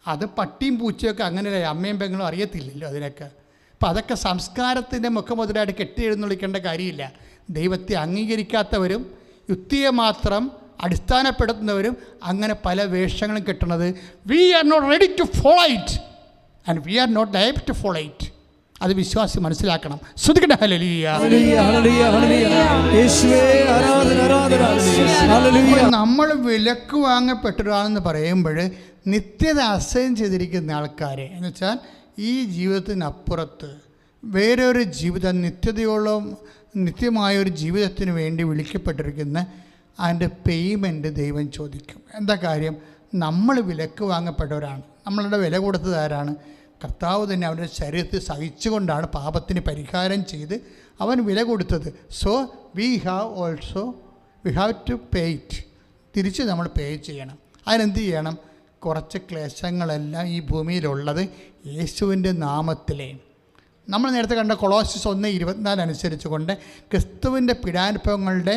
അത് പട്ടിയും പൂച്ചയൊക്കെ അങ്ങനെയല്ലേ, അമ്മയും പെങ്ങളും അറിയത്തില്ലല്ലോ അതിനൊക്കെ. അപ്പം അതൊക്കെ സംസ്കാരത്തിൻ്റെ മുഖമുദ്രയായിട്ട് കെട്ടി എഴുന്നള്ളിക്കേണ്ട കാര്യമില്ല. ദൈവത്തെ അംഗീകരിക്കാത്തവരും യുക്തിയെ മാത്രം അടിസ്ഥാനപ്പെടുത്തുന്നവരും അങ്ങനെ പല വേഷങ്ങളും കെട്ടുന്നത്. We are not ready to follow it and we are not liable to follow it. അത് വിശ്വാസി മനസ്സിലാക്കണം. സ്തുതിക്കട്ടെ. ഹല്ലേലൂയ. നമ്മൾ വിലക്ക് വാങ്ങപ്പെട്ടവരാണെന്ന് പറയുമ്പോൾ നിത്യത അസൈൻ ചെയ്തിരിക്കുന്ന ആൾക്കാരെ എന്ന് വെച്ചാൽ ഈ ജീവിതത്തിനപ്പുറത്ത് വേറൊരു ജീവിതം, നിത്യമായൊരു ജീവിതത്തിന് വേണ്ടി വിളിക്കപ്പെട്ടിരിക്കുന്ന അതിൻ്റെ പേയ്മെൻറ്റ് ദൈവം ചോദിക്കും. എന്താ കാര്യം? നമ്മൾ വിലക്ക് വാങ്ങപ്പെട്ടവരാണ്. നമ്മളുടെ വില കൊടുത്തത് ആരാണ്? കർത്താവ് തന്നെ അവൻ്റെ ശരീരത്തിൽ സഹിച്ചുകൊണ്ടാണ് പാപത്തിന് പരിഹാരം ചെയ്ത് അവൻ വില കൊടുത്തത്. So we have to pay it. തിരിച്ച് നമ്മൾ പേ ചെയ്യണം. അതിനെന്ത് ചെയ്യണം? കുറച്ച് ക്ലേശങ്ങളെല്ലാം ഈ ഭൂമിയിലുള്ളത് യേശുവിൻ്റെ നാമത്തിലേ. നമ്മൾ നേരത്തെ കണ്ട കൊളോസ്യസ് 1:24 അനുസരിച്ച് കൊണ്ട് ക്രിസ്തുവിൻ്റെ പീഡാനുഭവങ്ങളുടെ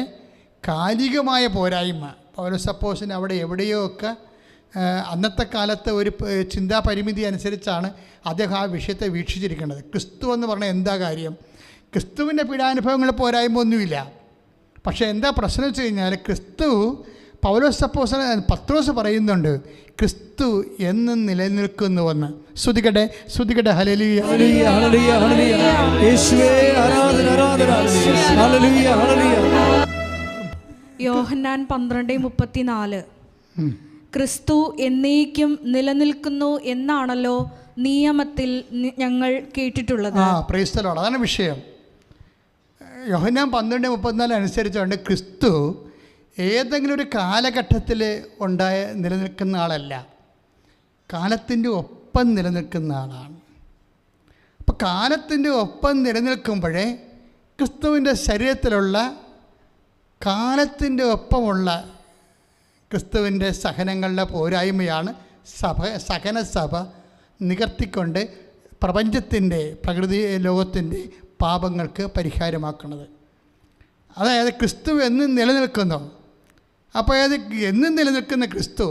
കാലികമായ പോരായ്മ, പൗലോസ് അപ്പോസ്തലൻ അവിടെ എവിടെയോ ഒക്കെ അന്നത്തെ കാലത്തെ ഒരു ചിന്താപരിമിതി അനുസരിച്ചാണ് അദ്ദേഹം ആ വിഷയത്തെ വീക്ഷിച്ചിരിക്കേണ്ടത്. ക്രിസ്തു എന്ന് പറഞ്ഞാൽ എന്താ കാര്യം? ക്രിസ്തുവിൻ്റെ പീഡാനുഭവങ്ങൾ പോരായ്മ ഒന്നുമില്ല. പക്ഷേ എന്താ പ്രശ്നം വെച്ച് കഴിഞ്ഞാൽ, ക്രിസ്തു പൗലോസ് അപ്പോസ്തലൻ പത്രോസ് പറയുന്നുണ്ട്, ക്രിസ്തു എന്നും നിലനിൽക്കുന്നുവെന്ന്. സ്തുതിക്കട്ടെ, സ്തുതിക്കട്ടെ. ഹല്ലേലൂയ. യോഹന്നാൻ 12:34 ക്രിസ്തു എന്നേക്കും നിലനിൽക്കുന്നു എന്നാണല്ലോ നിയമത്തിൽ ഞങ്ങൾ കേട്ടിട്ടുള്ളത്. Price the Lord. അതാണ് വിഷയം. യോഹന്നാൻ 12:34 അനുസരിച്ചുകൊണ്ട് ക്രിസ്തു ഏതെങ്കിലും ഒരു കാലഘട്ടത്തിൽ നിലനിൽക്കുന്ന ആളല്ല. കാലത്തിൻ്റെ ഒപ്പം നിലനിൽക്കുന്ന ആളാണ്. അപ്പോൾ കാലത്തിൻ്റെ ഒപ്പം നിലനിൽക്കുമ്പോഴേ ക്രിസ്തുവിൻ്റെ ശരീരത്തിലുള്ള കാലത്തിൻ്റെ ഒപ്പമുള്ള ക്രിസ്തുവിൻ്റെ സഹനങ്ങളുടെ പോരായ്മയാണ് സഹനസഭ നികർത്തിക്കൊണ്ട് പ്രപഞ്ചത്തിൻ്റെ പ്രകൃതി ലോകത്തിൻ്റെ പാപങ്ങൾക്ക് പരിഹാരമാക്കുന്നത്. അതായത് ക്രിസ്തു എന്നും നിലനിൽക്കുന്നു. അപ്പോൾ അത് എന്നും നിലനിൽക്കുന്ന ക്രിസ്തു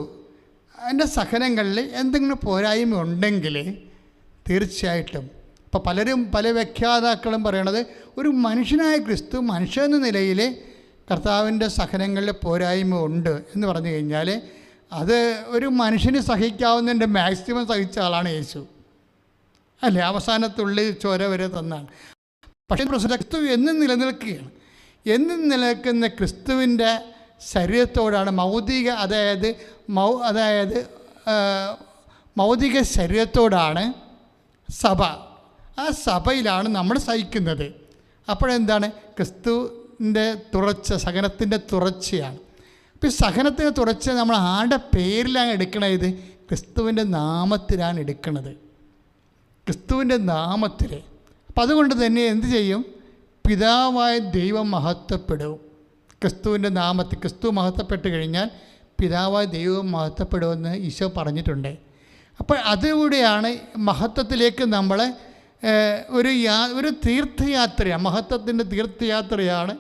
അതിൻ്റെ സഹനങ്ങളിൽ എന്തെങ്കിലും പോരായ്മ ഉണ്ടെങ്കിൽ തീർച്ചയായിട്ടും ഇപ്പോൾ പല വ്യാഖ്യാതാക്കളും പറയണത് ഒരു മനുഷ്യനായ ക്രിസ്തു മനുഷ്യനെന്ന നിലയിൽ കർത്താവിൻ്റെ സഹനങ്ങളിൽ പോരായ്മ ഉണ്ട് എന്ന് പറഞ്ഞു കഴിഞ്ഞാൽ അത് ഒരു മനുഷ്യന് സഹിക്കാവുന്നതിൻ്റെ മാക്സിമം സഹിച്ച ആളാണ് യേശു അല്ലേ. അവസാനത്തുള്ളി ചോര വരെ തന്നാണ്. പക്ഷേ ക്രിസ്തു എന്നും നിലനിൽക്കുകയാണ്. എന്നും നിലനിൽക്കുന്ന ക്രിസ്തുവിൻ്റെ ശരീരത്തോടാണ് മൗതിക ശരീരത്തോടാണ് സഭ. ആ സഭയിലാണ് നമ്മൾ സഹിക്കുന്നത്. അപ്പോഴെന്താണ് ക്രിസ്തുവിൻ്റെ സഹനത്തിൻ്റെ തുടർച്ചയാണ്. അപ്പോൾ ഈ സഹനത്തിൻ്റെ തുടർച്ച നമ്മൾ ആരുടെ പേരിലാണ് എടുക്കണത്? ക്രിസ്തുവിൻ്റെ നാമത്തിലാണ് എടുക്കുന്നത്, ക്രിസ്തുവിൻ്റെ നാമത്തിൽ. അപ്പം അതുകൊണ്ട് തന്നെ എന്ത് ചെയ്യും? പിതാവായ ദൈവം മഹത്വപ്പെടും. ക്രിസ്തുവിൻ്റെ നാമത്തിൽ ക്രിസ്തു മഹത്വപ്പെട്ട് കഴിഞ്ഞാൽ പിതാവായ ദൈവം മഹത്വപ്പെടുമെന്ന് ഈശോ പറഞ്ഞിട്ടുണ്ട്. അപ്പോൾ അതിലൂടെയാണ് മഹത്വത്തിലേക്ക് നമ്മളെ ഒരു തീർത്ഥയാത്രയാണ്, മഹത്വത്തിൻ്റെ തീർത്ഥയാത്രയാണ്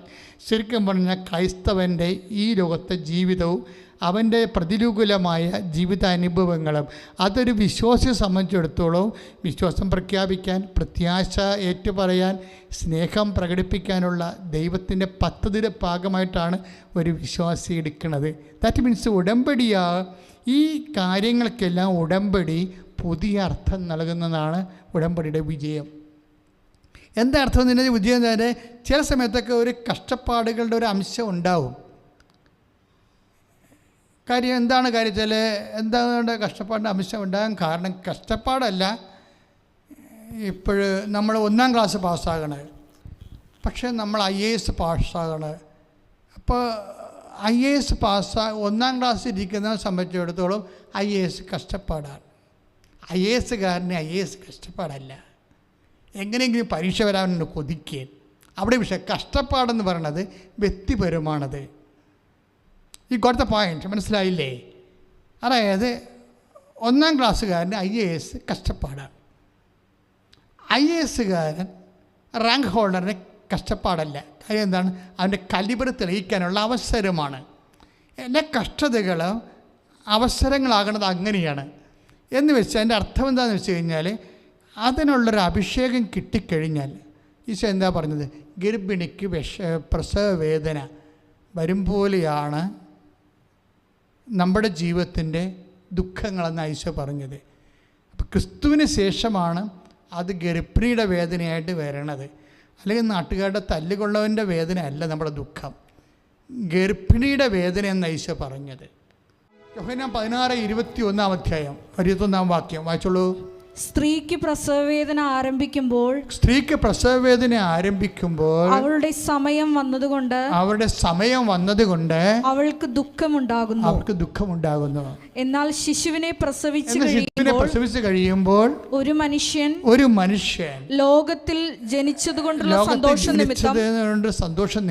ശരിക്കും പറഞ്ഞാൽ ക്രൈസ്തവൻ്റെ ഈ ലോകത്തെ ജീവിതവും അവൻ്റെ പ്രതികൂലമായ ജീവിതാനുഭവങ്ങളും. അതൊരു വിശ്വാസിയെ സംബന്ധിച്ചിടത്തോളം വിശ്വാസം പ്രഖ്യാപിക്കാൻ, പ്രത്യാശ ഏറ്റുപറയാൻ, സ്നേഹം പ്രകടിപ്പിക്കാനുള്ള ദൈവത്തിൻ്റെ പദ്ധതിയുടെ ഭാഗമായിട്ടാണ് ഒരു വിശ്വാസി എടുക്കുന്നത്. ദാറ്റ് മീൻസ് ഉടമ്പടിയാ ഈ കാര്യങ്ങൾക്കെല്ലാം ഉടമ്പടി പുതിയ അർത്ഥം നൽകുന്നതാണ് ഉടമ്പടിയുടെ വിജയം. എന്താ അർത്ഥം എന്ന് പറഞ്ഞാൽ വിജയം തന്നെ ചില സമയത്തൊക്കെ ഒരു കഷ്ടപ്പാടുകളുടെ ഒരു അംശം ഉണ്ടാവും. കാര്യം എന്താണ് കാര്യത്തിൽ എന്താണ് കഷ്ടപ്പാടിൻ്റെ അംശം ഉണ്ടാകാൻ കാരണം? കഷ്ടപ്പാടല്ല, ഇപ്പോൾ നമ്മൾ 1-ാം ക്ലാസ് പാസ്സാകണേ, പക്ഷേ നമ്മൾ IAS പാസ്സാകണേ. അപ്പോൾ IAS 1-ാം ക്ലാസ്സിൽ ഇരിക്കുന്നതിനെ സംബന്ധിച്ചിടത്തോളം IAS കഷ്ടപ്പാടാണ്. IASകാരന് IAS കഷ്ടപ്പാടല്ല, എങ്ങനെയെങ്കിലും പരീക്ഷ വരാനുണ്ട് കൊതിക്കുക. അവിടെ വിഷയം കഷ്ടപ്പാടെന്ന് പറയണത് വ്യക്തിപരമാണത്. ഈ കൊടുത്ത പോയിന്റ് മനസ്സിലായില്ലേ? അതായത് 1-ാം ക്ലാസ്സുകാരന് IAS കഷ്ടപ്പാടാണ്, IASകാരൻ റാങ്ക് ഹോൾഡറിന് കഷ്ടപ്പാടല്ല. കാര്യം എന്താണ്? അവൻ്റെ കലിബർ തെളിയിക്കാനുള്ള അവസരമാണ്. എല്ലാ കഷ്ടതകളും അവസരങ്ങളാകണത് അങ്ങനെയാണ് എന്ന് വെച്ചാൽ അതിൻ്റെ അർത്ഥം എന്താണെന്ന് വെച്ച് കഴിഞ്ഞാൽ അതിനുള്ളൊരു അഭിഷേകം കിട്ടിക്കഴിഞ്ഞാൽ ഈശോ എന്താ പറഞ്ഞത്? ഗർഭിണിക്ക് പ്രസവ വേദന വരും പോലെയാണ് നമ്മുടെ ജീവിതത്തിൻ്റെ ദുഃഖങ്ങളെന്ന് ഈശോ പറഞ്ഞത്. അപ്പം ക്രിസ്തുവിന് ശേഷമാണ് അത് ഗർഭിണിയുടെ വേദനയായിട്ട് വരണത്. അല്ലെങ്കിൽ നാട്ടുകാരുടെ തല്ലുകൊള്ളവൻ്റെ വേദന അല്ല നമ്മുടെ ദുഃഖം, ഗർഭിണിയുടെ വേദന എന്ന് ഈശോ പറഞ്ഞത്. യോഹന്നാൻ 16:21 അധ്യായം 21 വാക്യം വായിച്ചോളൂ. സ്ത്രീക്ക് പ്രസവവേദന ആരംഭിക്കുമ്പോൾ അവളുടെ സമയം വന്നതുകൊണ്ട് അവൾക്ക് ദുഃഖമുണ്ടാകുന്നു. എന്നാൽ ശിശുവിനെ പ്രസവിച്ചു കഴിയുമ്പോൾ ഒരു മനുഷ്യൻ ലോകത്തിൽ ജനിച്ചതുകൊണ്ടുള്ള സന്തോഷം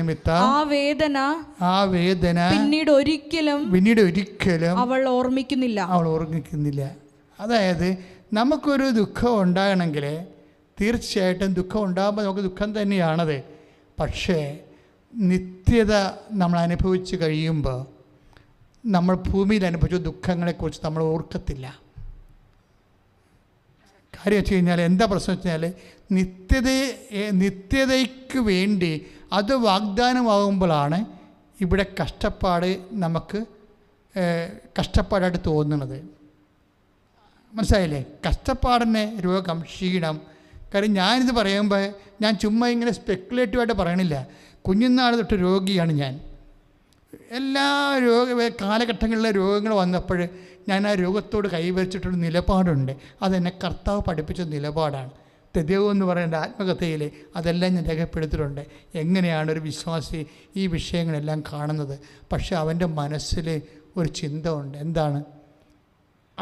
നിമിത്തം ആ വേദന പിന്നീട് ഒരിക്കലും അവൾ ഓർമ്മിക്കുന്നില്ല. അതായത് നമുക്കൊരു ദുഃഖം ഉണ്ടാകണമെങ്കിൽ തീർച്ചയായിട്ടും ദുഃഖം ഉണ്ടാകുമ്പോൾ നമുക്ക് ദുഃഖം തന്നെയാണത്. പക്ഷേ നിത്യത നമ്മൾ അനുഭവിച്ച് കഴിയുമ്പോൾ നമ്മൾ ഭൂമിയിൽ അനുഭവിച്ച ദുഃഖങ്ങളെക്കുറിച്ച് നമ്മൾ ഓർക്കത്തില്ല. കാര്യം വെച്ച് കഴിഞ്ഞാൽ എന്താ പ്രശ്നം വെച്ച് കഴിഞ്ഞാൽ നിത്യതയ്ക്ക് വേണ്ടി അത് വാഗ്ദാനമാകുമ്പോഴാണ് ഇവിടെ കഷ്ടപ്പാട് നമുക്ക് കഷ്ടപ്പാടായിട്ട് തോന്നുന്നത്. മനസ്സിലായില്ലേ? കഷ്ടപ്പാടിന് രോഗം, ക്ഷീണം. കാര്യം ഞാനിത് പറയുമ്പോൾ ഞാൻ ചുമ്മാ ഇങ്ങനെ സ്പെക്കുലേറ്റീവായിട്ട് പറയണില്ല. കുഞ്ഞുനാൾ തൊട്ട് രോഗിയാണ് ഞാൻ. എല്ലാ കാലഘട്ടങ്ങളിലെ രോഗങ്ങൾ വന്നപ്പോൾ ഞാൻ ആ രോഗത്തോട് കൈവരിച്ചിട്ടൊരു നിലപാടുണ്ട്. അതെന്നെ കർത്താവ് പഠിപ്പിച്ച നിലപാടാണ്. തെദേവ് എന്ന് പറയുന്ന ആത്മകഥയിൽ അതെല്ലാം ഞാൻ രേഖപ്പെടുത്തിയിട്ടുണ്ട്. എങ്ങനെയാണ് ഒരു വിശ്വാസി ഈ വിഷയങ്ങളെല്ലാം കാണുന്നത്. പക്ഷേ അവൻ്റെ മനസ്സിൽ ഒരു ചിന്ത ഉണ്ട്. എന്താണ്?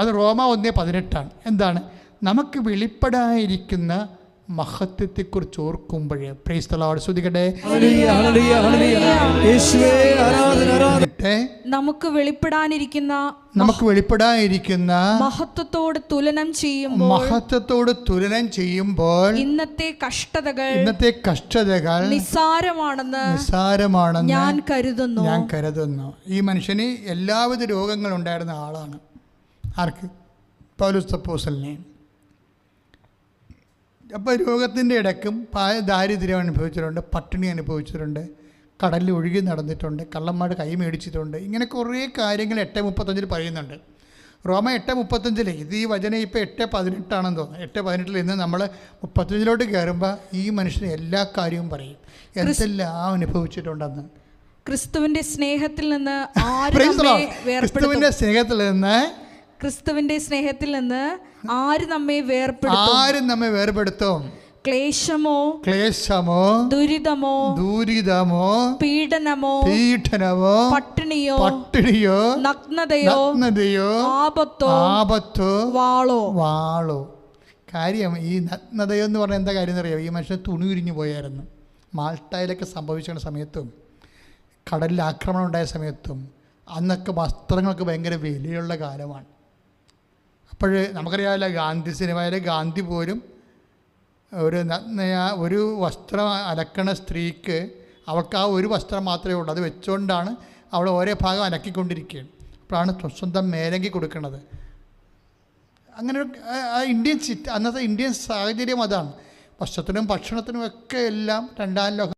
അത് റോമ 1:18. എന്താണ്? നമുക്ക് വെളിപ്പെടാനിരിക്കുന്ന മഹത്വത്തെക്കുറിച്ച് ഓർക്കുമ്പോഴേ പ്രൈസ് ദി ലോർഡ് സ്തുതിക്കട്ടെ. നമുക്ക് വെളിപ്പെടാനിരിക്കുന്ന മഹത്വത്തോട് തുലനം ചെയ്യുമ്പോൾ ഇന്നത്തെ കഷ്ടതകൾ നിസ്സാരമാണെന്ന് ഞാൻ കരുതുന്നു. ഈ മനുഷ്യന് എല്ലാവിധ രോഗങ്ങളുണ്ടായിരുന്ന ആളാണ്. ആർക്ക്? പൗലോസ് അപ്പോസ്തലനെ. അപ്പോൾ രോഗത്തിൻ്റെ ഇടയ്ക്കും ദാരിദ്ര്യം അനുഭവിച്ചിട്ടുണ്ട്, പട്ടിണി അനുഭവിച്ചിട്ടുണ്ട്, കടലിൽ ഒഴുകി നടന്നിട്ടുണ്ട്, കള്ളന്മാർ കൈ മേടിച്ചിട്ടുണ്ട്. ഇങ്ങനെ കുറേ കാര്യങ്ങൾ 8:35 പറയുന്നുണ്ട്. റോമ 8:35. ഇത് ഈ വചനം ഇപ്പോൾ 8:18 തോന്നുന്നു. 8:18 നിന്ന് നമ്മൾ 35 കയറുമ്പോൾ ഈ മനുഷ്യന് എല്ലാ കാര്യവും പറയും, എന്തെല്ലാം അനുഭവിച്ചിട്ടുണ്ടെന്ന്. ക്രിസ്തുവിൻ്റെ സ്നേഹത്തിൽ നിന്ന് ആരും നമ്മെ വേർപെടുത്തും. ക്ലേശമോ ദുരിതമോ പീഡനമോ പട്ടിണിയോ നഗ്നതയോ ആപത്തോ വാളോ. കാര്യം ഈ നഗ്നതയോ എന്ന് പറഞ്ഞാൽ എന്താ കാര്യം എന്നറിയാം? ഈ മനുഷ്യൻ തുണി ഉരിഞ്ഞു പോയായിരുന്നു. മാൾട്ടയിലൊക്കെ സംഭവിച്ച സമയത്തും കടലിൽ ആക്രമണം ഉണ്ടായ സമയത്തും അന്നൊക്കെ വസ്ത്രങ്ങൾക്ക് ഭയങ്കര വിലയുള്ള കാലമാണ്. അപ്പോൾ നമുക്കറിയാമല്ലോ, ഗാന്ധി സിനിമയിലെ ഗാന്ധി പോലും ഒരു വസ്ത്രം അലക്കണ സ്ത്രീക്ക് അവൾക്ക് ആ ഒരു വസ്ത്രം മാത്രമേ ഉള്ളൂ. അത് വെച്ചുകൊണ്ടാണ് അവൾ ഓരോ ഭാഗം അലക്കിക്കൊണ്ടിരിക്കുകയാണ്. അപ്പോഴാണ് സ്വന്തം മേലങ്കി കൊടുക്കുന്നത്. അങ്ങനെ അന്നത്തെ ഇന്ത്യൻ സാഹചര്യം അതാണ്. വസ്ത്രത്തിനും ഭക്ഷണത്തിനും ഒക്കെ എല്ലാം രണ്ടാം ലോകം.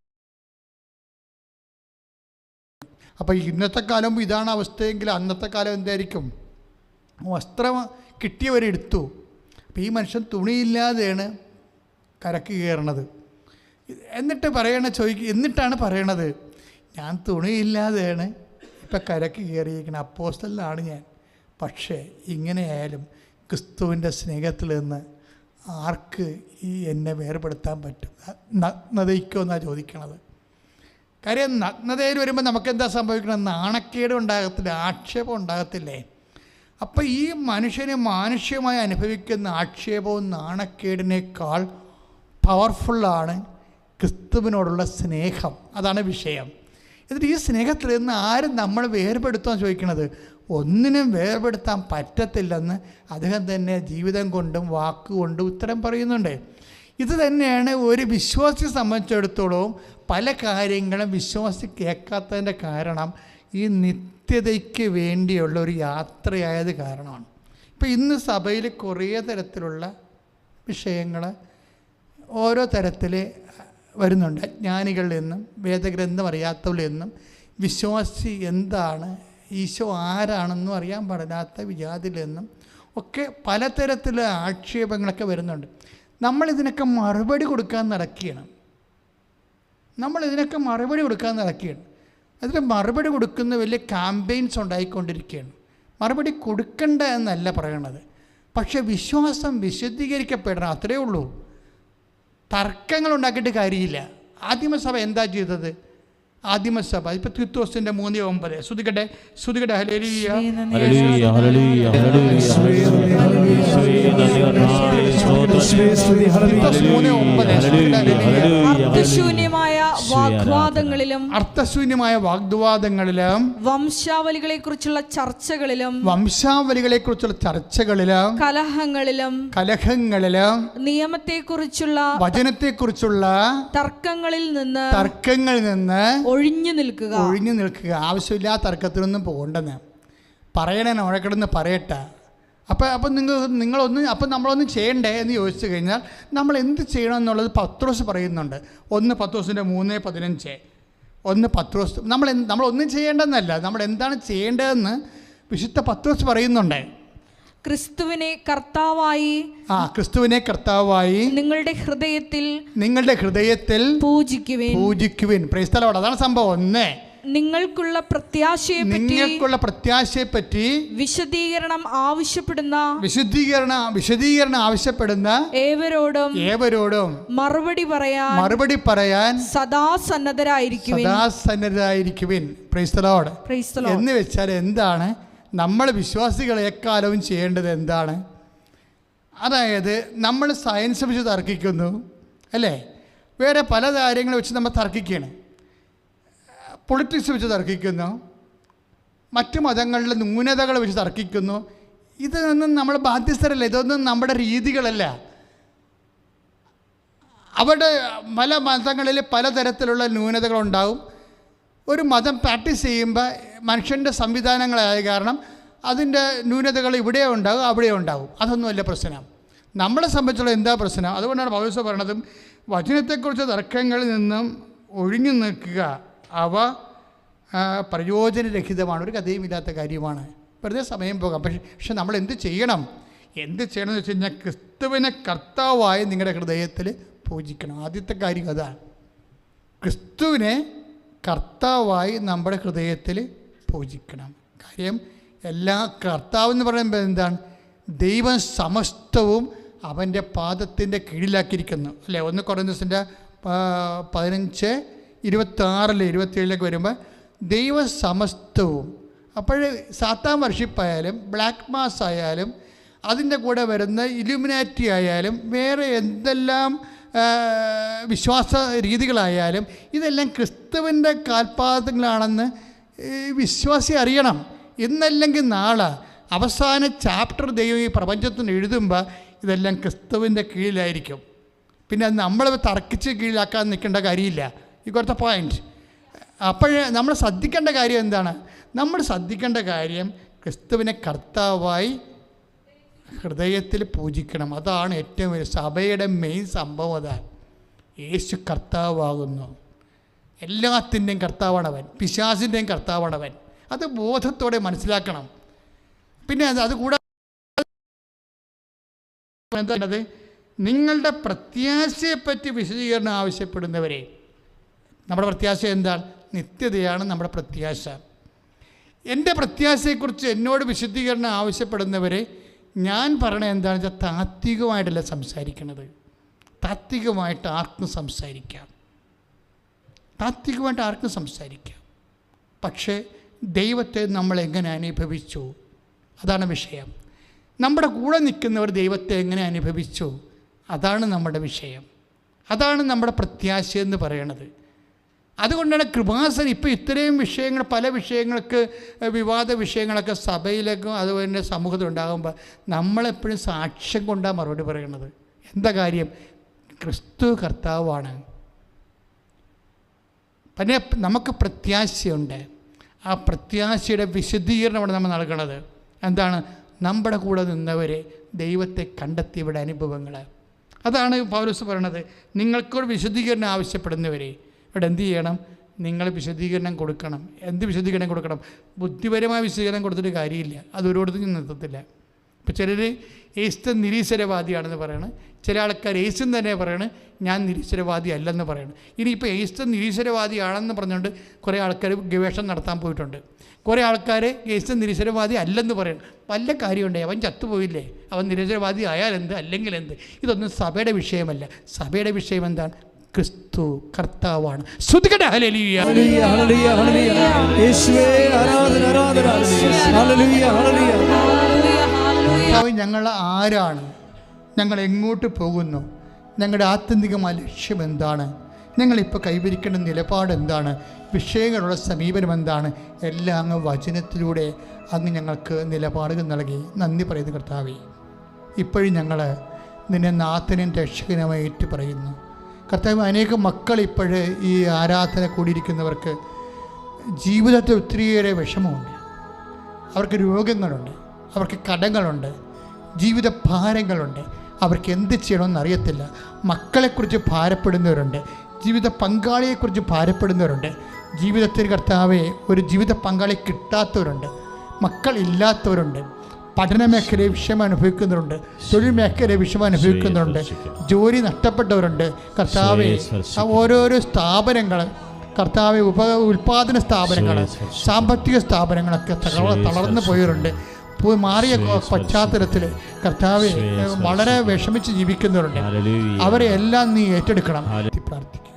അപ്പോൾ ഇന്നത്തെ കാലം ഇതാണ് അവസ്ഥയെങ്കിൽ അന്നത്തെ കാലം എന്തായിരിക്കും? വസ്ത്രം കിട്ടിയവരെടുത്തു. അപ്പോൾ ഈ മനുഷ്യൻ തുണിയില്ലാതെയാണ് കരക്ക് കയറണത്. എന്നിട്ടാണ് പറയണത്, ഞാൻ തുണിയില്ലാതെയാണ് ഇപ്പം കരക്ക് കയറിയിരിക്കുന്നത്, അപ്പോസ്തലനാണ് ഞാൻ. പക്ഷേ ഇങ്ങനെയായാലും ക്രിസ്തുവിൻ്റെ സ്നേഹത്തിൽ നിന്ന് ആർക്ക് എന്നെ വേർപെടുത്താൻ പറ്റും? നഗ്നതയ്ക്കോ എന്നാണ് ചോദിക്കണത്. കാര്യം നഗ്നതയിൽ വരുമ്പോൾ നമുക്കെന്താ സംഭവിക്കണം? നാണക്കേട് ഉണ്ടാകത്തില്ല, ആക്ഷേപം ഉണ്ടാകത്തില്ലേ? അപ്പം ഈ മനുഷ്യന് മാനുഷ്യമായി അനുഭവിക്കുന്ന ആക്ഷേപവും നാണക്കേടിനേക്കാൾ പവർഫുള്ളാണ് ക്രിസ്തുവിനോടുള്ള സ്നേഹം. അതാണ് വിഷയം. എന്നിട്ട് ഈ സ്നേഹത്തിൽ നിന്ന് ആരും നമ്മൾ വേർപെടുത്താൻ ചോദിക്കണത്? ഒന്നിനും വേർപെടുത്താൻ പറ്റത്തില്ലെന്ന് അദ്ദേഹം തന്നെ ജീവിതം കൊണ്ടും വാക്കുകൊണ്ടും ഉത്തരം പറയുന്നുണ്ട്. ഇത് തന്നെയാണ് ഒരു വിശ്വാസിയെ സംബന്ധിച്ചിടത്തോളം പല കാര്യങ്ങളും വിശ്വാസി കേൾക്കാത്തതിൻ്റെ കാരണം ഈ നിത്യതയ്ക്ക് വേണ്ടിയുള്ള ഒരു യാത്രയായത് കാരണമാണ്. ഇപ്പോൾ ഇന്ന് സഭയിൽ കുറേ തരത്തിലുള്ള വിഷയങ്ങൾ ഓരോ തരത്തിൽ വരുന്നുണ്ട്. അജ്ഞാനികളിൽ നിന്നും വേദഗ്രന്ഥം അറിയാത്തവരിൽ നിന്നും വിശ്വാസി എന്താണ്, ഈശോ ആരാണെന്നും അറിയാൻ പാടില്ലാത്ത വിജാതിയിൽ നിന്നും ഒക്കെ പലതരത്തിലുള്ള ആക്ഷേപങ്ങളൊക്കെ വരുന്നുണ്ട്. നമ്മളിതിനൊക്കെ മറുപടി കൊടുക്കാൻ നടക്കുകയാണ്. അതിന് മറുപടി കൊടുക്കുന്ന വലിയ ക്യാമ്പയിൻസ് ഉണ്ടായിക്കൊണ്ടിരിക്കുകയാണ്. മറുപടി കൊടുക്കണ്ട എന്നല്ല പറയണത്, പക്ഷേ വിശ്വാസം വിശുദ്ധീകരിക്കപ്പെടണം, അത്രയേ ഉള്ളൂ. തർക്കങ്ങൾ ഉണ്ടാക്കിയിട്ട് കാര്യമില്ല. ആദിമസഭ എന്താ ചെയ്തത്? ആദിമസഭ ഇപ്പോൾ തീത്തോസിൻ്റെ 3:9 ശ്രുതികട്ടെ ഹല്ലേലൂയ അർത്ഥശൂന്യമായ വാഗ്വാദങ്ങളിലും വംശാവലികളെ കുറിച്ചുള്ള ചർച്ചകളിലും കലഹങ്ങളിലും നിയമത്തെക്കുറിച്ചുള്ള വചനത്തെക്കുറിച്ചുള്ള തർക്കങ്ങളിൽ നിന്ന് ഒഴിഞ്ഞു നിൽക്കുക. ആവശ്യമില്ലാത്ത തർക്കത്തിനൊന്നും പോകണ്ടെന്ന് പറയണേ, ഉഴക്കിടന്ന് പറയട്ടെ. അപ്പം നമ്മളൊന്നും ചെയ്യണ്ടേ എന്ന് ചോദിച്ചു കഴിഞ്ഞാൽ നമ്മൾ എന്ത് ചെയ്യണം എന്നുള്ളത് പത്രോസ് പറയുന്നുണ്ട്. 1 പത്രോസിൻ്റെ 3:15. 1 പത്രോസ് നമ്മളൊന്നും ചെയ്യേണ്ടെന്നല്ല, നമ്മൾ എന്താണ് ചെയ്യേണ്ടതെന്ന് വിശുദ്ധ പത്രോസ് പറയുന്നുണ്ട്. ക്രിസ്തുവിനെ കർത്താവായി നിങ്ങളുടെ ഹൃദയത്തിൽ പൂജിക്കുവിൻ. Price the Lord. അതാണ് സംഭവം. 1 നിങ്ങൾക്കുള്ള പ്രത്യാശയെപ്പറ്റി വിശദീകരണം ആവശ്യപ്പെടുന്ന ഏവരോടും മറുപടി പറയാൻ സദാസന്നദ്ധരായിരിക്കുവിൻ. Price the Lord. എന്ന് വെച്ചാൽ എന്താണ്? നമ്മൾ വിശ്വാസികൾ എക്കാലവും ചെയ്യേണ്ടത് എന്താണ്? അതായത് നമ്മൾ സയൻസ് വെച്ച് തർക്കിക്കുന്നു അല്ലേ, വേറെ പല കാര്യങ്ങൾ വെച്ച് നമ്മൾ തർക്കിക്കുകയാണ്, പൊളിറ്റിക്സ് വെച്ച് തർക്കിക്കുന്നു, മറ്റു മതങ്ങളിലെ ന്യൂനതകൾ വെച്ച് തർക്കിക്കുന്നു. ഇതൊന്നും നമ്മൾ ബാധ്യസ്ഥരല്ല, ഇതൊന്നും നമ്മുടെ രീതികളല്ല. അവിടെ പല മതങ്ങളിൽ പലതരത്തിലുള്ള ന്യൂനതകളുണ്ടാവും. ഒരു മതം പ്രാക്ടീസ് ചെയ്യുമ്പോൾ മനുഷ്യൻ്റെ സംവിധാനങ്ങളായ കാരണം അതിൻ്റെ ന്യൂനതകൾ ഇവിടെ ഉണ്ടാകും, അവിടെ ഉണ്ടാകും. അതൊന്നുമല്ല പ്രശ്നം. നമ്മളെ സംബന്ധിച്ചുള്ള എന്താ പ്രശ്നം? അതുകൊണ്ടാണ് പൗലോസ് പറഞ്ഞതും വചനത്തെക്കുറിച്ച് തർക്കങ്ങളിൽ നിന്നും ഒഴിഞ്ഞു നിൽക്കുക, അവ പ്രയോജനരഹിതമാണ്, ഒരു കഥയുമില്ലാത്ത കാര്യമാണ്, വെറുതെ സമയം പോകാം. പക്ഷെ നമ്മൾ എന്ത് ചെയ്യണം എന്ന് വെച്ച് കഴിഞ്ഞാൽ ക്രിസ്തുവിനെ കർത്താവായി നിങ്ങളുടെ ഹൃദയത്തിൽ പൂജിക്കണം. ആദ്യത്തെ കാര്യം അതാണ്, ക്രിസ്തുവിനെ കർത്താവായി നമ്മുടെ ഹൃദയത്തിൽ പൂജിക്കണം. കാര്യം എല്ലാ കർത്താവ് എന്ന് പറയുമ്പോൾ എന്താണ്? ദൈവം സമസ്തവും അവൻ്റെ പാദത്തിൻ്റെ കീഴിലാക്കിയിരിക്കുന്നു അല്ലേ. 1 കൊരിന്ത്യസിൻ്റെ 15:26-27 വരുമ്പോൾ ദൈവ സമസ്തവും. അപ്പോൾ സാത്താൻ വർഷിപ്പായാലും ബ്ലാക്ക് മാസ് ആയാലും അതിൻ്റെ കൂടെ വരുന്ന ഇലുമിനാറ്റി ആയാലും വേറെ എന്തെല്ലാം വിശ്വാസ രീതികളായാലും ഇതെല്ലാം ക്രിസ്തുവിൻ്റെ കാൽപാദങ്ങളാണെന്ന് വിശ്വാസി അറിയണം. ഇന്നല്ലെങ്കിൽ നാളെ അവസാന ചാപ്റ്റർ ദൈവം ഈ പ്രപഞ്ചത്തിന് എഴുതുമ്പോൾ ഇതെല്ലാം ക്രിസ്തുവിൻ്റെ കീഴിലായിരിക്കും. പിന്നെ അത് നമ്മൾ തർക്കിച്ച് കീഴിലാക്കാൻ നിൽക്കേണ്ട കാര്യമില്ല. ഈ കുറച്ച് പോയിൻറ്റ്. അപ്പോൾ നമ്മൾ ശ്രദ്ധിക്കേണ്ട കാര്യം എന്താണ്? നമ്മൾ ശ്രദ്ധിക്കേണ്ട കാര്യം ക്രിസ്തുവിനെ കർത്താവായി ഹൃദയത്തിൽ പൂജിക്കണം. അതാണ് ഏറ്റവും വലിയ സഭയുടെ മെയിൻ സംഭവം. അതാണ് യേശു കർത്താവാകുന്നു. എല്ലാത്തിൻ്റെയും കർത്താവാണവൻ, പിശാചിൻ്റെയും കർത്താവാണവൻ. അത് ബോധത്തോടെ മനസ്സിലാക്കണം. പിന്നെ അതുകൂടാതെ എന്താണത്? നിങ്ങളുടെ പ്രത്യാശയെപ്പറ്റി വിശദീകരണം ആവശ്യപ്പെടുന്നവരെ, നമ്മുടെ പ്രത്യാശ എന്താണ്? നിത്യതയാണ് നമ്മുടെ പ്രത്യാശ. എൻ്റെ പ്രത്യാശയെക്കുറിച്ച് എന്നോട് വിശദീകരണം ആവശ്യപ്പെടുന്നവരെ ഞാൻ പറയണത് എന്താണെന്ന് വെച്ചാൽ താത്വികമായിട്ടല്ല സംസാരിക്കണത്. താത്വികമായിട്ട് ആർക്കും സംസാരിക്കാം, താത്വികമായിട്ട് ആർക്കും സംസാരിക്കാം. പക്ഷേ ദൈവത്തെ നമ്മൾ എങ്ങനെ അനുഭവിച്ചു, അതാണ് വിഷയം. നമ്മുടെ കൂടെ നിൽക്കുന്നവർ ദൈവത്തെ എങ്ങനെ അനുഭവിച്ചു, അതാണ് നമ്മുടെ വിഷയം. അതാണ് നമ്മുടെ പ്രത്യാശ എന്ന് പറയണത്. അതുകൊണ്ടാണ് കൃപാസനം ഇപ്പോൾ ഇത്രയും വിഷയങ്ങൾ, പല വിഷയങ്ങൾക്ക് വിവാദ വിഷയങ്ങളൊക്കെ സഭയിലേക്കും അതുപോലെ തന്നെ സമൂഹത്തിൽ ഉണ്ടാകുമ്പോൾ നമ്മളെപ്പോഴും സാക്ഷ്യം കൊണ്ടാണ് മറുപടി പറയണത്. എന്താ കാര്യം? ക്രിസ്തു കർത്താവാണ്. പിന്നെ നമുക്ക് പ്രത്യാശയുണ്ട്. ആ പ്രത്യാശയുടെ വിശദീകരണമാണ് നമ്മൾ നൽകണത്. എന്താണ്? നമ്മുടെ കൂടെ നിന്നവരെ ദൈവത്തെ കണ്ടെത്തിയവരുടെ അനുഭവങ്ങൾ. അതാണ് പൗലോസ് പറയണത്. നിങ്ങൾക്കൊരു വിശദീകരണം ആവശ്യപ്പെടുന്നവരെ ഇവിടെ എന്ത് ചെയ്യണം? നിങ്ങൾ വിശദീകരണം കൊടുക്കണം. എന്ത് വിശദീകരണം കൊടുക്കണം? ബുദ്ധിപരമായ വിശദീകരണം കൊടുത്തിട്ട് കാര്യമില്ല, അത് ഒരിടത്തും നിർത്തത്തില്ല. ഇപ്പോൾ ചിലർ യേശു നിരീശ്വരവാദിയാണെന്ന് പറയണം, ചില ആൾക്കാർ യേശു തന്നെ പറയണം ഞാൻ നിരീശ്വരവാദി അല്ലെന്ന് പറയണം. ഇനിയിപ്പോൾ യേശു നിരീശ്വരവാദിയാണെന്ന് പറഞ്ഞുകൊണ്ട് കുറേ ആൾക്കാർ ഗവേഷണം നടത്താൻ പോയിട്ടുണ്ട്. കുറേ ആൾക്കാർ യേശു നിരീശ്വരവാദി അല്ലെന്ന് പറയണം. വല്ല കാര്യമുണ്ടേ? അവൻ ചത്തുപോയില്ലേ? അവൻ നിരീശ്വരവാദി ആയാൽ എന്ത്, അല്ലെങ്കിൽ എന്ത്? ഇതൊന്നും സഭയുടെ വിഷയമല്ല. സഭയുടെ വിഷയം എന്താണ്? ക്രിസ്തു കർത്താവാണ്. ശ്രുതികട ഹല്ലേലൂയ. ഞങ്ങൾ ആരാണ്? ഞങ്ങൾ എങ്ങോട്ട് പോകുന്നു? ഞങ്ങളുടെ ആത്യന്തികമായ ലക്ഷ്യം എന്താണ്? ഞങ്ങളിപ്പോൾ കൈവരിക്കേണ്ട നിലപാട് എന്താണ്? വിഷയങ്ങളുള്ള സമീപനം എന്താണ്? എല്ലാം അങ്ങ് വചനത്തിലൂടെ അങ്ങ് ഞങ്ങൾക്ക് നിലപാടുകൾ നൽകി നന്ദി പറയുന്നു കർത്താവേ. ഇപ്പോഴും ഞങ്ങൾ നിന്നെ നാഥനും രക്ഷകനുമായി ഏറ്റു പറയുന്നു കർത്താവ്. അനേകം മക്കൾ ഇപ്പോഴ് ഈ ആരാധന കൂടിയിരിക്കുന്നവർക്ക് ജീവിതത്തിൽ ഒത്തിരിയേറെ വിഷമമുണ്ട്. അവർക്ക് രോഗങ്ങളുണ്ട്, അവർക്ക് കടങ്ങളുണ്ട്, ജീവിത ഭാരങ്ങളുണ്ട്. അവർക്ക് എന്ത് ചെയ്യണമെന്ന് അറിയത്തില്ല. മക്കളെക്കുറിച്ച് ഭാരപ്പെടുന്നവരുണ്ട്, ജീവിത പങ്കാളിയെക്കുറിച്ച് ഭാരപ്പെടുന്നവരുണ്ട്. ജീവിതത്തിൽ കർത്താവെ ഒരു ജീവിത പങ്കാളി കിട്ടാത്തവരുണ്ട്, മക്കളില്ലാത്തവരുണ്ട്, പഠന മേഖലയിൽ വിഷയം അനുഭവിക്കുന്നവരുണ്ട്, തൊഴിൽ മേഖലയിൽ വിഷയം അനുഭവിക്കുന്നവരുണ്ട്, ജോലി നഷ്ടപ്പെട്ടവരുണ്ട്. കർത്താവെ ഓരോരോ സ്ഥാപനങ്ങൾ, കർത്താവെ ഉൽപാദന സ്ഥാപനങ്ങൾ, സാമ്പത്തിക സ്ഥാപനങ്ങളൊക്കെ തളർന്നു പോയവരുണ്ട്. മാറിയ പശ്ചാത്തലത്തിൽ കർത്താവെ വളരെ വിഷമിച്ച് ജീവിക്കുന്നവരുണ്ട്. അവരെ എല്ലാം നീ ഏറ്റെടുക്കണം. പ്രാർത്ഥിക്കുക.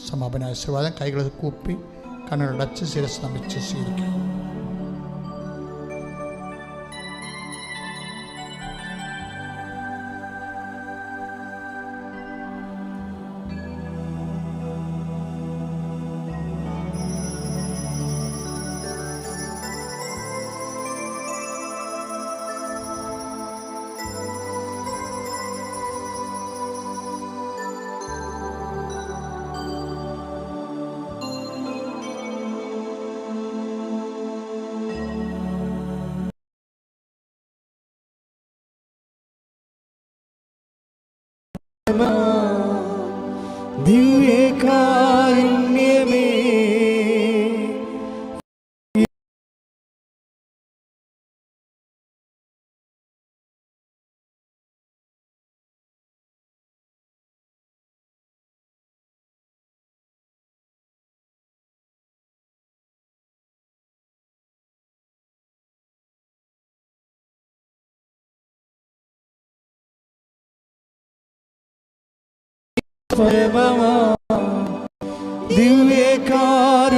സമാപന ആശീർവാദം. കൈകൾ കൂപ്പി കണ്ണുകളടച്ച് ശിരസ് നമിച്ച് സ്വീകരിക്കും. ദിവ്യകാരുണ്യമേ പരമമാ ദിവ്യകാരുണ്യമേ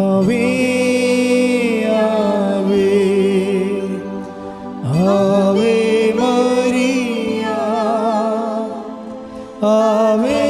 ആവേ ആവേ ആവേ മരിയ ആവേ